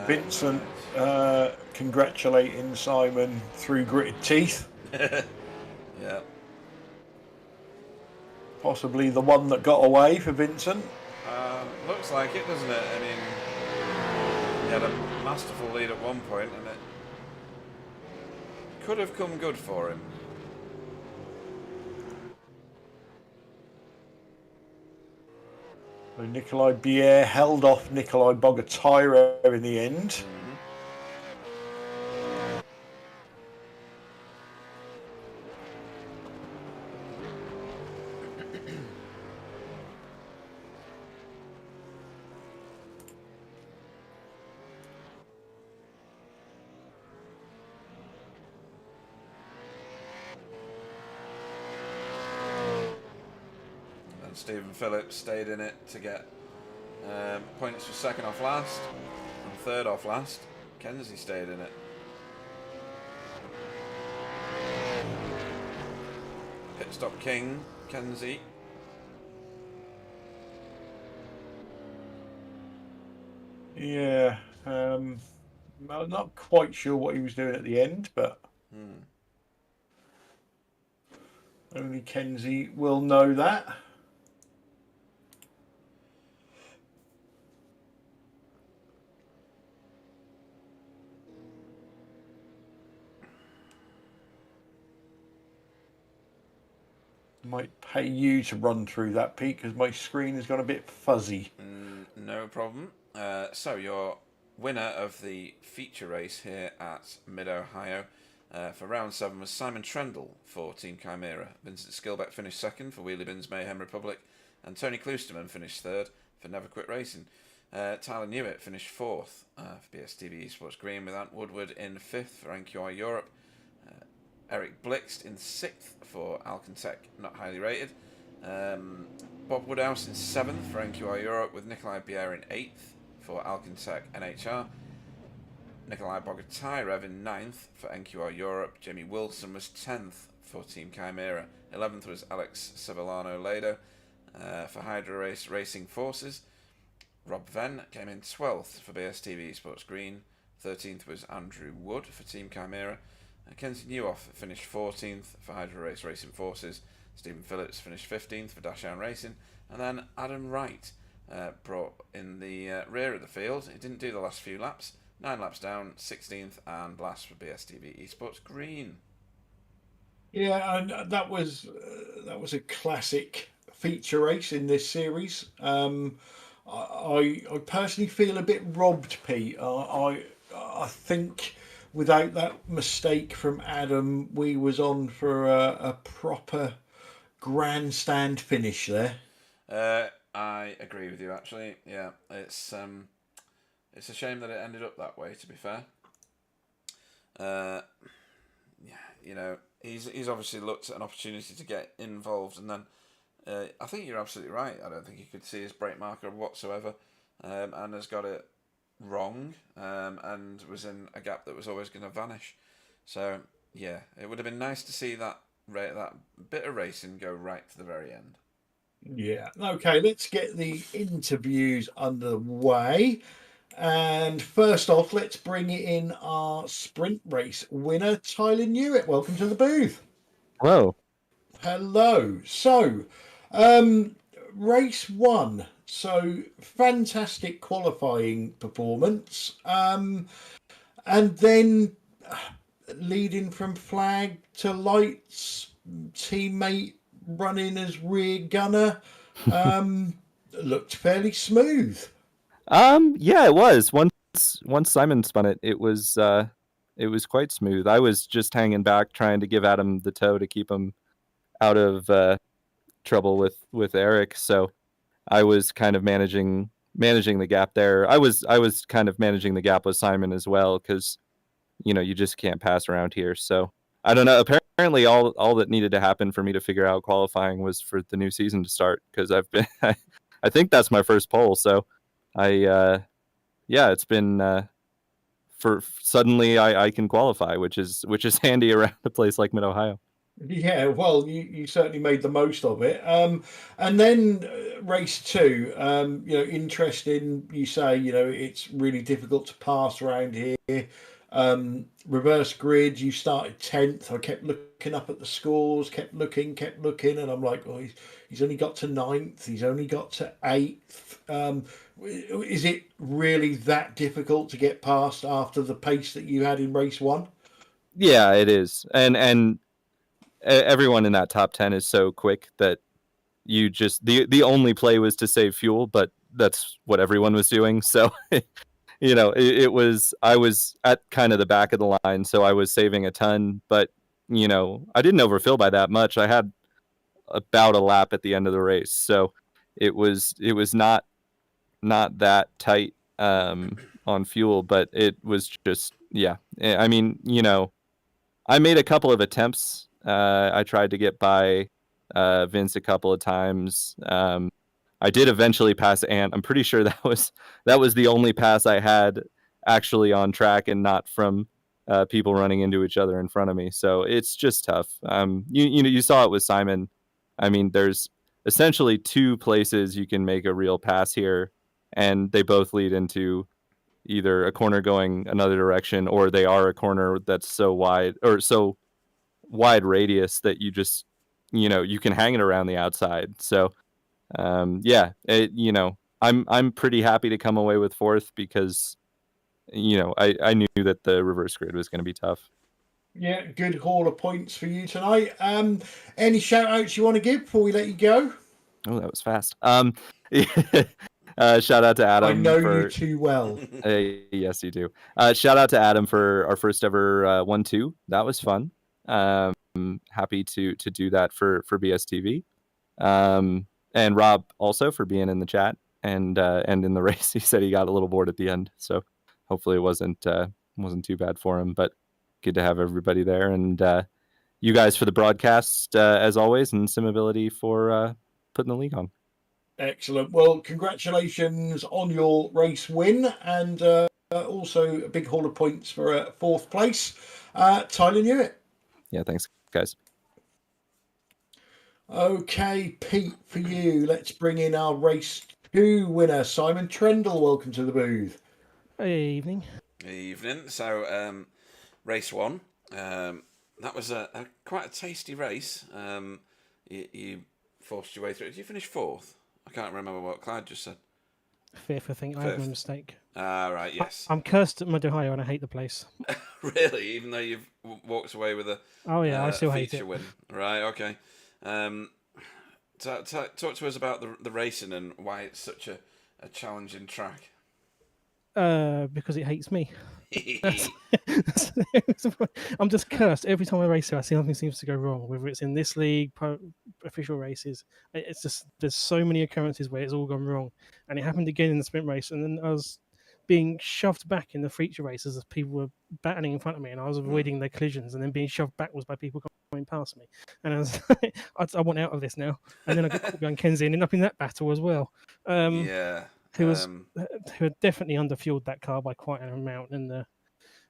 Vincent congratulating Simon through gritted teeth. Yeah. Possibly the one that got away for Vincent. Looks like it, doesn't it? I mean, he had a masterful lead at one point, and it could have come good for him. So Nikolai Bier held off Nikolai Bogatyrov in the end. and Stephen Phillips stayed in it to get points for second off last and third off last. Kenzie stayed in it. Pit stop king, Kenzie. Yeah, I'm not quite sure what he was doing at the end, but only Kenzie will know that. Might pay you to run through that, Pete, because my screen has gone a bit fuzzy. No problem. So your winner of the feature race here at Mid-Ohio for round 7 was Simon Trendle for Team Chimera. Vincent Skilbeck finished second for Wheelie Bins Mayhem Republic, and Tony Kloosterman finished third for Never Quit Racing. Tyler Newitt finished fourth for BSTV Esports Green, with Ant Woodward in fifth for NQI Europe. Eric Blixt in sixth for Alcantech, not highly rated. Bob Woodhouse in 7th for NQI Europe, with Nikolai Bier in 8th for Alcantech NHR. Nikolai Bogatyrev in 9th for NQI Europe. Jamie Wilson was 10th for Team Chimera. 11th was Alex Sevillano Lado for Hydra Race Racing Forces. Rob Venn came in 12th for BSTV Esports Green. 13th was Andrew Wood for Team Chimera. Kenzie Newhoff finished 14th for Hydra Race Racing Forces. Stephen Phillips finished 15th for Dashdown Racing. And then Adam Wright brought in the rear of the field. He didn't do the last few laps. 9 laps down, 16th and last for BSTV Esports Green. Yeah, and that was a classic feature race in this series. I personally feel a bit robbed, Pete. I think without that mistake from Adam, we was on for a proper grandstand finish there. I agree with you, actually. Yeah, it's a shame that it ended up that way, to be fair. Yeah, you know, he's obviously looked at an opportunity to get involved, and then I think you're absolutely right. I don't think he could see his brake marker whatsoever, and has got it wrong, and was in a gap that was always going to vanish. So yeah, it would have been nice to see that bit of racing go right to the very end. Yeah. Okay, let's get the interviews underway. And first off, let's bring in our sprint race winner, Tyler Newitt. Welcome to the booth. Hello. Hello. So, race 1. So, fantastic qualifying performance. And then leading from flag to lights, teammate running as rear gunner, looked fairly smooth. Yeah, it was. Once Simon spun it, it was quite smooth. I was just hanging back trying to give Adam the toe to keep him out of trouble with Eric. So I was kind of managing the gap there. I was kind of managing the gap with Simon as well, because you just can't pass around here. So I don't know. Apparently, all that needed to happen for me to figure out qualifying was for the new season to start, because I've been I think that's my first pole. So yeah, it's been for suddenly I can qualify, which is handy around a place like Mid Ohio. Yeah, well, you certainly made the most of it. And then race 2, interesting. You say, it's really difficult to pass around here. Reverse grid, you started 10th. I kept looking up at the scores, kept looking, and I'm like, oh, he's only got to 9th. He's only got to 8th. Is it really that difficult to get past after the pace that you had in race 1? Yeah, it is. And everyone in that top 10 is so quick that you just the only play was to save fuel, but that's what everyone was doing. So it was, I was at kind of the back of the line, so I was saving a ton, but I didn't overfill by that much. I had about a lap at the end of the race, so it was not that tight on fuel, but it was just, yeah. I mean, I made a couple of attempts. I tried to get by Vince a couple of times. I did eventually pass Ant. I'm pretty sure that was the only pass I had actually on track and not from people running into each other in front of me. So it's just tough. You saw it with Simon. I mean, there's essentially two places you can make a real pass here, and they both lead into either a corner going another direction, or they are a corner that's so wide or so wide radius that you just you can hang it around the outside. So yeah, I'm pretty happy to come away with fourth because I knew that the reverse grid was going to be tough. Yeah, good haul of points for you tonight. Any shout outs you want to give before we let you go? Oh, that was fast. Shout out to Adam. I know you too well. Yes, you do. Shout out to Adam for our first ever 1-2. That was fun. Happy to do that for BSTV. And Rob also for being in the chat and in the race. He said he got a little bored at the end, so hopefully it wasn't too bad for him. But good to have everybody there, and you guys for the broadcast as always, and Simability for putting the league on. Excellent. Well, congratulations on your race win, and also a big haul of points for fourth place. Tyler Newitt. Yeah, thanks, guys. Okay, Pete, for you, let's bring in our race 2 winner, Simon Trendle. Welcome to the booth. Evening. Evening. So, race 1. That was a quite a tasty race. You forced your way through. Did you finish 4th? I can't remember what Clyde just said. 5th, I think. I had my mistake. Ah, right, yes. I'm cursed at Mid-Ohio and I hate the place. Really? Even though you've walked away with a I still hate feature it. win. Right, okay. Talk to us about the racing and why it's such a challenging track. Because it hates me. I'm just cursed. Every time I race here, I see something seems to go wrong, whether it's in this league, official races. It's just, there's so many occurrences where it's all gone wrong. And it happened again in the sprint race. And then I was being shoved back in the feature races as people were battling in front of me, and I was avoiding their collisions and then being shoved backwards by people coming past me. And I was I want out of this now. And then I got caught behind Kenzie and ended up in that battle as well. Who had definitely underfueled that car by quite an amount, and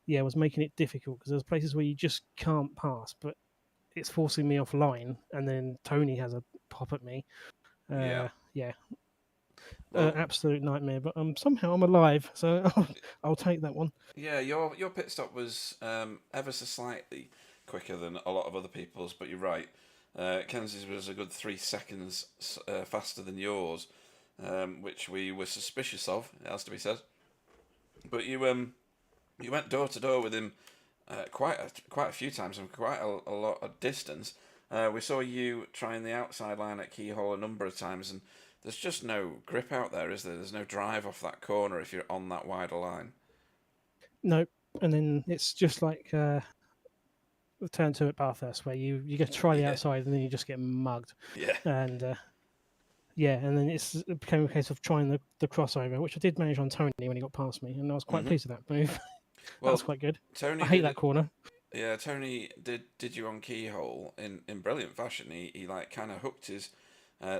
was making it difficult because there's places where you just can't pass, but it's forcing me offline, and then Tony has a pop at me. Absolute nightmare, but somehow I'm alive, so I'll take that one. Yeah, your pit stop was ever so slightly quicker than a lot of other people's, but you're right. Kenzie's was a good 3 seconds faster than yours, which we were suspicious of, it has to be said. But you went door to door with him quite a few times and quite a lot of distance. We saw you trying the outside line at Keyhole a number of times, and there's just no grip out there, is there? There's no drive off that corner if you're on that wider line. Nope. And then it's just like turn 2 at Bathurst, where you get to try the outside and then you just get mugged. Yeah. And and then it became a case of trying the crossover, which I did manage on Tony when he got past me, and I was quite pleased with that move. That was quite good. Tony, I hate that corner. Yeah, Tony did you on Keyhole in brilliant fashion. He like kind of hooked his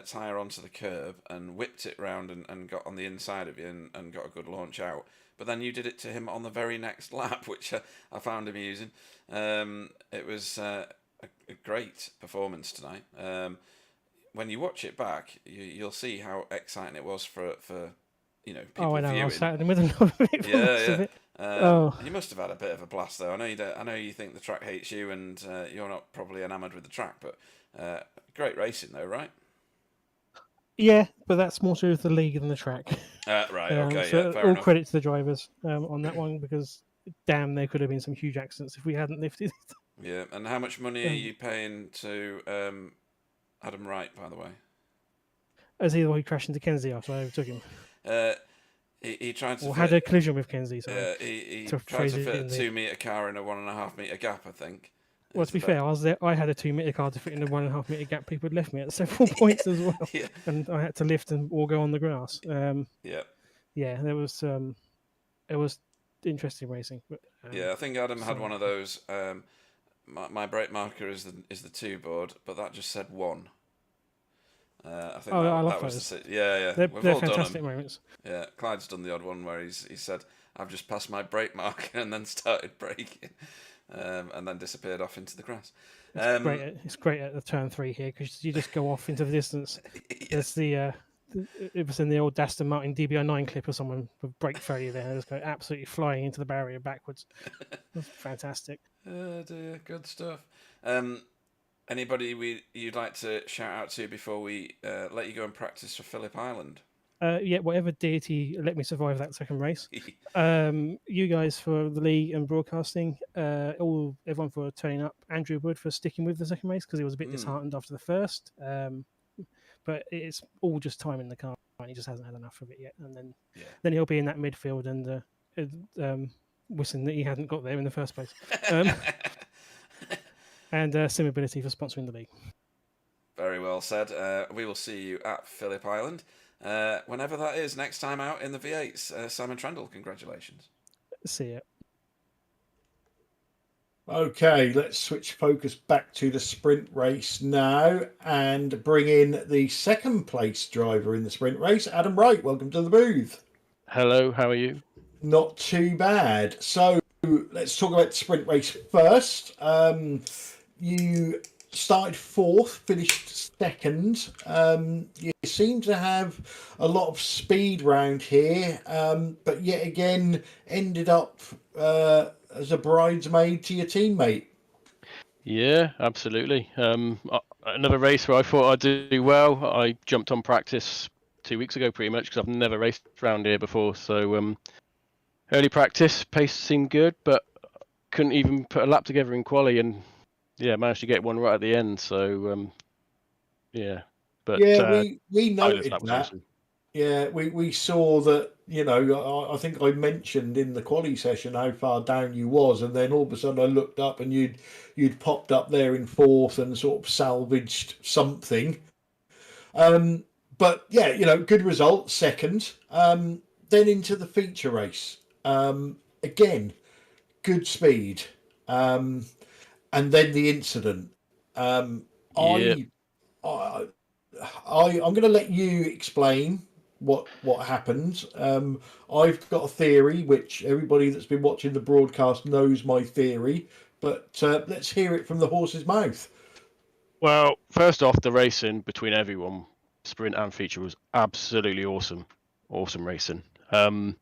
tyre onto the curb and whipped it round and got on the inside of you and got a good launch out. But then you did it to him on the very next lap, which I found amusing. It was a great performance tonight. When you watch it back, you'll see how exciting it was for people viewing. I was sat in the middle of it. You must have had a bit of a blast, though. I know you think the track hates you, and you're not probably enamoured with the track, but great racing, though, right? Yeah, but that's more to do with the league than the track. Right, okay, so fair all enough. credit to the drivers on that one, because damn, there could have been some huge accidents if we hadn't lifted. Yeah, and how much money are you paying to Adam Wright, by the way? As he the one who crashed into Kenzie after I overtook him. He tried to had a collision with Kenzie. So he tried to fit a 2 metre car in a 1.5 metre gap, I think. Well, to be fair, I was there. I had a 2 metre car to fit in a 1.5 metre gap. People had left me at several points as well, and I had to lift and or go on the grass. There was it was interesting racing. But, I think Adam had one of those. My brake marker is the 2 board, but that just said 1. think I love that was those. yeah. They're We've all done fantastic them. moments. Yeah, Clyde's done the odd one where he said, "I've just passed my brake marker," and then started braking, and then disappeared off into the grass. It's great at the turn 3 here because you just go off into the distance. Yeah. There's it was in the old Aston Martin DBI9 clip of someone with brake failure there. Just go absolutely flying into the barrier backwards. That's fantastic. Oh dear, good stuff. Anybody you'd like to shout out to before we let you go and practice for Phillip Island? Yeah, whatever deity let me survive that second race. You guys for the league and broadcasting, everyone for turning up. Andrew Wood for sticking with the second race because he was a bit disheartened after the first. But it's all just time in the car, and he just hasn't had enough of it yet. And then he'll be in that midfield and wishing that he hadn't got there in the first place. And Simability for sponsoring the league. Very well said. We will see you at Phillip Island. Whenever that is, next time out in the V8s. Simon Trendle, congratulations. See ya. Okay, let's switch focus back to the sprint race now and bring in the second place driver in the sprint race, Adam Wright. Welcome to the booth. Hello, how are you? Not too bad. So let's talk about the sprint race first. You started fourth, finished second. You seem to have a lot of speed round here, but yet again ended up as a bridesmaid to your teammate. Yeah, absolutely. Another race where I thought I'd do well. I jumped on practice 2 weeks ago pretty much because I've never raced around here before. So early practice, pace seemed good, but couldn't even put a lap together in quali and managed to get one right at the end. So But we noted that was that. awesome. Yeah, we saw that, I think I mentioned in the quali session how far down you was, and then all of a sudden I looked up and you'd popped up there in fourth and sort of salvaged something. But yeah, good result, second. Then into the feature race. Again, good speed. And then the incident. I'm going to let you explain what happened. I've got a theory, which everybody that's been watching the broadcast knows my theory, but let's hear it from the horse's mouth. Well, first off, the racing between everyone, sprint and feature, was absolutely awesome. Awesome racing. And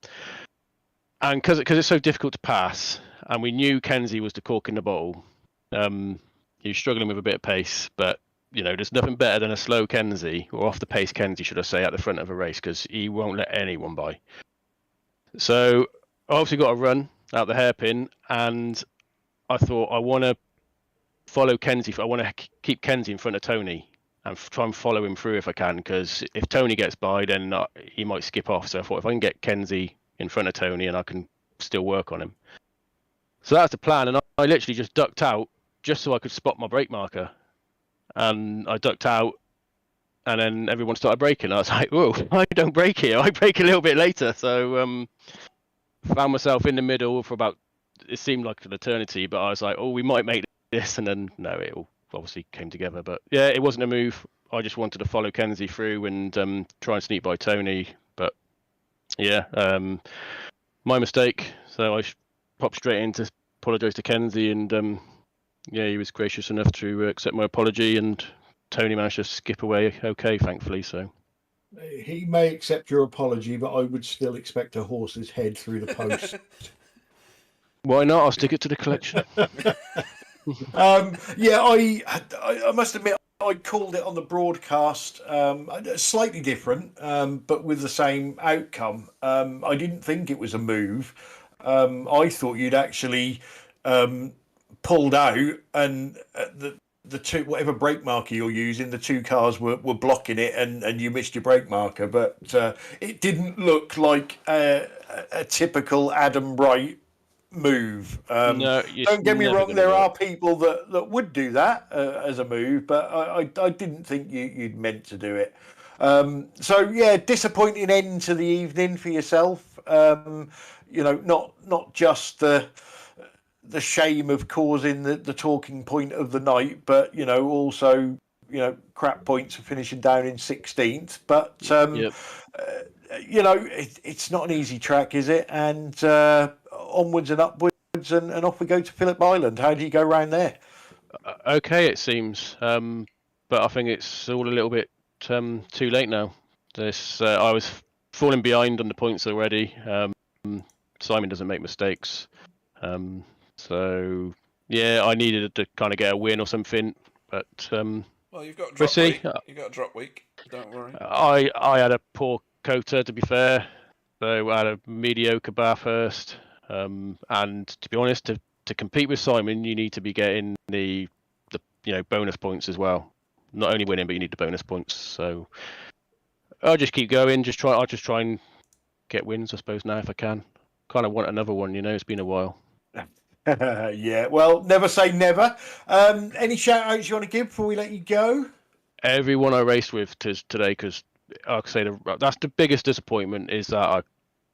because it's so difficult to pass, and we knew Kenzie was the cork in the bottle, he was struggling with a bit of pace, but there's nothing better than a slow Kenzie, or off the pace Kenzie, should I say, at the front of a race, because he won't let anyone by. So I obviously got a run out the hairpin, and I thought I want to follow Kenzie. I want to keep Kenzie in front of Tony and try and follow him through if I can, because if Tony gets by, then he might skip off. So I thought if I can get Kenzie in front of Tony, and I can still work on him. So that's the plan, and I literally just ducked out just so I could spot my brake marker. And I ducked out, and then everyone started braking. I was like, "Whoa, I don't brake here. I brake a little bit later." So found myself in the middle for about, it seemed like an eternity, but I was like, "Oh, we might make this," and then no, it all obviously came together. But yeah, it wasn't a move. I just wanted to follow Kenzie through and try and sneak by Tony. But yeah, my mistake. So I popped straight in to apologise to Kenzie, and he was gracious enough to accept my apology, and Tony managed to skip away okay, thankfully. So he may accept your apology, but I would still expect a horse's head through the post. Why not? I'll stick it to the collection. I must admit, I called it on the broadcast slightly different, but with the same outcome. I didn't think it was a move. I thought you'd actually pulled out, and the two, whatever brake marker you're using, the two cars were blocking it, and you missed your brake marker. But it didn't look like a typical Adam Wright move. No, don't get me wrong, there are people that would do that as a move, but I didn't think you'd meant to do it. So yeah, disappointing end to the evening for yourself. Not just the shame of causing the talking point of the night, but also crap points for finishing down in 16th. But Yep. it's not an easy track, is it? And onwards and upwards, and off we go to Phillip Island. How do you go around there? Okay, it seems, but I think it's all a little bit too late now. I was falling behind on the points already. Simon doesn't make mistakes, so yeah, I needed to kind of get a win or something. But Well, you've got we'll drop see. week. You've got drop week. Don't worry. I had a poor quota, to be fair, so I had a mediocre bar first. And to be honest, to compete with Simon, you need to be getting the bonus points as well. Not only winning, but you need the bonus points. So I'll just keep going. I'll just try and get wins, I suppose, now if I can. Kind of want another one, it's been a while. Yeah, well, never say never. Any shout outs you want to give before we let you go? Everyone I raced with today, because like I say, that's the biggest disappointment, is that I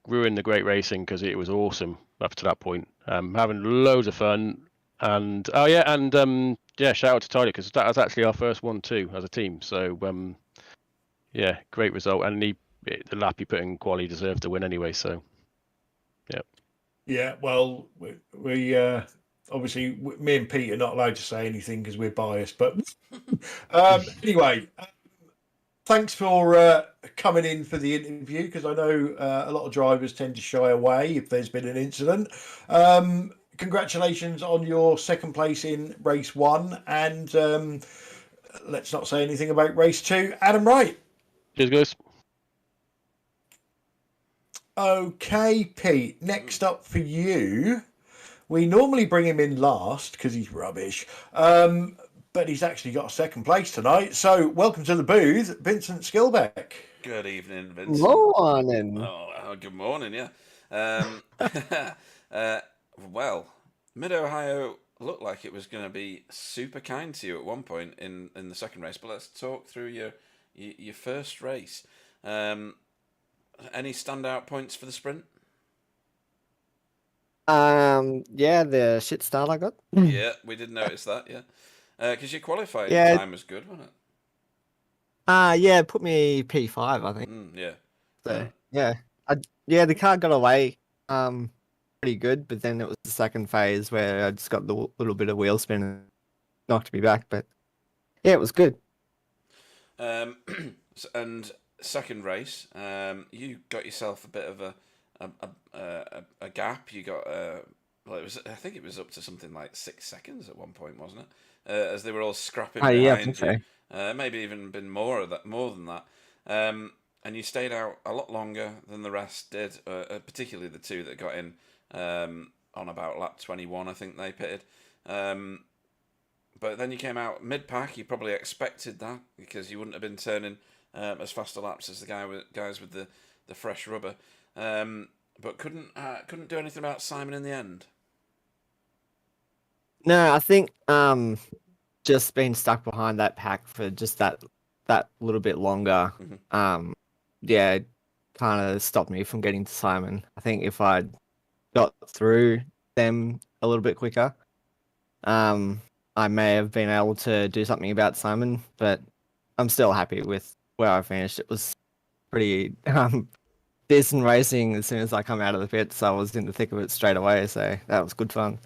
ruined the great racing, because it was awesome up to that point. Having loads of fun, and shout out to Tyler, because that was actually our first one too as a team. So yeah, great result, and the lap he put in quali deserved to win anyway. So yeah. Yeah, well, we obviously me and Pete are not allowed to say anything because we're biased. But anyway, thanks for coming in for the interview, because I know a lot of drivers tend to shy away if there's been an incident. Congratulations on your second place in race 1, and let's not say anything about race 2. Adam Wright. Cheers, guys. Okay, Pete, next up for you. We normally bring him in last because he's rubbish, but he's actually got a second place tonight. So welcome to the booth, Vincent Skilbeck. Good evening, Vincent. Morning. Oh, good morning, yeah. Well, Mid-Ohio looked like it was going to be super kind to you at one point in the second race, but let's talk through your first race. Any standout points for the sprint? Yeah, the shit start I got. Yeah, we did notice that, yeah. Because your qualifying Yeah. time was good, wasn't it? Yeah, put me P5, I think. Yeah. So yeah, the car got away pretty good, but then it was the second phase where I just got the little bit of wheel spin and knocked me back. But yeah, it was good. And second race, you got yourself a bit of a gap. You got I think it was up to something like 6 seconds at one point, wasn't it? As they were all scrapping behind Yeah, I think you. so. Maybe even been more than that. And you stayed out a lot longer than the rest did, particularly the two that got in on about lap 21, I think they pitted. But then you came out mid-pack. You probably expected that, because you wouldn't have been turning as fast a laps as the guys with the fresh rubber. But couldn't do anything about Simon in the end. No, I think just being stuck behind that pack for just that little bit longer, yeah, kind of stopped me from getting to Simon. I think if I'd got through them a little bit quicker, I may have been able to do something about Simon, but I'm still happy with where I finished. It was pretty decent racing as soon as I come out of the pits, so I was in the thick of it straight away, so that was good fun.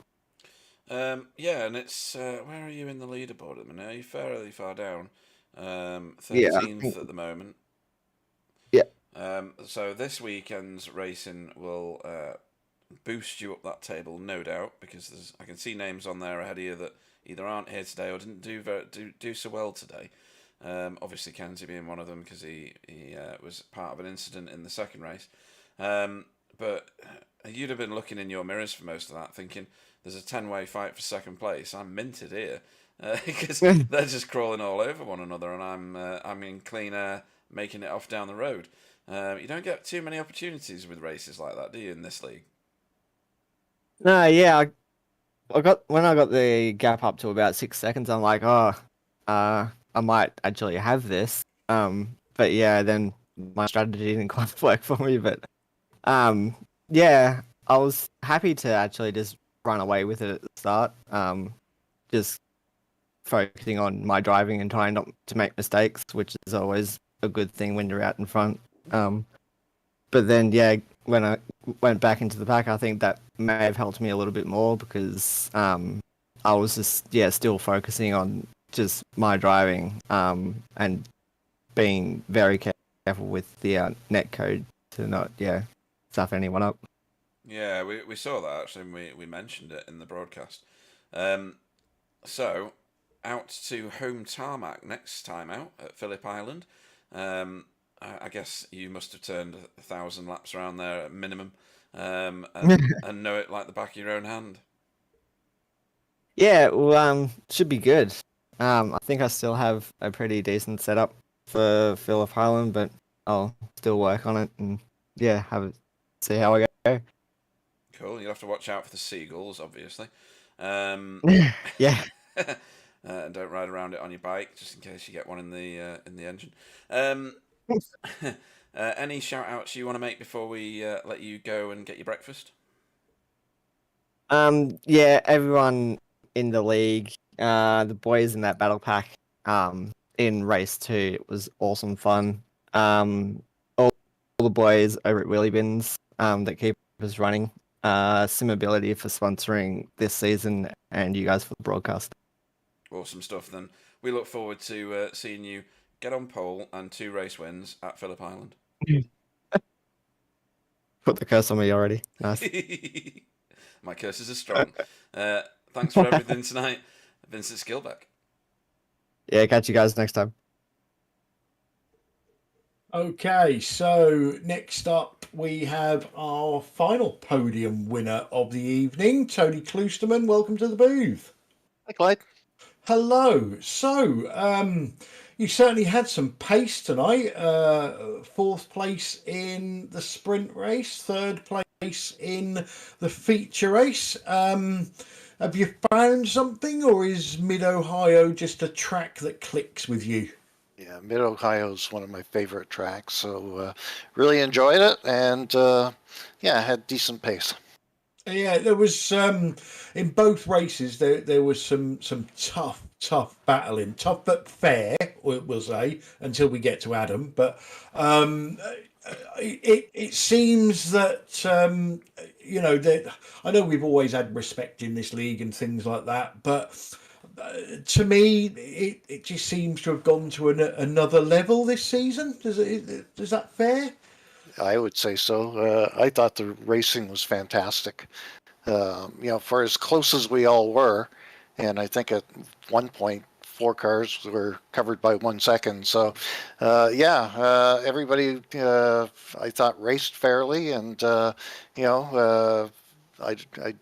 Yeah, and it's where are you in the leaderboard at the minute? Are you fairly far down? 13th at the moment. Yeah. So this weekend's racing will boost you up that table, no doubt, because I can see names on there ahead of you that either aren't here today or didn't do so well today. Obviously, Kenzie being one of them, because he was part of an incident in the second race. But you'd have been looking in your mirrors for most of that, thinking there's a 10-way fight for second place. I'm minted here, because they're just crawling all over one another, and I'm in clean air, making it off down the road. You don't get too many opportunities with races like that, do you, in this league? No, yeah, I got the gap up to about 6 seconds. I'm like, I might actually have this. But yeah, then my strategy didn't quite work for me. But yeah, I was happy to actually just run away with it at the start. Just focusing on my driving and trying not to make mistakes, which is always a good thing when you're out in front. But then, yeah, when I went back into the pack, I think that may have helped me a little bit more because I was just, still focusing on just my driving and being very careful with the net code to not, stuff anyone up. Yeah, we saw that actually, and we mentioned it in the broadcast. So, out to home tarmac next time out at Phillip Island. I guess you must have turned 1,000 laps around there at minimum, and know it like the back of your own hand. Yeah, well, should be good. I think I still have a pretty decent setup for Phillip Island, but I'll still work on it and see how I go. Cool. You'll have to watch out for the seagulls, obviously. Yeah. Don't ride around it on your bike, just in case you get one in the engine. Any shout outs you want to make before we let you go and get your breakfast? Everyone in the league, the boys in that battle pack, in race 2, it was awesome fun. All the boys over at Wheelie Bins, that keep us running. Simability for sponsoring this season, and you guys for the broadcast. Awesome stuff. Then we look forward to seeing you get on pole and 2 race wins at Phillip Island. Put the curse on me already. Nice. My curses are strong. Thanks for everything tonight, Vincent Skillback. Yeah, catch you guys next time. Okay, so next up we have our final podium winner of the evening, Tony Kloosterman. Welcome to the booth. Hi, Clyde. Hello. So, you certainly had some pace tonight. 4th place in the sprint race, 3rd place in the feature race. Have you found something, or is Mid-Ohio just a track that clicks with you? Yeah, Mid-Ohio is one of my favorite tracks, so really enjoyed it, and had decent pace. Yeah, there was in both races there was some tough battling, tough but fair, we'll say, until we get to Adam. But it seems that that I know we've always had respect in this league and things like that, but to me it just seems to have gone to another level this season. Is that fair? I would say so. I thought the racing was fantastic. For as close as we all were, and I think at one point 4 cars were covered by 1 second. So, everybody I thought raced fairly, and I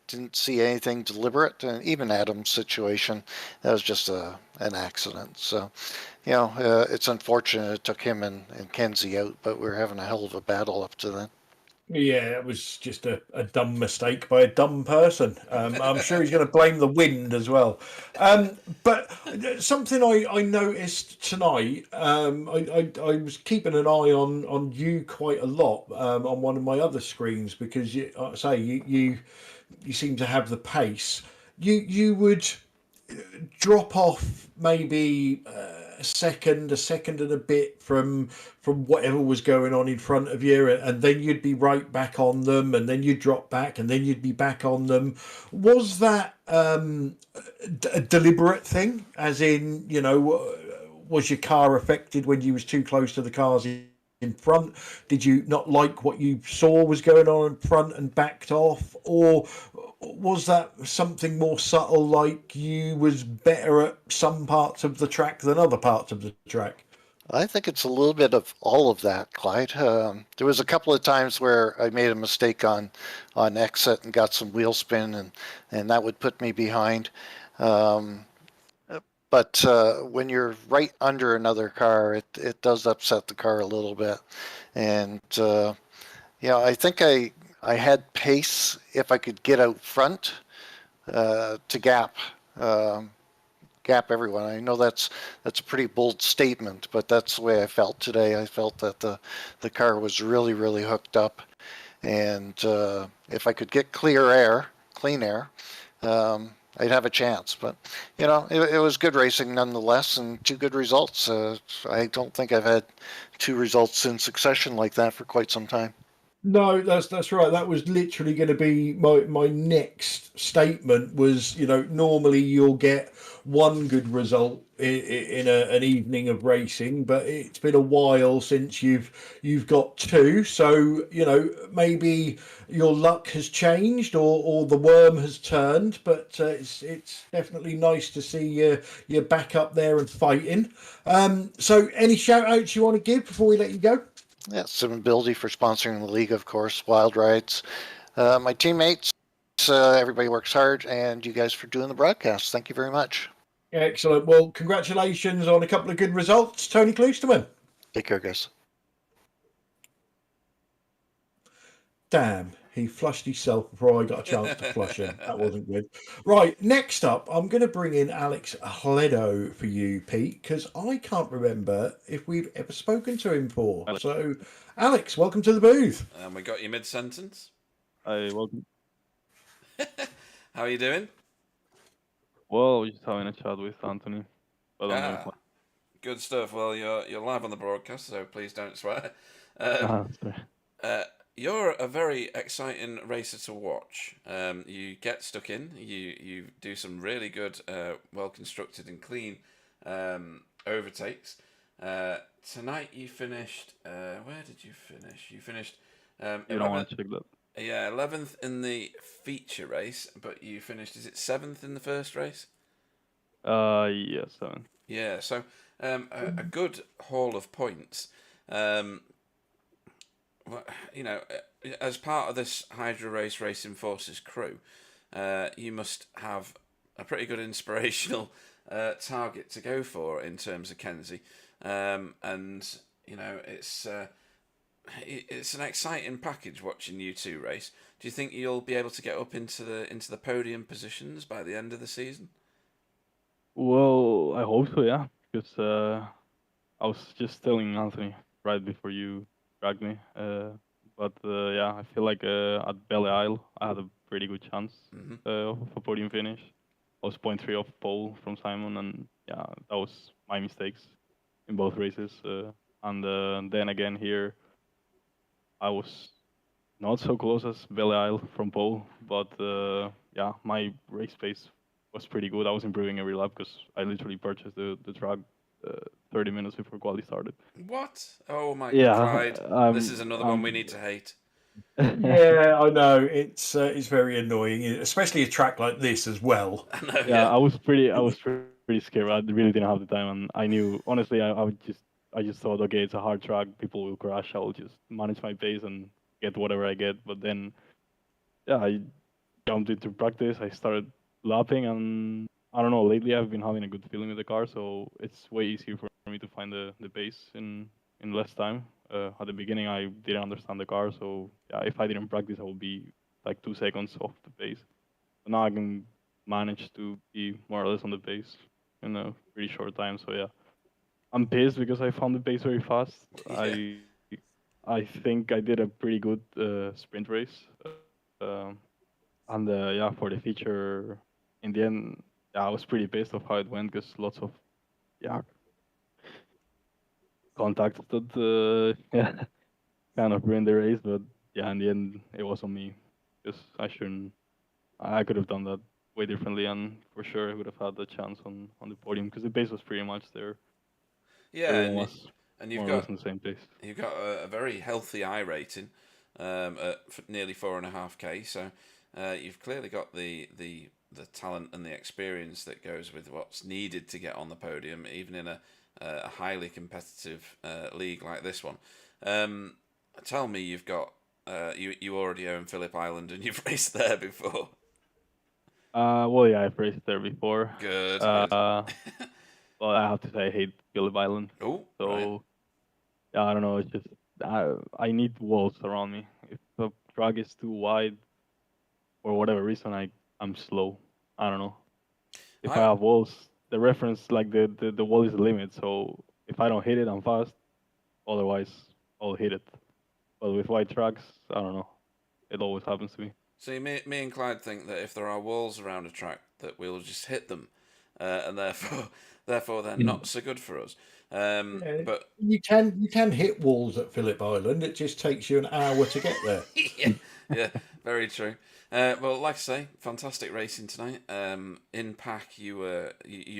didn't see anything deliberate, and even Adam's situation, that was just an accident. So, it's unfortunate it took him and Kenzie out, but we were having a hell of a battle up to then. Yeah, it was just a dumb mistake by a dumb person. I'm sure he's going to blame the wind as well. But something I noticed tonight, I was keeping an eye on you quite a lot on one of my other screens, because you seem to have the pace. You would drop off maybe a second and a bit from whatever was going on in front of you, and then you'd be right back on them, and then you'd drop back, and then you'd be back on them. Was that a deliberate thing, as in, was your car affected when you was too close to the cars in front? Did you not like what you saw was going on in front and backed off, or was that something more subtle, like you was better at some parts of the track than other parts of the track? I think it's a little bit of all of that, Clyde. There was a couple of times where I made a mistake on exit and got some wheel spin, and that would put me behind. But when you're right under another car, it does upset the car a little bit. And I think I had pace if I could get out front to gap everyone. I know that's a pretty bold statement, but that's the way I felt today. I felt that the car was really, really hooked up, and if I could get clean air, I'd have a chance. But it was good racing nonetheless, and 2 good results. I don't think I've had 2 results in succession like that for quite some time. No, that's right. That was literally going to be my next statement. Was normally you'll get one good result in an evening of racing, but it's been a while since you've got 2. So maybe your luck has changed or the worm has turned. But it's definitely nice to see you back up there and fighting. So any shout outs you want to give before we let you go? Yeah, Simability for sponsoring the league, of course, Wild Rides. My teammates, everybody works hard, and you guys for doing the broadcast. Thank you very much. Excellent. Well, congratulations on a couple of good results, Tony Kloosterman. Take care, guys. Damn, he flushed himself before I got a chance to flush him. That wasn't good. Right, next up, I'm going to bring in Alex Hledo for you, Pete, because I can't remember if we've ever spoken to him before. So, Alex, welcome to the booth. We got you mid-sentence. Hi, welcome. How are you doing? Well, we're just having a chat with Anthony. But I'm doing fine. Good stuff. Well, you're live on the broadcast, so please don't swear. Sorry. You're a very exciting racer to watch. You get stuck in. You do some really good, well constructed and clean overtakes. Tonight you finished. Where did you finish? You finished. You don't want to check that. Yeah, 11th in the feature race, but you finished. Is it 7th in the first race? Yeah, 7. Yeah, so a good haul of points. Well, as part of this Hydra Race Racing Forces crew, you must have a pretty good inspirational target to go for in terms of Kenzie, and it's an exciting package watching you two race. Do you think you'll be able to get up into the podium positions by the end of the season? Well, I hope so, yeah. Because I was just telling Anthony right before you dragged me. But yeah, I feel like at Belle Isle, I had a pretty good chance of a podium finish. I was 0.3 off pole from Simon, and yeah, that was my mistakes in both races. And then again here, I was not so close as Belle Isle from pole, but yeah, my race pace was pretty good. I was improving every lap because I literally purchased the track 30 minutes before quali started. What? Oh my Yeah, God! This is another one we need to hate. Yeah, I know it's very annoying, especially a track like this as well. I know, yeah, I was pretty scared. I really didn't have the time, and I knew honestly, I just thought, okay, it's a hard track, people will crash. I'll just manage my pace and get whatever I get. But then, yeah, I jumped into practice. I started lapping, and I don't know. Lately, I've been having a good feeling with the car, so it's way easier for me to find the pace in less time. At the beginning, I didn't understand the car, so yeah, if I didn't practice, I would be like 2 seconds off the pace. But now I can manage to be more or less on the pace in a pretty short time. So yeah, I'm pissed because I found the pace very fast. Yeah. I think I did a pretty good sprint race, and yeah, for the feature, in the end, yeah, I was pretty pissed of how it went because lots of yeah contact that yeah kind of ruined the race. But yeah, in the end, it was on me because I shouldn't. I could have done that way differently, and for sure I would have had the chance on the podium because the pace was pretty much there. Yeah, Everyone was and more or less on the same pace. You've got a very healthy I rating at nearly 4.5K. So you've clearly got the talent and the experience that goes with what's needed to get on the podium, even in a highly competitive league like this one. Tell me, you've got you already own Phillip Island and you've raced there before. Well, yeah, I've raced there before. Good. Well, I have to say I hate Phillip Island. Oh, So right. yeah, I don't know. It's just I need walls around me. If the track is too wide, for whatever reason, I'm slow. I don't know. If I have walls, the reference like the wall is the limit. So if I don't hit it, I'm fast. Otherwise, I'll hit it. But with wide tracks, I don't know. It always happens to me. See, me and Clyde think that if there are walls around a track, that we'll just hit them, and therefore they're not so good for us. But you can hit walls at Phillip Island. It just takes you an hour to get there. yeah, very true. Well, like I say, fantastic racing tonight. In pack, you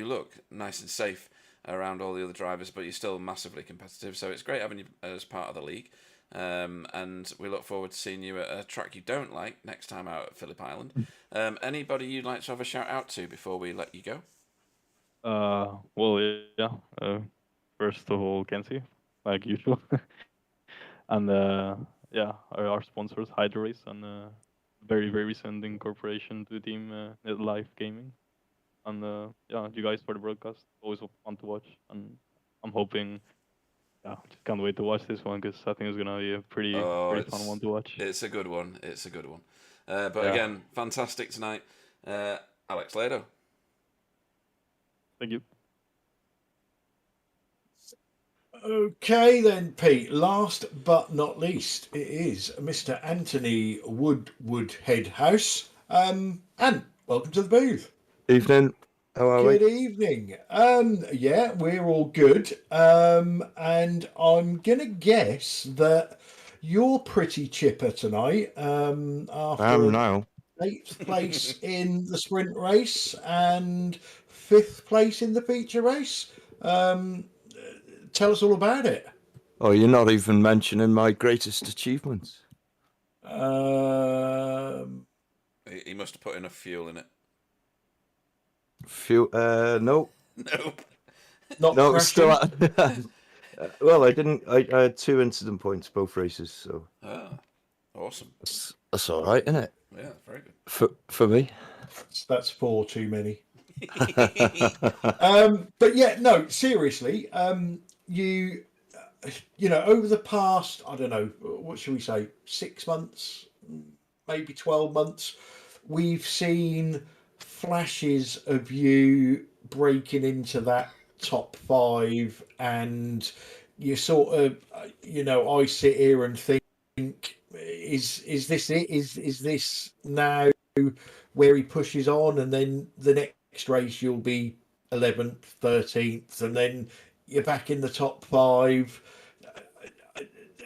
look nice and safe around all the other drivers, but you're still massively competitive. So it's great having you as part of the league. And we look forward to seeing you at a track you don't like next time out at Phillip Island. Anybody you'd like to have a shout out to before we let you go? Well, yeah. First of all, Kenzie, like usual, and yeah, our sponsors, Hydro Race, and very recent incorporation to the team, Live Gaming, and yeah, you guys for the broadcast, always fun to watch, and I'm hoping. Yeah, just can't wait to watch this one because I think it's gonna be a pretty fun one to watch. It's a good one. But yeah. Again, fantastic tonight, Alex Lado. Thank you. Okay then, Pete. Last but not least, it is Mr. Anthony Woodheadhouse. And welcome to the booth. Evening. How are we? Good evening. Yeah, we're all good. And I'm gonna guess that you're pretty chipper tonight. After I am now. 8th place in the sprint race and 5th place in the feature race. Tell us all about it. Oh, you're not even mentioning my greatest achievements. He must have put enough fuel in it. Fuel? No. Nope. Not No, crashing? still. Well, I didn't. I had 2 incident points both races, so. Awesome. That's all right, isn't it? Yeah, very good. For me. That's 4 too many. But yeah, no, seriously, you know, over the past, I don't know, what should we say, 6 months, maybe 12 months, we've seen flashes of you breaking into that top 5, and you sort of, you know, I sit here and think, is this it? Is this now where he pushes on, and then the next race you'll be 11th, 13th, and then you're back in the top 5.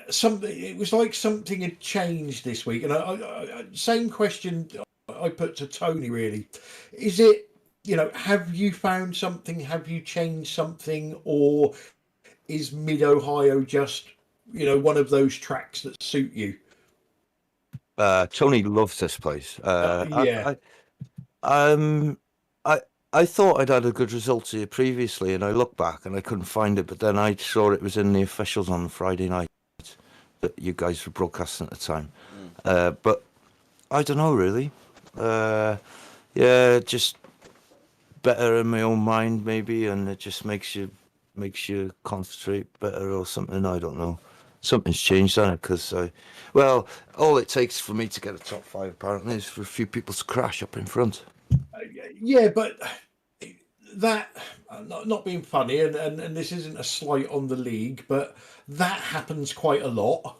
It was like something had changed this week, and I same question I put to Tony. Really, is it, you know, have you found something? Have you changed something, or is Mid Ohio just, you know, one of those tracks that suit you? Tony loves this place. Yeah. I thought I'd had a good result here previously, and I looked back and I couldn't find it, but then I saw it was in the officials on Friday night that you guys were broadcasting at the time. But I don't know, really. Yeah, just better in my own mind, maybe, and it just makes you concentrate better or something. I don't know. Something's changed on it, because well, all it takes for me to get a top 5 apparently is for a few people to crash up in front. Yeah, but that, not being funny, and this isn't a slight on the league, but that happens quite a lot.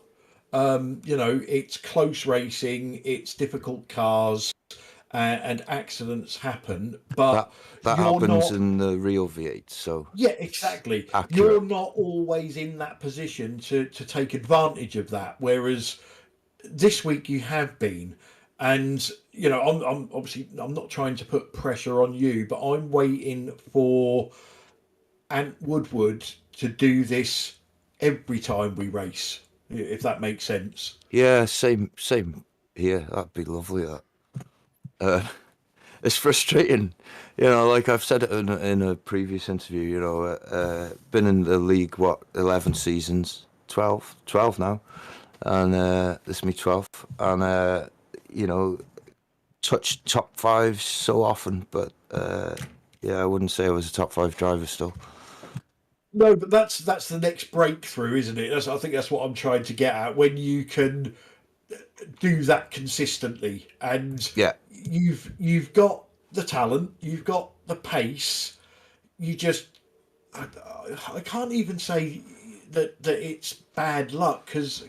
You know, it's close racing, it's difficult cars, and accidents happen, but that happens in the real V8, so yeah, exactly. accurate. You're not always in that position to take advantage of that, whereas this week you have been. And you know, I'm obviously, I'm not trying to put pressure on you, but I'm waiting for Ant Woodward to do this every time we race, if that makes sense. Yeah, same here. That'd be lovely. That it's frustrating, you know. Like I've said it in a previous interview. You know, been in the league 11 seasons, 12 now, and this is me 12th, and you know, touched top 5 so often, but yeah, I wouldn't say I was a top 5 driver still. No, but that's the next breakthrough, isn't it? I think that's what I'm trying to get at. When you can do that consistently, and yeah, you've got the talent, you've got the pace. You just, I can't even say that it's bad luck, because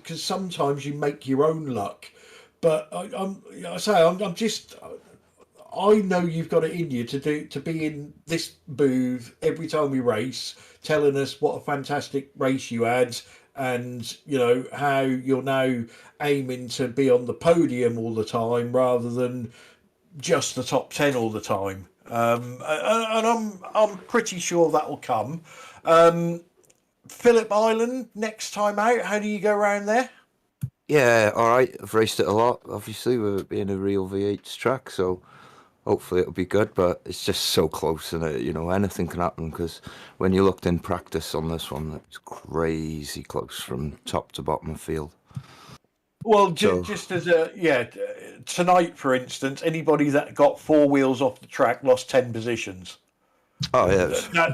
I know you've got it in you to be in this booth every time we race, telling us what a fantastic race you had, and you know how you're now aiming to be on the podium all the time rather than just the top 10 all the time. And I'm pretty sure that will come. Phillip Island next time out. How do you go around there? Yeah, all right. I've raced it a lot, obviously, with it being a real V8 track, so hopefully it'll be good. But it's just so close, and you know, anything can happen. Because when you looked in practice on this one, it's crazy close from top to bottom of field. Well, just as tonight, for instance, anybody that got four wheels off the track lost 10 positions. Oh yeah,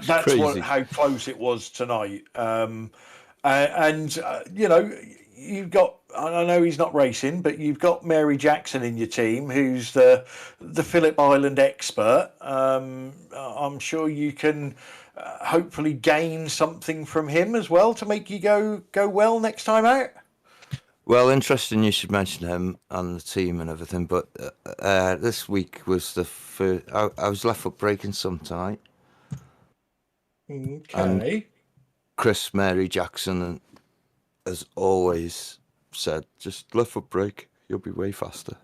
That's crazy. how close it was tonight. You know, you've got. I know he's not racing, but you've got Mary Jackson in your team, who's the Phillip Island expert. I'm sure you can hopefully gain something from him as well to make you go well next time out. Well, interesting you should mention him and the team and everything, but this week was the first. I was left foot braking some tonight. Okay. And Chris Mary Jackson has always said, just left foot brake, you'll be way faster.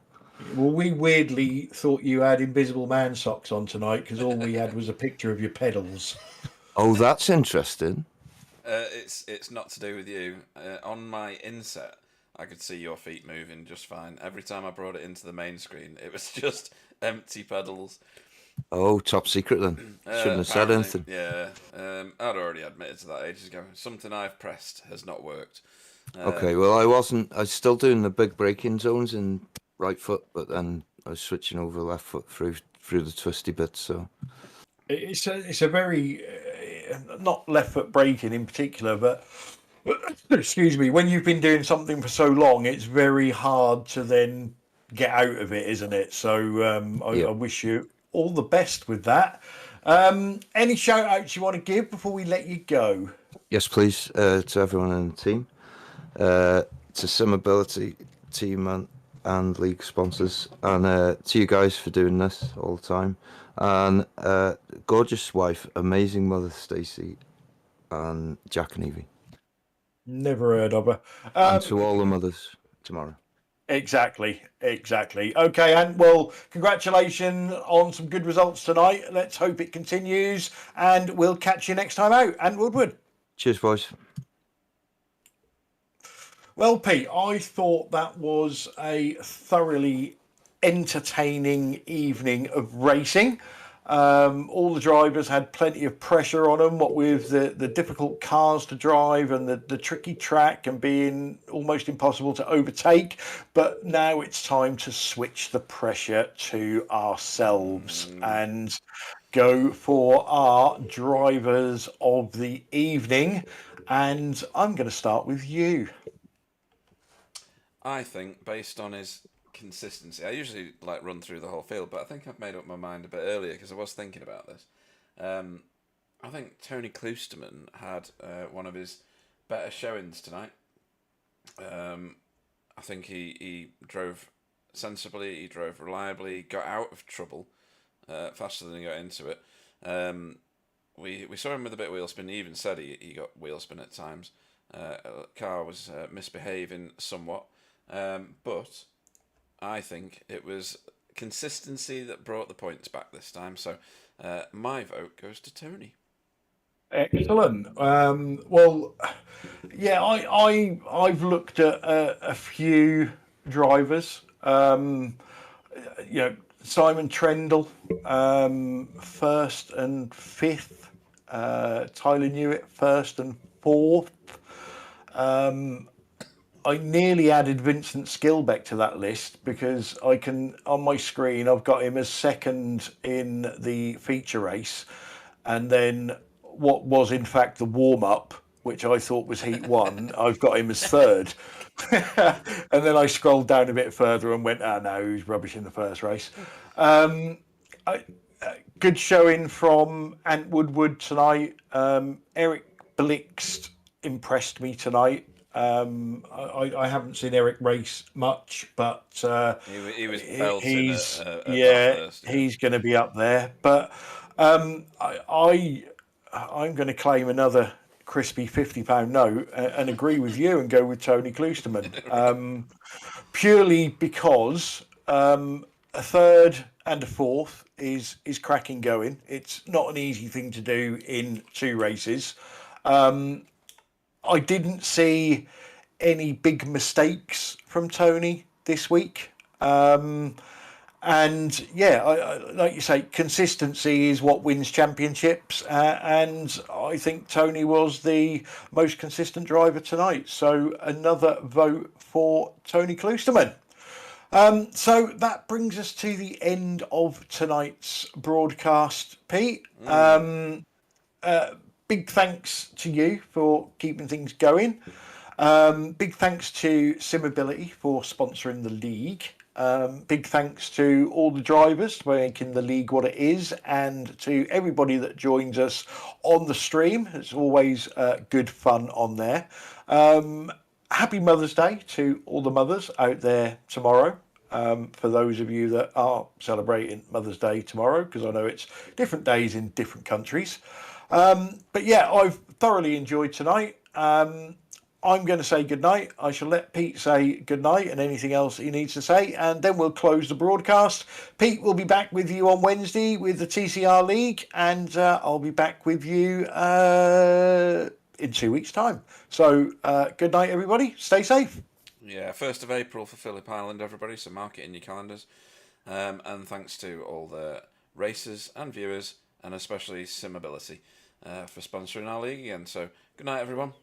Well, we weirdly thought you had Invisible Man socks on tonight because all we had was a picture of your pedals. Oh, that's interesting. It's not to do with you. On my inset, I could see your feet moving just fine. Every time I brought it into the main screen, it was just empty pedals. Oh, top secret then. Shouldn't have said anything. Yeah, I'd already admitted to that ages ago. Something I've pressed has not worked. Okay, well, I was still doing the big braking zones in right foot, but then I was switching over left foot through the twisty bits, so. It's a very, not left foot braking in particular, but excuse me, when you've been doing something for so long, it's very hard to then get out of it, isn't it? So I wish you all the best with that. Any shout outs you want to give before we let you go? Yes, please, to everyone in the team, to Simability team and league sponsors, and to you guys for doing this all the time, and gorgeous wife, amazing mother Stacey, and Jack and Evie. Never heard of her. And to all the mothers tomorrow. Exactly. Okay, and well, congratulations on some good results tonight. Let's hope it continues, and we'll catch you next time out. And Woodward. Cheers, boys. Well, Pete, I thought that was a thoroughly entertaining evening of racing. All the drivers had plenty of pressure on them, what with the difficult cars to drive and the tricky track and being almost impossible to overtake. But now it's time to switch the pressure to ourselves and go for our drivers of the evening. And I'm going to start with you. I think, based on his consistency, I usually run through the whole field, but I think I've made up my mind a bit earlier because I was thinking about this. I think Tony Kloosterman had one of his better showings tonight. I think he drove sensibly, he drove reliably, got out of trouble faster than he got into it. We saw him with a bit of wheel spin. He even said he got wheel spin at times. Car was misbehaving somewhat. But I think it was consistency that brought the points back this time. So my vote goes to Tony. Excellent. Well, yeah, I've looked at a few drivers. You know, Simon Trendle, first and fifth. Tyler Newitt, first and fourth. I nearly added Vincent Skilbeck to that list because on my screen, I've got him as second in the feature race. And then what was in fact the warm-up, which I thought was heat one, I've got him as third. And then I scrolled down a bit further and went, no, he was rubbish in the first race. Good showing from Ant Woodward tonight. Eric Blixt impressed me tonight. I haven't seen Eric race much, but he was belting he's at yeah, Bathurst, yeah. he's going to be up there. But I'm going to claim another crispy £50 note and agree with you and go with Tony Kloosterman, purely because a third and a fourth is cracking going. It's not an easy thing to do in 2 races. I didn't see any big mistakes from Tony this week. And yeah, like you say, consistency is what wins championships. And I think Tony was the most consistent driver tonight. So another vote for Tony Kloosterman. So that brings us to the end of tonight's broadcast, Pete. Big thanks to you for keeping things going. Big thanks to Simability for sponsoring the league. Big thanks to all the drivers for making the league what it is, and to everybody that joins us on the stream. It's always good fun on there. Happy Mother's Day to all the mothers out there tomorrow. For those of you that are celebrating Mother's Day tomorrow, because I know it's different days in different countries. But yeah, I've thoroughly enjoyed tonight. I'm going to say goodnight. I shall let Pete say goodnight and anything else he needs to say, and then we'll close the broadcast. Pete will be back with you on Wednesday with the TCR League, and I'll be back with you in 2 weeks' time. So good night, everybody. Stay safe. Yeah, 1st of April for Phillip Island, everybody, so mark it in your calendars. And thanks to all the racers and viewers, and especially Simability, for sponsoring our league again. So good night, everyone.